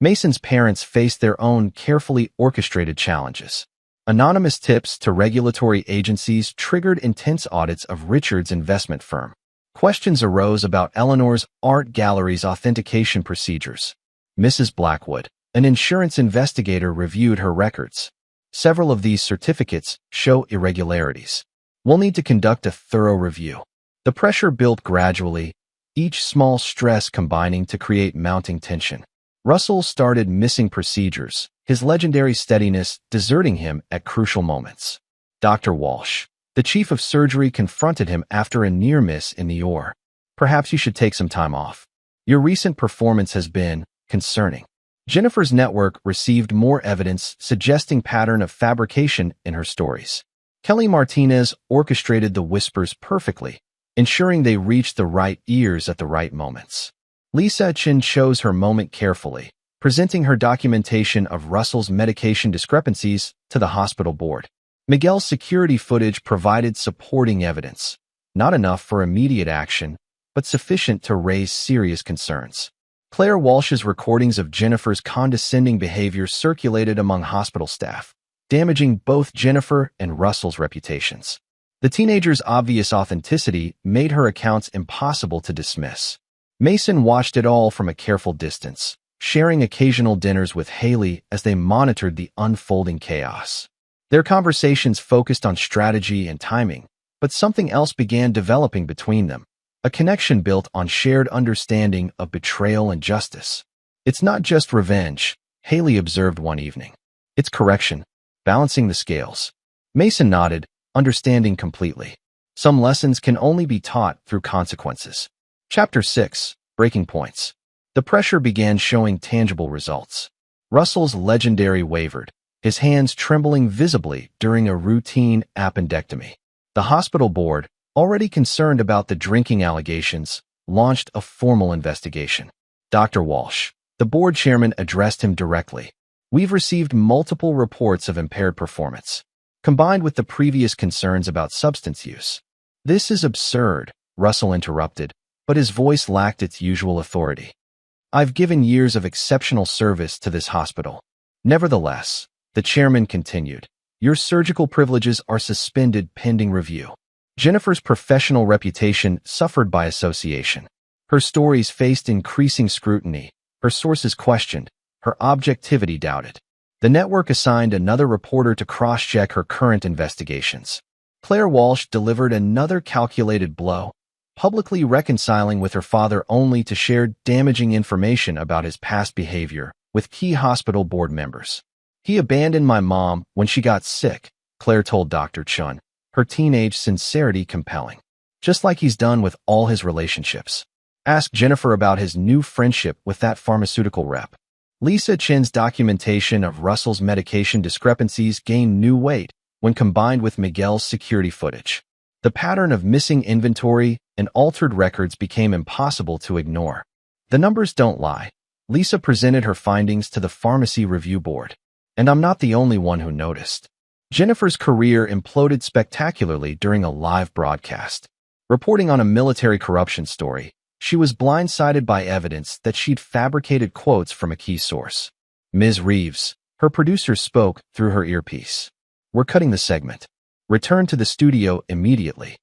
Mason's parents faced their own carefully orchestrated challenges. Anonymous tips to regulatory agencies triggered intense audits of Richard's investment firm. Questions arose about Eleanor's art gallery's authentication procedures. Mrs. Blackwood, an insurance investigator, reviewed her records. Several of these certificates show irregularities. We'll need to conduct a thorough review. The pressure built gradually, each small stress combining to create mounting tension. Russell started missing procedures, his legendary steadiness deserting him at crucial moments. Dr. Walsh, the chief of surgery, confronted him after a near miss in the OR. Perhaps you should take some time off. Your recent performance has been concerning. Jennifer's network received more evidence suggesting pattern of fabrication in her stories. Kelly Martinez orchestrated the whispers perfectly, ensuring they reached the right ears at the right moments. Lisa Chin chose her moment carefully, presenting her documentation of Russell's medication discrepancies to the hospital board. Miguel's security footage provided supporting evidence, not enough for immediate action, but sufficient to raise serious concerns. Claire Walsh's recordings of Jennifer's condescending behavior circulated among hospital staff, damaging both Jennifer and Russell's reputations. The teenager's obvious authenticity made her accounts impossible to dismiss. Mason watched it all from a careful distance, sharing occasional dinners with Haley as they monitored the unfolding chaos. Their conversations focused on strategy and timing, but something else began developing between them, a connection built on shared understanding of betrayal and justice. It's not just revenge, Haley observed one evening. It's correction, balancing the scales. Mason nodded, understanding completely. Some lessons can only be taught through consequences. Chapter 6. Breaking Points. The pressure began showing tangible results. Russell's legendary wavered, his hands trembling visibly during a routine appendectomy. The hospital board, already concerned about the drinking allegations, launched a formal investigation. Dr. Walsh, the board chairman, addressed him directly. We've received multiple reports of impaired performance, combined with the previous concerns about substance use. This is absurd, Russell interrupted, but his voice lacked its usual authority. I've given years of exceptional service to this hospital. Nevertheless, the chairman continued, your surgical privileges are suspended pending review. Jennifer's professional reputation suffered by association. Her stories faced increasing scrutiny, her sources questioned, her objectivity doubted. The network assigned another reporter to cross-check her current investigations. Claire Walsh delivered another calculated blow, publicly reconciling with her father only to share damaging information about his past behavior with key hospital board members. He abandoned my mom when she got sick, Claire told Dr. Chun, her teenage sincerity compelling. Just like he's done with all his relationships. Ask Jennifer about his new friendship with that pharmaceutical rep. Lisa Chin's documentation of Russell's medication discrepancies gained new weight when combined with Miguel's security footage. The pattern of missing inventory and altered records became impossible to ignore. The numbers don't lie. Lisa presented her findings to the Pharmacy Review Board. And I'm not the only one who noticed. Jennifer's career imploded spectacularly during a live broadcast. Reporting on a military corruption story, she was blindsided by evidence that she'd fabricated quotes from a key source. Ms. Reeves, her producer, spoke through her earpiece. We're cutting the segment. Return to the studio immediately.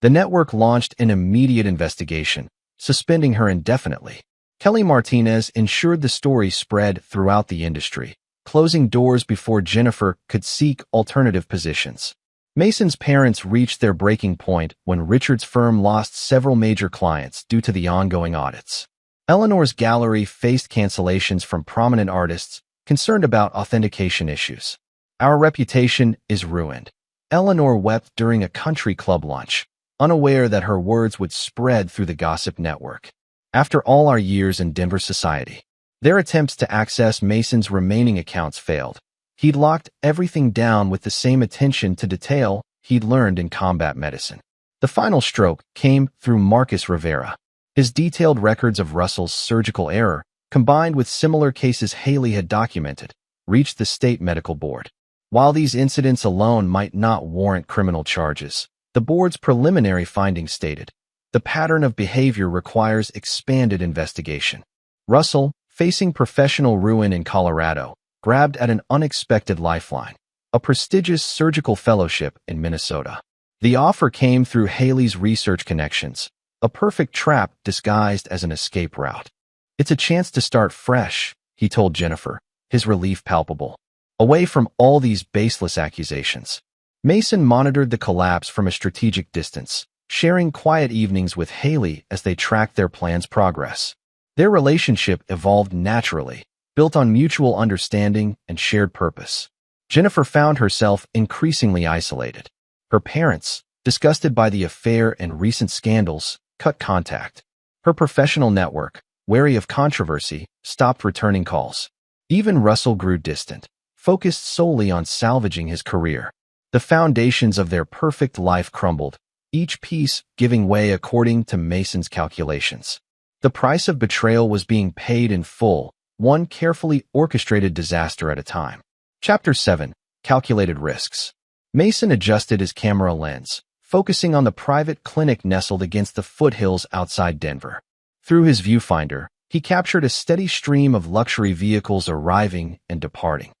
The network launched an immediate investigation, suspending her indefinitely. Kelly Martinez ensured the story spread throughout the industry, closing doors before Jennifer could seek alternative positions. Mason's parents reached their breaking point when Richard's firm lost several major clients due to the ongoing audits. Eleanor's gallery faced cancellations from prominent artists concerned about authentication issues. Our reputation is ruined. Eleanor wept during a country club lunch, unaware that her words would spread through the gossip network. After all our years in Denver society, their attempts to access Mason's remaining accounts failed. He'd locked everything down with the same attention to detail he'd learned in combat medicine. The final stroke came through Marcus Rivera. His detailed records of Russell's surgical error, combined with similar cases Haley had documented, reached the state medical board. While these incidents alone might not warrant criminal charges, the board's preliminary findings stated, the pattern of behavior requires expanded investigation. Russell, facing professional ruin in Colorado, grabbed at an unexpected lifeline. a prestigious surgical fellowship in Minnesota. The offer came through Haley's research connections, a perfect trap disguised as an escape route. "It's a chance to start fresh," he told Jennifer, his relief palpable. "Away from all these baseless accusations." Mason monitored the collapse from a strategic distance, sharing quiet evenings with Haley as they tracked their plan's progress. Their relationship evolved naturally, built on mutual understanding and shared purpose. Jennifer found herself increasingly isolated. Her parents, disgusted by the affair and recent scandals, cut contact. Her professional network, wary of controversy, stopped returning calls. Even Russell grew distant, focused solely on salvaging his career. The foundations of their perfect life crumbled, each piece giving way according to Mason's calculations. The price of betrayal was being paid in full, one carefully orchestrated disaster at a time. Chapter 7. Calculated Risks. Mason adjusted his camera lens, focusing on the private clinic nestled against the foothills outside Denver. Through his viewfinder, he captured a steady stream of luxury vehicles arriving and departing,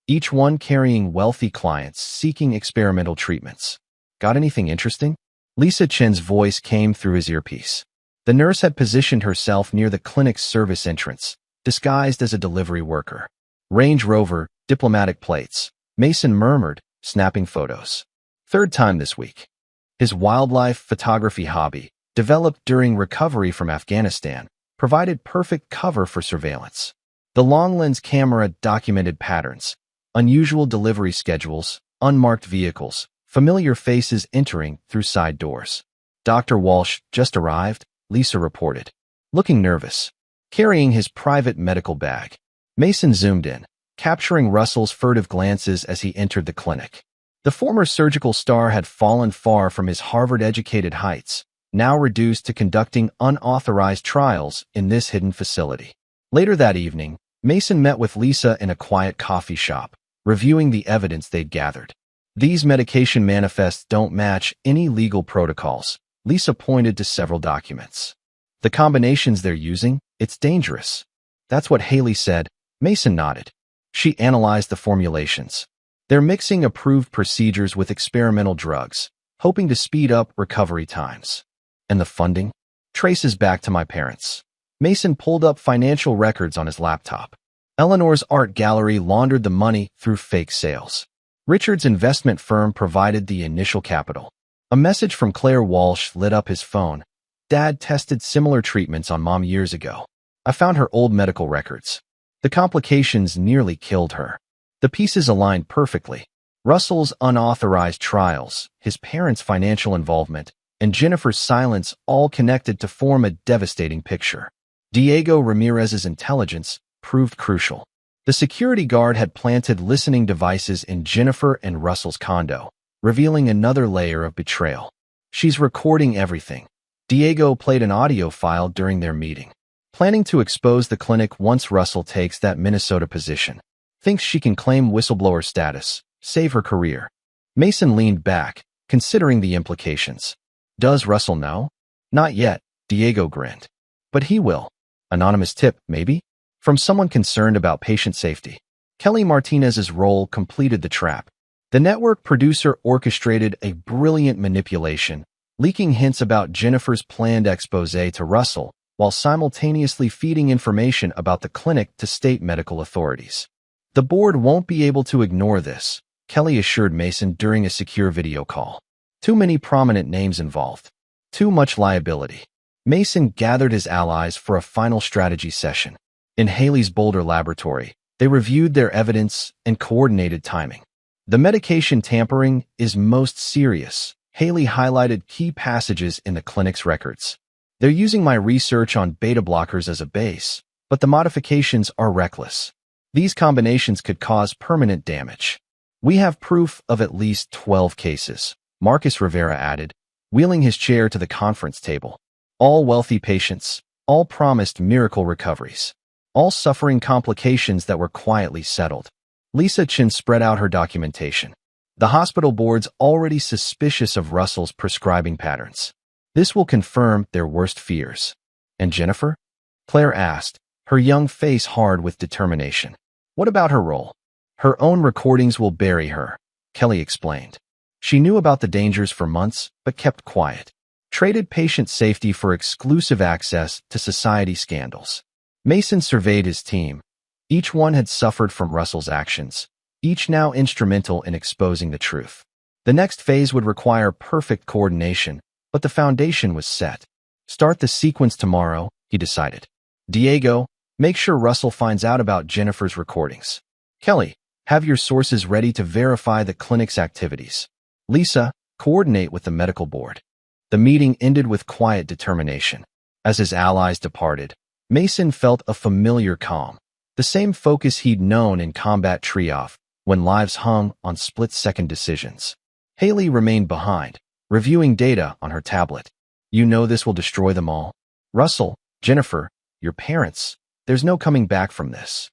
each one carrying wealthy clients seeking experimental treatments. "Got anything interesting?" Lisa Chen's voice came through his earpiece. The nurse had positioned herself near the clinic's service entrance, disguised as a delivery worker. "Range Rover, diplomatic plates," Mason murmured, snapping photos. "Third time this week." His wildlife photography hobby, developed during recovery from Afghanistan, provided perfect cover for surveillance. The long-lens camera documented patterns, unusual delivery schedules, unmarked vehicles, familiar faces entering through side doors. "Dr. Walsh just arrived," Lisa reported, looking nervous, carrying his private medical bag. Mason zoomed in, capturing Russell's furtive glances as he entered the clinic. The former surgical star had fallen far from his Harvard-educated heights, now reduced to conducting unauthorized trials in this hidden facility. Later that evening, Mason met with Lisa in a quiet coffee shop, reviewing the evidence they'd gathered. "These medication manifests don't match any legal protocols," Lisa pointed to several documents. "The combinations they're using, it's dangerous." "That's what Haley said," Mason nodded. She analyzed the formulations. "They're mixing approved procedures with experimental drugs, hoping to speed up recovery times." "And the funding?" "Traces back to my parents." Mason pulled up financial records on his laptop. Eleanor's art gallery laundered the money through fake sales. Richard's investment firm provided the initial capital. A message from Claire Walsh lit up his phone. "Dad tested similar treatments on Mom years ago. I found her old medical records. The complications nearly killed her." The pieces aligned perfectly. Russell's unauthorized trials, his parents' financial involvement, and Jennifer's silence all connected to form a devastating picture. Diego Ramirez's intelligence proved crucial. The security guard had planted listening devices in Jennifer and Russell's condo, revealing another layer of betrayal. "She's recording everything." Diego played an audio file during their meeting, planning to expose the clinic once Russell takes that Minnesota position. Thinks she can claim whistleblower status, save her career. Mason leaned back, considering the implications. "Does Russell know?" "Not yet," Diego grinned. "But he will." Anonymous tip, maybe? From someone concerned about patient safety. Kelly Martinez's role completed the trap. The network producer orchestrated a brilliant manipulation, leaking hints about Jennifer's planned expose to Russell, while simultaneously feeding information about the clinic to state medical authorities. "The board won't be able to ignore this," Kelly assured Mason during a secure video call. "Too many prominent names involved. Too much liability." Mason gathered his allies for a final strategy session. In Haley's Boulder laboratory, they reviewed their evidence and coordinated timing. "The medication tampering is most serious." Haley highlighted key passages in the clinic's records. "They're using my research on beta blockers as a base, but the modifications are reckless. These combinations could cause permanent damage." "We have proof of at least 12 cases," Marcus Rivera added, wheeling his chair to the conference table. "All wealthy patients, all promised miracle recoveries, all suffering complications that were quietly settled." Lisa Chen spread out her documentation. "The hospital board's already suspicious of Russell's prescribing patterns. This will confirm their worst fears." "And Jennifer?" Claire asked, her young face hard with determination. "What about her role?" "Her own recordings will bury her," Kelly explained. She knew about the dangers for months, but kept quiet. Traded patient safety for exclusive access to society scandals. Mason surveyed his team. Each one had suffered from Russell's actions, each now instrumental in exposing the truth. The next phase would require perfect coordination, but the foundation was set. Start the sequence tomorrow, he decided. Diego, make sure Russell finds out about Jennifer's recordings. Kelly, have your sources ready to verify the clinic's activities. Lisa, coordinate with the medical board. The meeting ended with quiet determination. As his allies departed, Mason felt a familiar calm, the same focus he'd known in combat triumph, when lives hung on split-second decisions. Haley remained behind, reviewing data on her tablet. You know this will destroy them all. Russell, Jennifer, your parents, there's no coming back from this.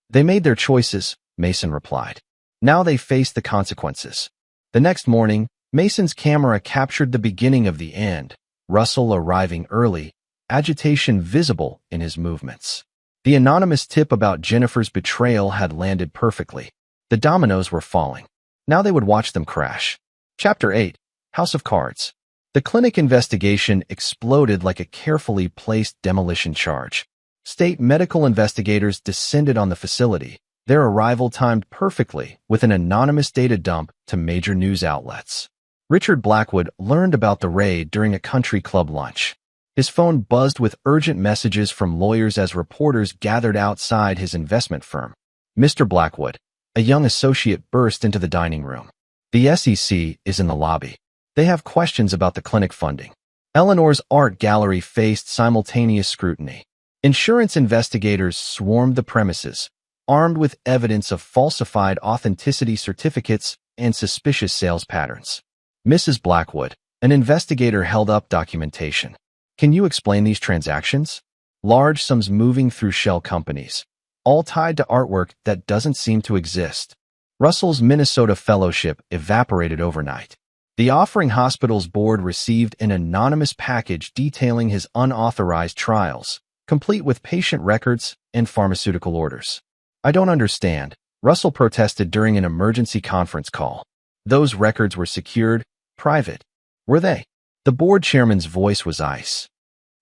They made their choices, Mason replied. Now they face the consequences. The next morning, Mason's camera captured the beginning of the end, Russell arriving early, agitation visible in his movements. The anonymous tip about Jennifer's betrayal had landed perfectly. The dominoes were falling. Now they would watch them crash. Chapter 8, House of Cards. The clinic investigation exploded like a carefully placed demolition charge. State medical investigators descended on the facility, their arrival timed perfectly with an anonymous data dump to major news outlets. Richard Blackwood learned about the raid during a country club lunch. His phone buzzed with urgent messages from lawyers as reporters gathered outside his investment firm. Mr. Blackwood, a young associate, burst into the dining room. The SEC is in the lobby. They have questions about the clinic funding. Eleanor's art gallery faced simultaneous scrutiny. Insurance investigators swarmed the premises, armed with evidence of falsified authenticity certificates and suspicious sales patterns. Mrs. Blackwood, an investigator, held up documentation. Can you explain these transactions? Large sums moving through shell companies, all tied to artwork that doesn't seem to exist. Russell's Minnesota fellowship evaporated overnight. The Offering Hospital's board received an anonymous package detailing his unauthorized trials, complete with patient records and pharmaceutical orders. I don't understand, Russell protested during an emergency conference call. Those records were secured, private. Were they? The board chairman's voice was ice.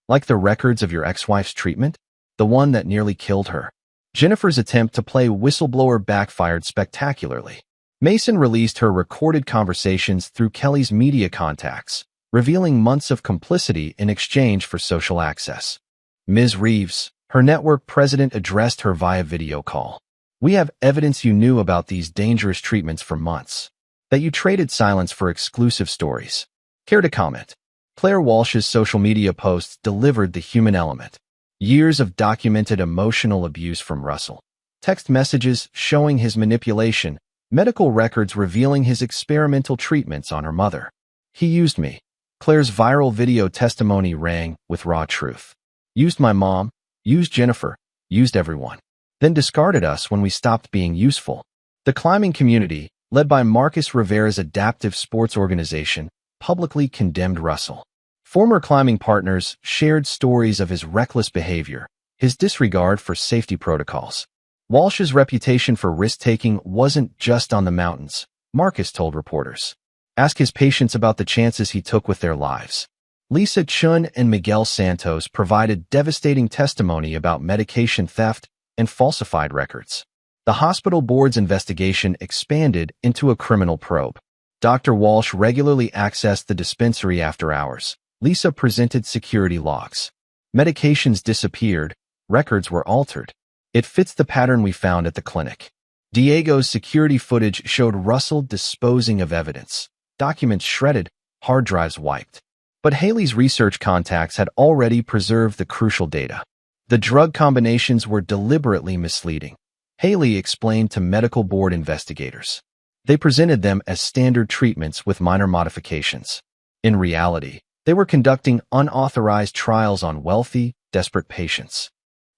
Like the records of your ex-wife's treatment? The one that nearly killed her. Jennifer's attempt to play whistleblower backfired spectacularly. Mason released her recorded conversations through Kelly's media contacts, revealing months of complicity in exchange for social access. Ms. Reeves, her network president, addressed her via video call. We have evidence you knew about these dangerous treatments for months. That you traded silence for exclusive stories. Care to comment? Claire Walsh's social media posts delivered the human element. Years of documented emotional abuse from Russell. Text messages showing his manipulation. Medical records revealing his experimental treatments on her mother. He used me. Claire's viral video testimony rang with raw truth. Used my mom, used Jennifer, used everyone. Then discarded us when we stopped being useful. The climbing community, led by Marcus Rivera's adaptive sports organization, publicly condemned Russell. Former climbing partners shared stories of his reckless behavior, his disregard for safety protocols. Walsh's reputation for risk-taking wasn't just on the mountains, Marcus told reporters. Ask his patients about the chances he took with their lives. Lisa Chun and Miguel Santos provided devastating testimony about medication theft and falsified records. The hospital board's investigation expanded into a criminal probe. Dr. Walsh regularly accessed the dispensary after hours. Lisa presented security logs. Medications disappeared, records were altered. It fits the pattern we found at the clinic. Diego's security footage showed Russell disposing of evidence. Documents shredded, hard drives wiped. But Haley's research contacts had already preserved the crucial data. The drug combinations were deliberately misleading. Haley explained to medical board investigators. They presented them as standard treatments with minor modifications. In reality, they were conducting unauthorized trials on wealthy, desperate patients.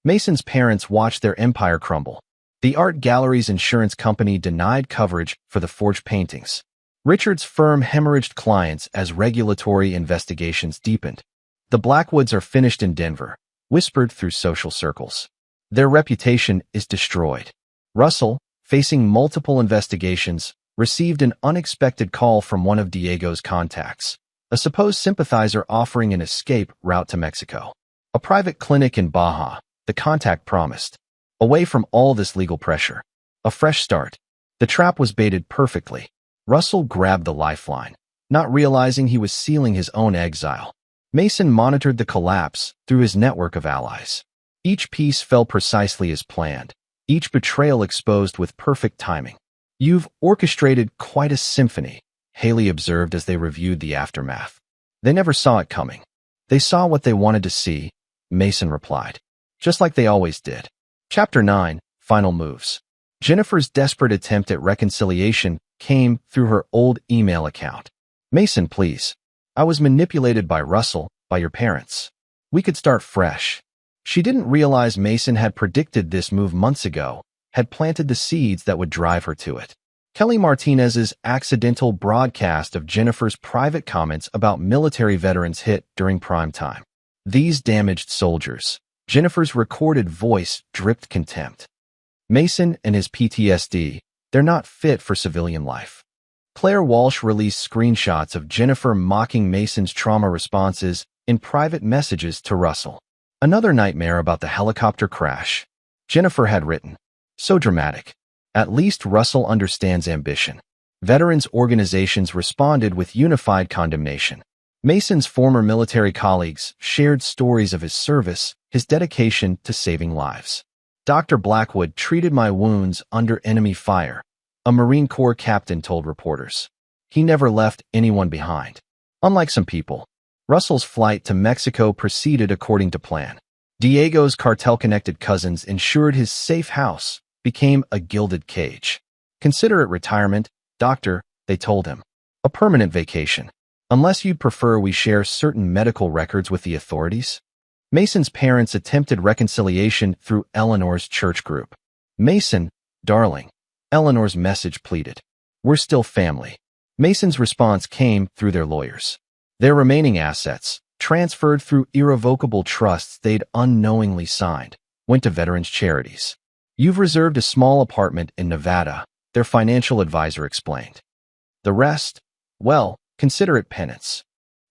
Mason's parents watched their empire crumble. The art gallery's insurance company denied coverage for the forged paintings. Richard's firm hemorrhaged clients as regulatory investigations deepened. The Blackwoods are finished in Denver, whispered through social circles. Their reputation is destroyed. Russell, facing multiple investigations, received an unexpected call from one of Diego's contacts, a supposed sympathizer offering an escape route to Mexico. A private clinic in Baja, the contact promised. Away from all this legal pressure. A fresh start. The trap was baited perfectly. Russell grabbed the lifeline, not realizing he was sealing his own exile. Mason monitored the collapse through his network of allies. Each piece fell precisely as planned, each betrayal exposed with perfect timing. "You've orchestrated quite a symphony," Haley observed as they reviewed the aftermath. "They never saw it coming. They saw what they wanted to see," Mason replied. "Just like they always did." Chapter 9, Final Moves. Jennifer's desperate attempt at reconciliation came through her old email account. "Mason, please. I was manipulated by Russell, by your parents. We could start fresh." She didn't realize Mason had predicted this move months ago, had planted the seeds that would drive her to it. Kelly Martinez's accidental broadcast of Jennifer's private comments about military veterans hit during prime time. "These damaged soldiers." Jennifer's recorded voice dripped contempt. "Mason and his PTSD, they're not fit for civilian life." Claire Walsh released screenshots of Jennifer mocking Mason's trauma responses in private messages to Russell. "Another nightmare about the helicopter crash," Jennifer had written. "So dramatic. At least Russell understands ambition." Veterans organizations responded with unified condemnation. Mason's former military colleagues shared stories of his service, his dedication to saving lives. "Dr. Blackwood treated my wounds under enemy fire," a Marine Corps captain told reporters. "He never left anyone behind." Unlike some people, Russell's flight to Mexico proceeded according to plan. Diego's cartel-connected cousins ensured his safe house became a gilded cage. "Consider it retirement, doctor," they told him. "A permanent vacation. Unless you'd prefer we share certain medical records with the authorities." Mason's parents attempted reconciliation through Eleanor's church group. "Mason, darling," Eleanor's message pleaded. "We're still family." Mason's response came through their lawyers. Their remaining assets, transferred through irrevocable trusts they'd unknowingly signed, went to veterans' charities. "You've reserved a small apartment in Nevada," their financial advisor explained. "The rest, well, consider it penance."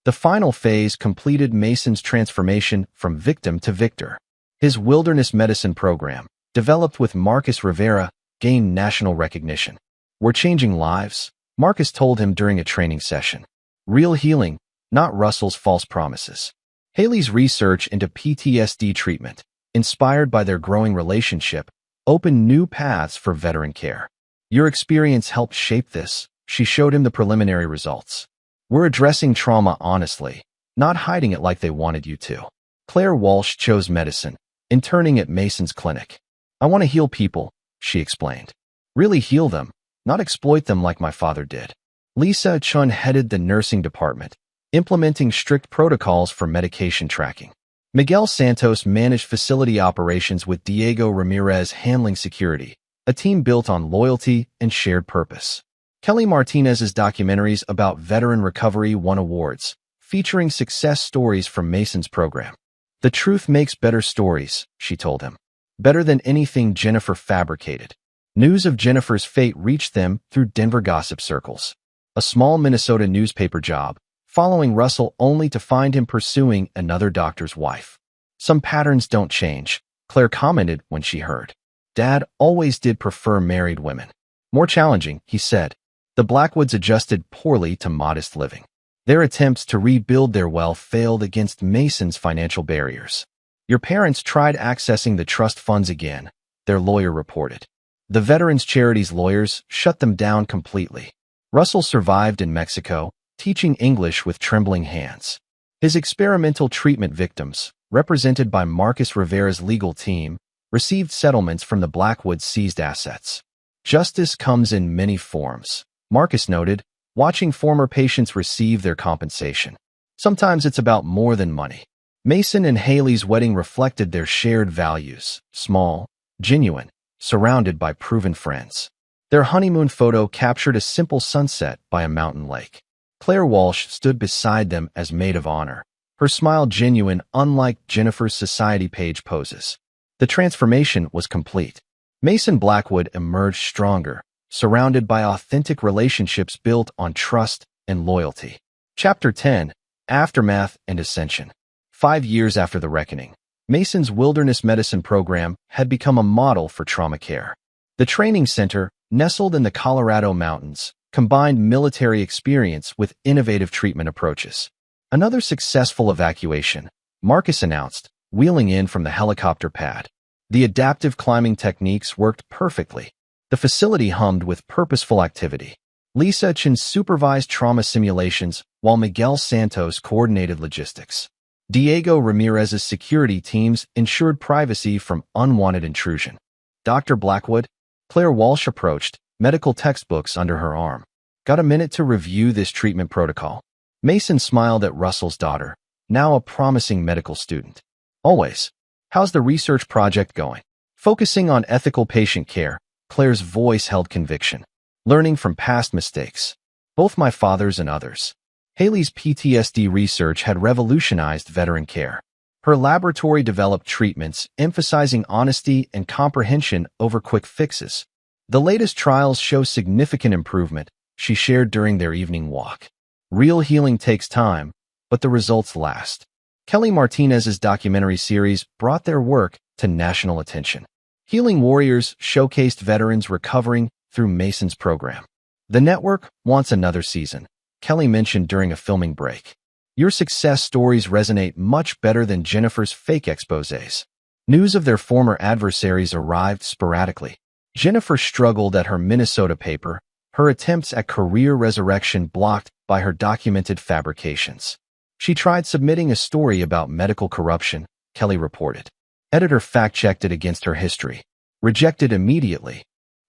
The final phase completed Mason's transformation from victim to victor. His wilderness medicine program, developed with Marcus Rivera, gained national recognition. "We're changing lives," Marcus told him during a training session. "Real healing, not Russell's false promises." Haley's research into PTSD treatment, inspired by their growing relationship, opened new paths for veteran care. "Your experience helped shape this," she showed him the preliminary results. "We're addressing trauma honestly, not hiding it like they wanted you to." Claire Walsh chose medicine, interning at Mason's clinic. "I want to heal people," she explained. "Really heal them, not exploit them like my father did." Lisa Chun headed the nursing department, implementing strict protocols for medication tracking. Miguel Santos managed facility operations with Diego Ramirez handling security, a team built on loyalty and shared purpose. Kelly Martinez's documentaries about veteran recovery won awards, featuring success stories from Mason's program. "The truth makes better stories," she told him. "Better than anything Jennifer fabricated." News of Jennifer's fate reached them through Denver gossip circles. A small Minnesota newspaper job, following Russell only to find him pursuing another doctor's wife. "Some patterns don't change," Claire commented when she heard. "Dad always did prefer married women." "More challenging," he said. The Blackwoods adjusted poorly to modest living. Their attempts to rebuild their wealth failed against Mason's financial barriers. "Your parents tried accessing the trust funds again," their lawyer reported. The veterans' charities lawyers shut them down completely. Russell survived in Mexico, teaching English with trembling hands. His experimental treatment victims, represented by Marcus Rivera's legal team, received settlements from the Blackwoods' seized assets. "Justice comes in many forms," Marcus noted, watching former patients receive their compensation. "Sometimes it's about more than money." Mason and Haley's wedding reflected their shared values, small, genuine, surrounded by proven friends. Their honeymoon photo captured a simple sunset by a mountain lake. Claire Walsh stood beside them as maid of honor, her smile genuine, unlike Jennifer's society page poses. The transformation was complete. Mason Blackwood emerged stronger, surrounded by authentic relationships built on trust and loyalty. Chapter 10. Aftermath and Ascension. 5 years after the reckoning, Mason's wilderness medicine program had become a model for trauma care. The training center, nestled in the Colorado mountains, combined military experience with innovative treatment approaches. Another successful evacuation, Marcus announced, wheeling in from the helicopter pad. The adaptive climbing techniques worked perfectly. The facility hummed with purposeful activity. Lisa Chen supervised trauma simulations while Miguel Santos coordinated logistics. Diego Ramirez's security teams ensured privacy from unwanted intrusion. Dr. Blackwood, Claire Walsh approached, medical textbooks under her arm. Got a minute to review this treatment protocol? Mason smiled at Russell's daughter, now a promising medical student. Always. How's the research project going? Focusing on ethical patient care, Claire's voice held conviction. Learning from past mistakes. Both my father's and others. Haley's PTSD research had revolutionized veteran care. Her laboratory developed treatments emphasizing honesty and comprehension over quick fixes. The latest trials show significant improvement, she shared during their evening walk. Real healing takes time, but the results last. Kelly Martinez's documentary series brought their work to national attention. Healing Warriors showcased veterans recovering through Mason's program. The network wants another season, Kelly mentioned during a filming break. Your success stories resonate much better than Jennifer's fake exposés. News of their former adversaries arrived sporadically. Jennifer struggled at her Minnesota paper, her attempts at career resurrection blocked by her documented fabrications. She tried submitting a story about medical corruption, Kelly reported. Editor fact-checked it against her history. Rejected immediately.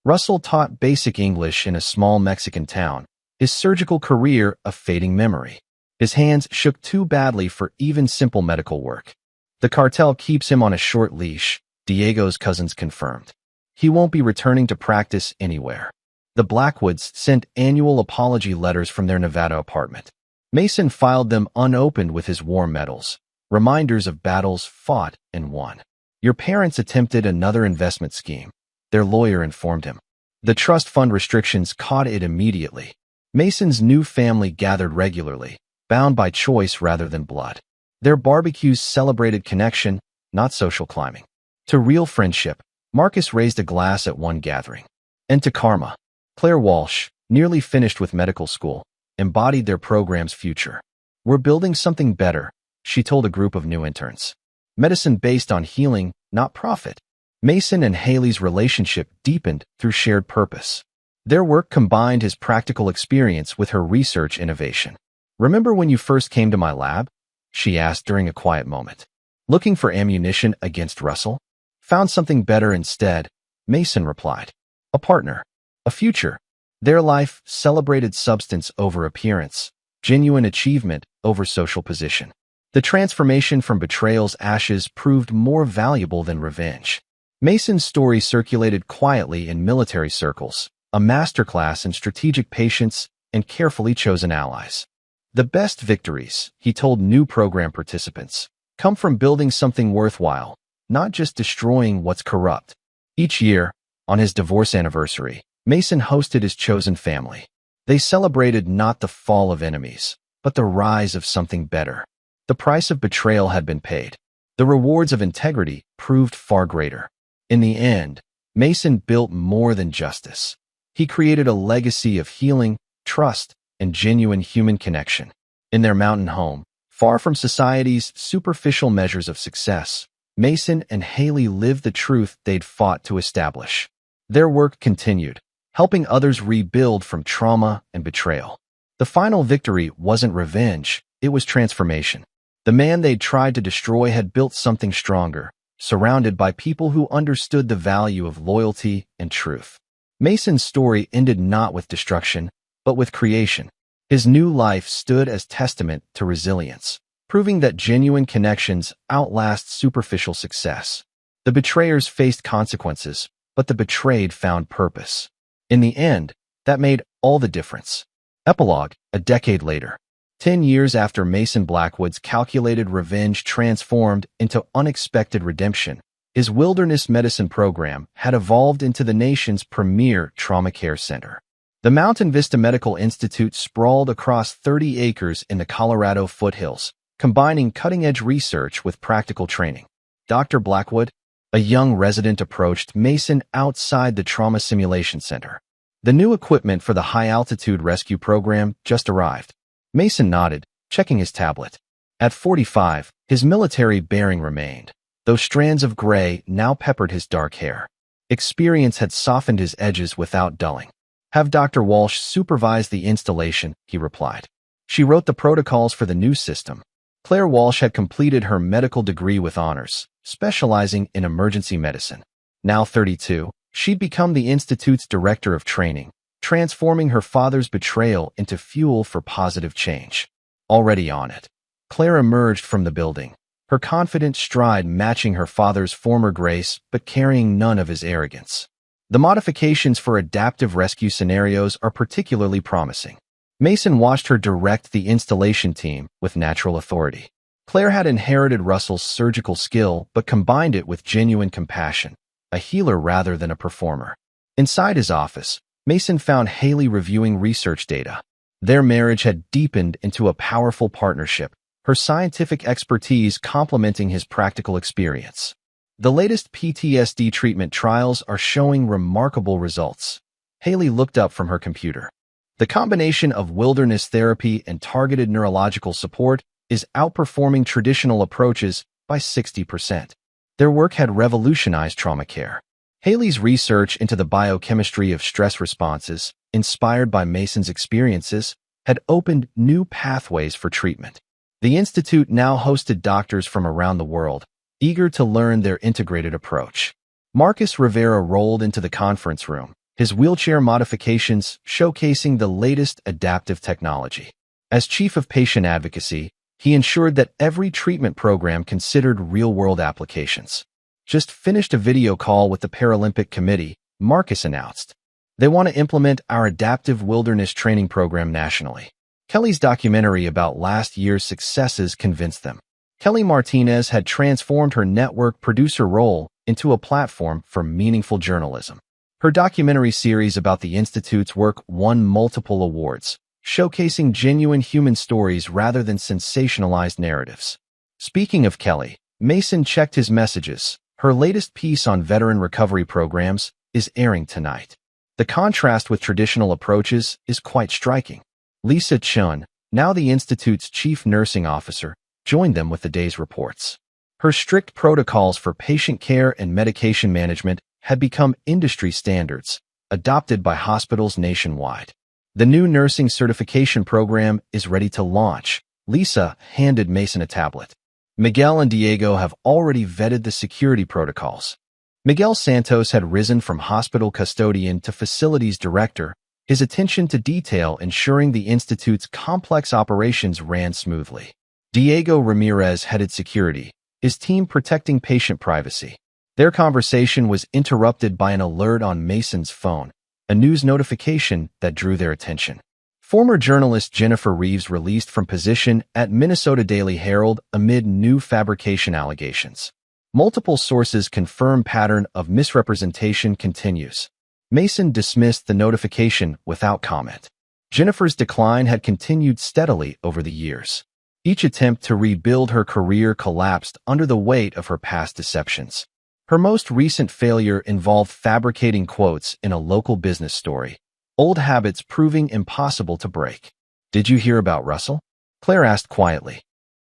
Russell taught basic English in a small Mexican town, his surgical career a fading memory. His hands shook too badly for even simple medical work. The cartel keeps him on a short leash, Diego's cousins confirmed. He won't be returning to practice anywhere. The Blackwoods sent annual apology letters from their Nevada apartment. Mason filed them unopened with his war medals, reminders of battles fought and won. Your parents attempted another investment scheme, their lawyer informed him. The trust fund restrictions caught it immediately. Mason's new family gathered regularly, bound by choice rather than blood. Their barbecues celebrated connection, not social climbing. To real friendship, Marcus raised a glass at one gathering. And to karma, Claire Walsh, nearly finished with medical school, embodied their program's future. We're building something better, she told a group of new interns. Medicine based on healing, not profit. Mason and Haley's relationship deepened through shared purpose. Their work combined his practical experience with her research innovation. Remember when you first came to my lab? She asked during a quiet moment. Looking for ammunition against Russell? Found something better instead, Mason replied. A partner. A future. Their life celebrated substance over appearance, genuine achievement over social position. The transformation from betrayal's ashes proved more valuable than revenge. Mason's story circulated quietly in military circles, a masterclass in strategic patience and carefully chosen allies. The best victories, he told new program participants, come from building something worthwhile, not just destroying what's corrupt. Each year, on his divorce anniversary, Mason hosted his chosen family. They celebrated not the fall of enemies, but the rise of something better. The price of betrayal had been paid. The rewards of integrity proved far greater. In the end, Mason built more than justice. He created a legacy of healing, trust, and genuine human connection. In their mountain home, far from society's superficial measures of success, Mason and Haley lived the truth they'd fought to establish. Their work continued, helping others rebuild from trauma and betrayal. The final victory wasn't revenge, it was transformation. The man they'd tried to destroy had built something stronger, surrounded by people who understood the value of loyalty and truth. Mason's story ended not with destruction, but with creation. His new life stood as testament to resilience, proving that genuine connections outlast superficial success. The betrayers faced consequences, but the betrayed found purpose. In the end, that made all the difference. Epilogue, a decade later. 10 years after Mason Blackwood's calculated revenge transformed into unexpected redemption, his His wilderness medicine program had evolved into the nation's premier trauma care center. The Mountain Vista Medical Institute sprawled across 30 acres in the Colorado foothills, combining cutting-edge research with practical training. Dr. Blackwood, a young resident, approached Mason outside the Trauma Simulation Center. The new equipment for the high-altitude rescue program just arrived. Mason nodded, checking his tablet. At 45, his military bearing remained, though strands of gray now peppered his dark hair. Experience had softened his edges without dulling. "Have Dr. Walsh supervise the installation," he replied. She wrote the protocols for the new system. Claire Walsh had completed her medical degree with honors, specializing in emergency medicine. Now 32, she'd become the Institute's director of training, transforming her father's betrayal into fuel for positive change. Already on it, Claire emerged from the building, her confident stride matching her father's former grace but carrying none of his arrogance. The modifications for adaptive rescue scenarios are particularly promising. Mason watched her direct the installation team with natural authority. Claire had inherited Russell's surgical skill but combined it with genuine compassion, a healer rather than a performer. Inside his office, Mason found Haley reviewing research data. Their marriage had deepened into a powerful partnership, her scientific expertise complementing his practical experience. The latest PTSD treatment trials are showing remarkable results. Haley looked up from her computer. The combination of wilderness therapy and targeted neurological support is outperforming traditional approaches by 60%. Their work had revolutionized trauma care. Haley's research into the biochemistry of stress responses, inspired by Mason's experiences, had opened new pathways for treatment. The Institute now hosted doctors from around the world, eager to learn their integrated approach. Marcus Rivera rolled into the conference room, his wheelchair modifications showcasing the latest adaptive technology. As chief of patient advocacy, he ensured that every treatment program considered real-world applications. "Just finished a video call with the Paralympic Committee," Marcus announced. "They want to implement our adaptive wilderness training program nationally." Kelly's documentary about last year's successes convinced them. Kelly Martinez had transformed her network producer role into a platform for meaningful journalism. Her documentary series about the Institute's work won multiple awards, showcasing genuine human stories rather than sensationalized narratives. Speaking of Kelly, Mason checked his messages. Her latest piece on veteran recovery programs is airing tonight. The contrast with traditional approaches is quite striking. Lisa Chun, now the Institute's chief nursing officer, joined them with the day's reports. Her strict protocols for patient care and medication management had become industry standards, adopted by hospitals nationwide. The new nursing certification program is ready to launch. Lisa handed Mason a tablet. Miguel and Diego have already vetted the security protocols. Miguel Santos had risen from hospital custodian to facilities director, his attention to detail ensuring the Institute's complex operations ran smoothly. Diego Ramirez headed security, his team protecting patient privacy. Their conversation was interrupted by an alert on Mason's phone, a news notification that drew their attention. Former journalist Jennifer Reeves released from position at Minnesota Daily Herald amid new fabrication allegations. Multiple sources confirm pattern of misrepresentation continues. Mason dismissed the notification without comment. Jennifer's decline had continued steadily over the years. Each attempt to rebuild her career collapsed under the weight of her past deceptions. Her most recent failure involved fabricating quotes in a local business story, old habits proving impossible to break. "Did you hear about Russell?" Claire asked quietly.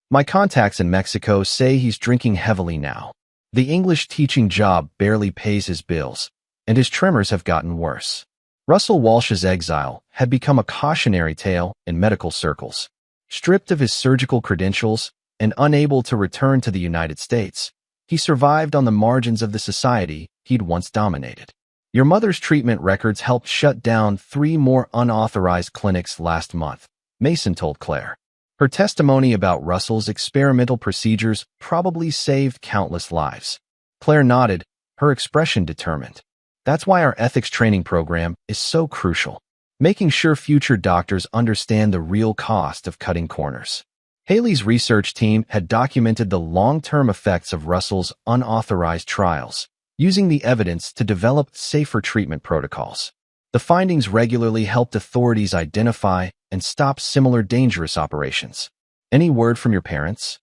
"My contacts in Mexico say he's drinking heavily now. The English teaching job barely pays his bills, and his tremors have gotten worse." Russell Walsh's exile had become a cautionary tale in medical circles. Stripped of his surgical credentials and unable to return to the United States, he survived on the margins of the society he'd once dominated. "Your mother's treatment records helped shut down 3 more unauthorized clinics last month," Mason told Claire. Her testimony about Russell's experimental procedures probably saved countless lives. Claire nodded, her expression determined. "That's why our ethics training program is so crucial, making sure future doctors understand the real cost of cutting corners." Haley's research team had documented the long-term effects of Russell's unauthorized trials, using the evidence to develop safer treatment protocols. The findings regularly helped authorities identify and stop similar dangerous operations. "Any word from your parents?"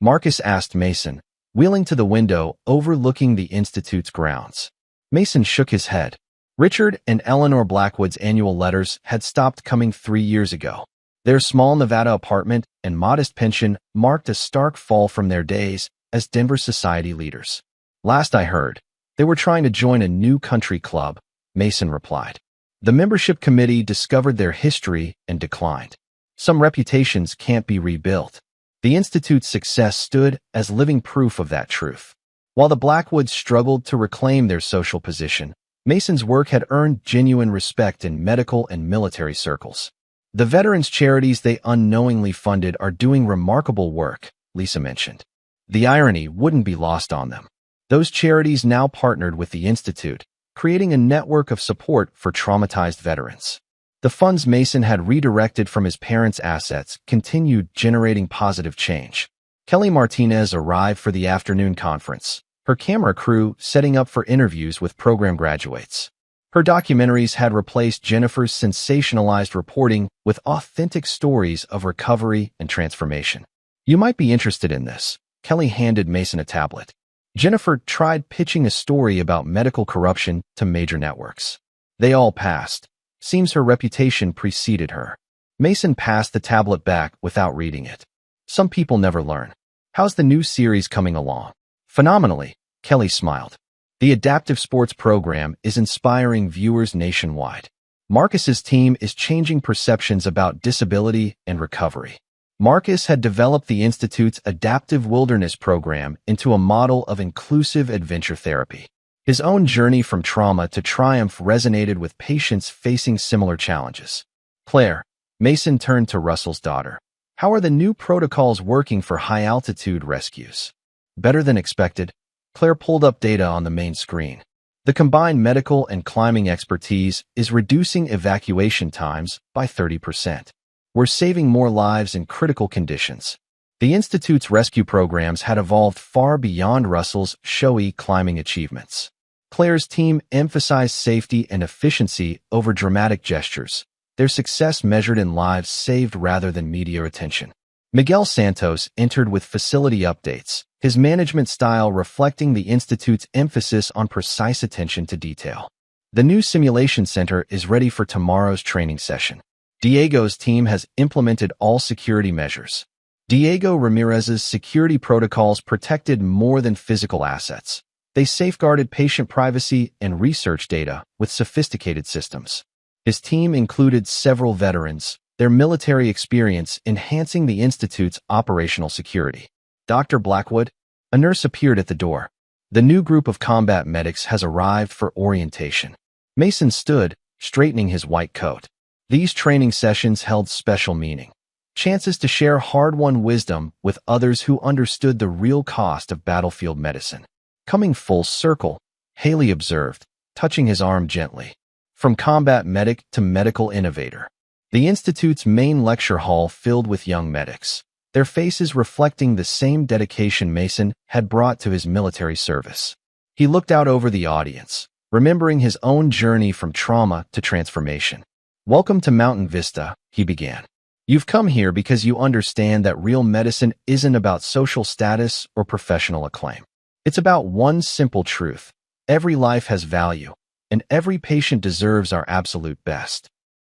Marcus asked Mason, wheeling to the window overlooking the Institute's grounds. Mason shook his head. Richard and Eleanor Blackwood's annual letters had stopped coming 3 years ago. Their small Nevada apartment and modest pension marked a stark fall from their days as Denver society leaders. "Last I heard, they were trying to join a new country club," Mason replied. "The membership committee discovered their history and declined. Some reputations can't be rebuilt." The Institute's success stood as living proof of that truth. While the Blackwoods struggled to reclaim their social position, Mason's work had earned genuine respect in medical and military circles. "The veterans' charities they unknowingly funded are doing remarkable work," Lisa mentioned. The irony wouldn't be lost on them. Those charities now partnered with the Institute, creating a network of support for traumatized veterans. The funds Mason had redirected from his parents' assets continued generating positive change. Kelly Martinez arrived for the afternoon conference, her camera crew setting up for interviews with program graduates. Her documentaries had replaced Jennifer's sensationalized reporting with authentic stories of recovery and transformation. "You might be interested in this." Kelly handed Mason a tablet. Jennifer tried pitching a story about medical corruption to major networks. They all passed. Seems her reputation preceded her. Mason passed the tablet back without reading it. "Some people never learn. How's the new series coming along?" "Phenomenally," Kelly smiled. "The adaptive sports program is inspiring viewers nationwide. Marcus's team is changing perceptions about disability and recovery." Marcus had developed the Institute's adaptive wilderness program into a model of inclusive adventure therapy. His own journey from trauma to triumph resonated with patients facing similar challenges. "Claire," Mason turned to Russell's daughter, "how are the new protocols working for high-altitude rescues?" "Better than expected." Claire pulled up data on the main screen. "The combined medical and climbing expertise is reducing evacuation times by 30%. We're saving more lives in critical conditions." The Institute's rescue programs had evolved far beyond Russell's showy climbing achievements. Claire's team emphasized safety and efficiency over dramatic gestures, their success measured in lives saved rather than media attention. Miguel Santos entered with facility updates, his management style reflecting the Institute's emphasis on precise attention to detail. "The new simulation center is ready for tomorrow's training session. Diego's team has implemented all security measures." Diego Ramirez's security protocols protected more than physical assets. They safeguarded patient privacy and research data with sophisticated systems. His team included several veterans, their military experience enhancing the Institute's operational security. "Dr. Blackwood?" A nurse appeared at the door. "The new group of combat medics has arrived for orientation." Mason stood, straightening his white coat. These training sessions held special meaning. Chances to share hard-won wisdom with others who understood the real cost of battlefield medicine. "Coming full circle," Haley observed, touching his arm gently. From combat medic to medical innovator. The Institute's main lecture hall filled with young medics, their faces reflecting the same dedication Mason had brought to his military service. He looked out over the audience, remembering his own journey from trauma to transformation. "Welcome to Mountain Vista," he began. "You've come here because you understand that real medicine isn't about social status or professional acclaim. It's about one simple truth. Every life has value, and every patient deserves our absolute best."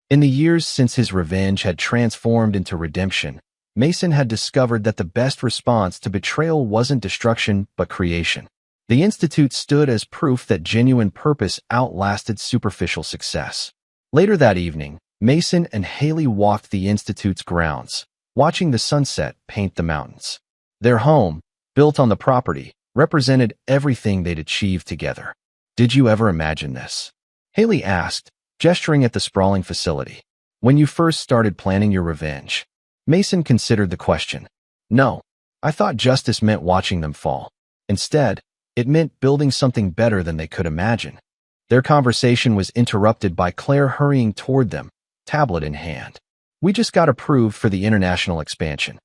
In the years since his revenge had transformed into redemption, Mason had discovered that the best response to betrayal wasn't destruction but creation. The Institute stood as proof that genuine purpose outlasted superficial success. Later that evening, Mason and Haley walked the Institute's grounds, watching the sunset paint the mountains. Their home, built on the property, represented everything they'd achieved together. "Did you ever imagine this?" Haley asked, gesturing at the sprawling facility. "When you first started planning your revenge?" Mason considered the question. "No, I thought justice meant watching them fall. Instead, it meant building something better than they could imagine." Their conversation was interrupted by Claire hurrying toward them, tablet in hand. "We just got approved for the international expansion.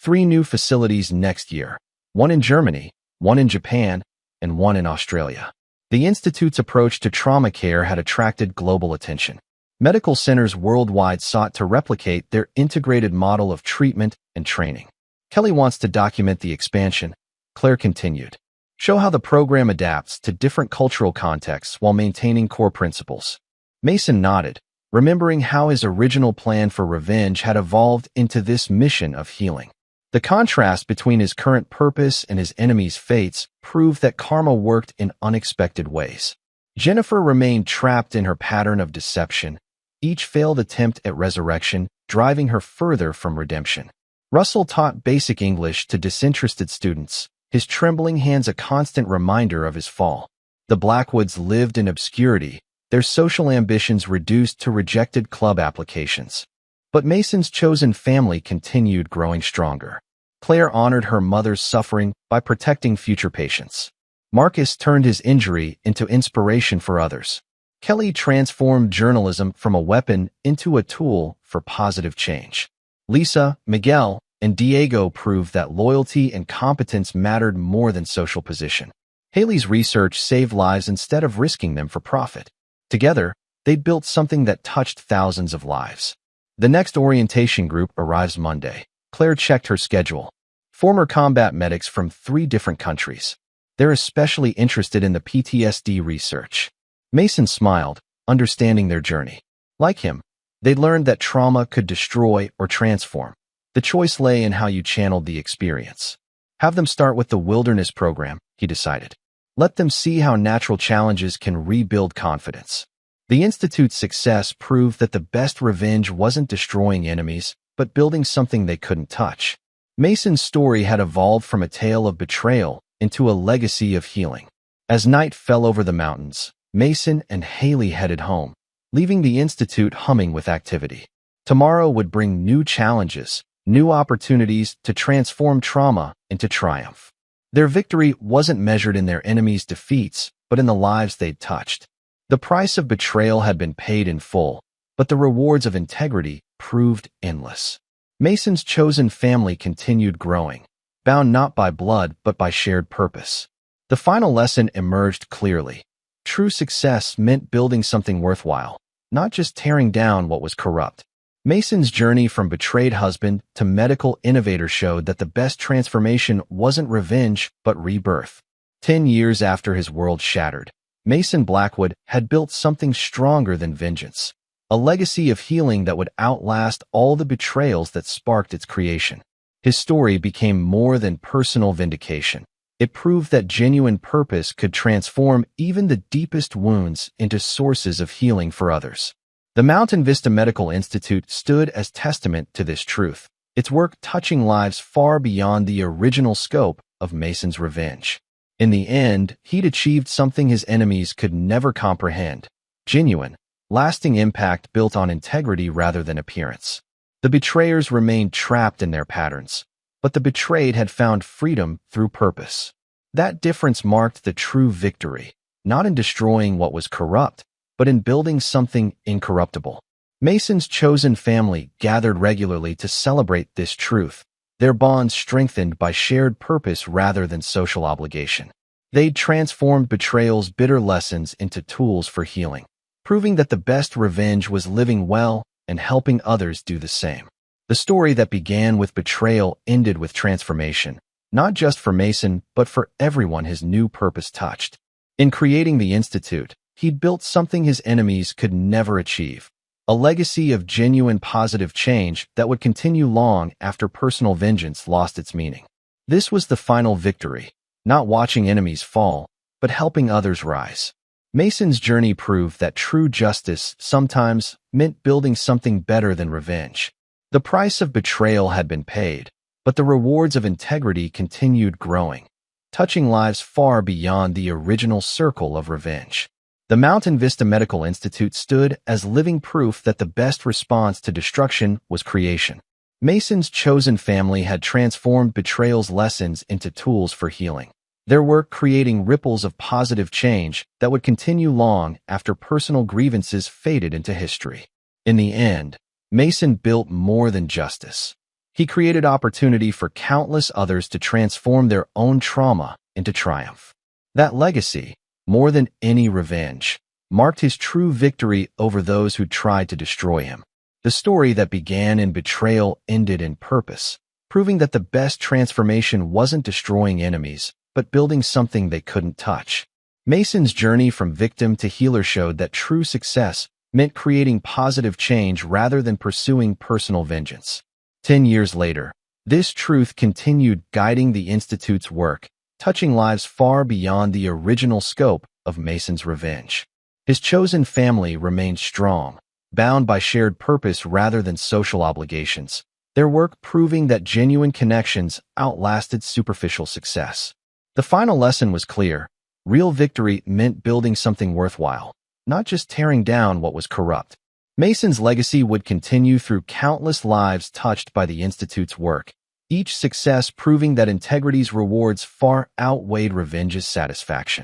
3 new facilities next year, one in Germany, one in Japan, and one in Australia. The Institute's approach to trauma care had attracted global attention. Medical centers worldwide sought to replicate their integrated model of treatment and training. Kelly wants to document the expansion, Claire continued. Show how the program adapts to different cultural contexts while maintaining core principles. Mason nodded, remembering how his original plan for revenge had evolved into this mission of healing. The contrast between his current purpose and his enemy's fates proved that karma worked in unexpected ways. Jennifer remained trapped in her pattern of deception, each failed attempt at resurrection driving her further from redemption. Russell taught basic English to disinterested students, his trembling hands a constant reminder of his fall. The Blackwoods lived in obscurity, their social ambitions reduced to rejected club applications. But Mason's chosen family continued growing stronger. Claire honored her mother's suffering by protecting future patients. Marcus turned his injury into inspiration for others. Kelly transformed journalism from a weapon into a tool for positive change. Lisa, Miguel, and Diego proved that loyalty and competence mattered more than social position. Haley's research saved lives instead of risking them for profit. Together, they built something that touched thousands of lives. The next orientation group arrives Monday. Claire checked her schedule. Former combat medics from 3 different countries. They're especially interested in the PTSD research. Mason smiled, understanding their journey. Like him, they learned that trauma could destroy or transform. The choice lay in how you channeled the experience. Have them start with the wilderness program, he decided. Let them see how natural challenges can rebuild confidence. The Institute's success proved that the best revenge wasn't destroying enemies, but building something they couldn't touch. Mason's story had evolved from a tale of betrayal into a legacy of healing. As night fell over the mountains, Mason and Haley headed home, leaving the Institute humming with activity. Tomorrow would bring new challenges, new opportunities to transform trauma into triumph. Their victory wasn't measured in their enemies' defeats, but in the lives they'd touched. The price of betrayal had been paid in full, but the rewards of integrity proved endless. Mason's chosen family continued growing, bound not by blood but by shared purpose. The final lesson emerged clearly. True success meant building something worthwhile, not just tearing down what was corrupt. Mason's journey from betrayed husband to medical innovator showed that the best transformation wasn't revenge but rebirth. 10 years after his world shattered, Mason Blackwood had built something stronger than vengeance. A legacy of healing that would outlast all the betrayals that sparked its creation. His story became more than personal vindication. It proved that genuine purpose could transform even the deepest wounds into sources of healing for others. The Mountain Vista Medical Institute stood as testament to this truth, its work touching lives far beyond the original scope of Mason's revenge. In the end, he'd achieved something his enemies could never comprehend. Genuine, lasting impact built on integrity rather than appearance. The betrayers remained trapped in their patterns, but the betrayed had found freedom through purpose. That difference marked the true victory, not in destroying what was corrupt, but in building something incorruptible. Mason's chosen family gathered regularly to celebrate this truth, their bonds strengthened by shared purpose rather than social obligation. They'd transformed betrayal's bitter lessons into tools for healing, proving that the best revenge was living well and helping others do the same. The story that began with betrayal ended with transformation, not just for Mason, but for everyone his new purpose touched. In creating the Institute, he'd built something his enemies could never achieve, a legacy of genuine positive change that would continue long after personal vengeance lost its meaning. This was the final victory, not watching enemies fall, but helping others rise. Mason's journey proved that true justice sometimes meant building something better than revenge. The price of betrayal had been paid, but the rewards of integrity continued growing, touching lives far beyond the original circle of revenge. The Mountain Vista Medical Institute stood as living proof that the best response to destruction was creation. Mason's chosen family had transformed betrayal's lessons into tools for healing, their work creating ripples of positive change that would continue long after personal grievances faded into history. In the end, Mason built more than justice. He created opportunity for countless others to transform their own trauma into triumph. That legacy, more than any revenge, marked his true victory over those who tried to destroy him. The story that began in betrayal ended in purpose, proving that the best transformation wasn't destroying enemies, but building something they couldn't touch. Mason's journey from victim to healer showed that true success meant creating positive change rather than pursuing personal vengeance. 10 years later, this truth continued guiding the Institute's work, touching lives far beyond the original scope of Mason's revenge. His chosen family remained strong, bound by shared purpose rather than social obligations, their work proving that genuine connections outlasted superficial success. The final lesson was clear. Real victory meant building something worthwhile, not just tearing down what was corrupt. Mason's legacy would continue through countless lives touched by the Institute's work, each success proving that integrity's rewards far outweighed revenge's satisfaction.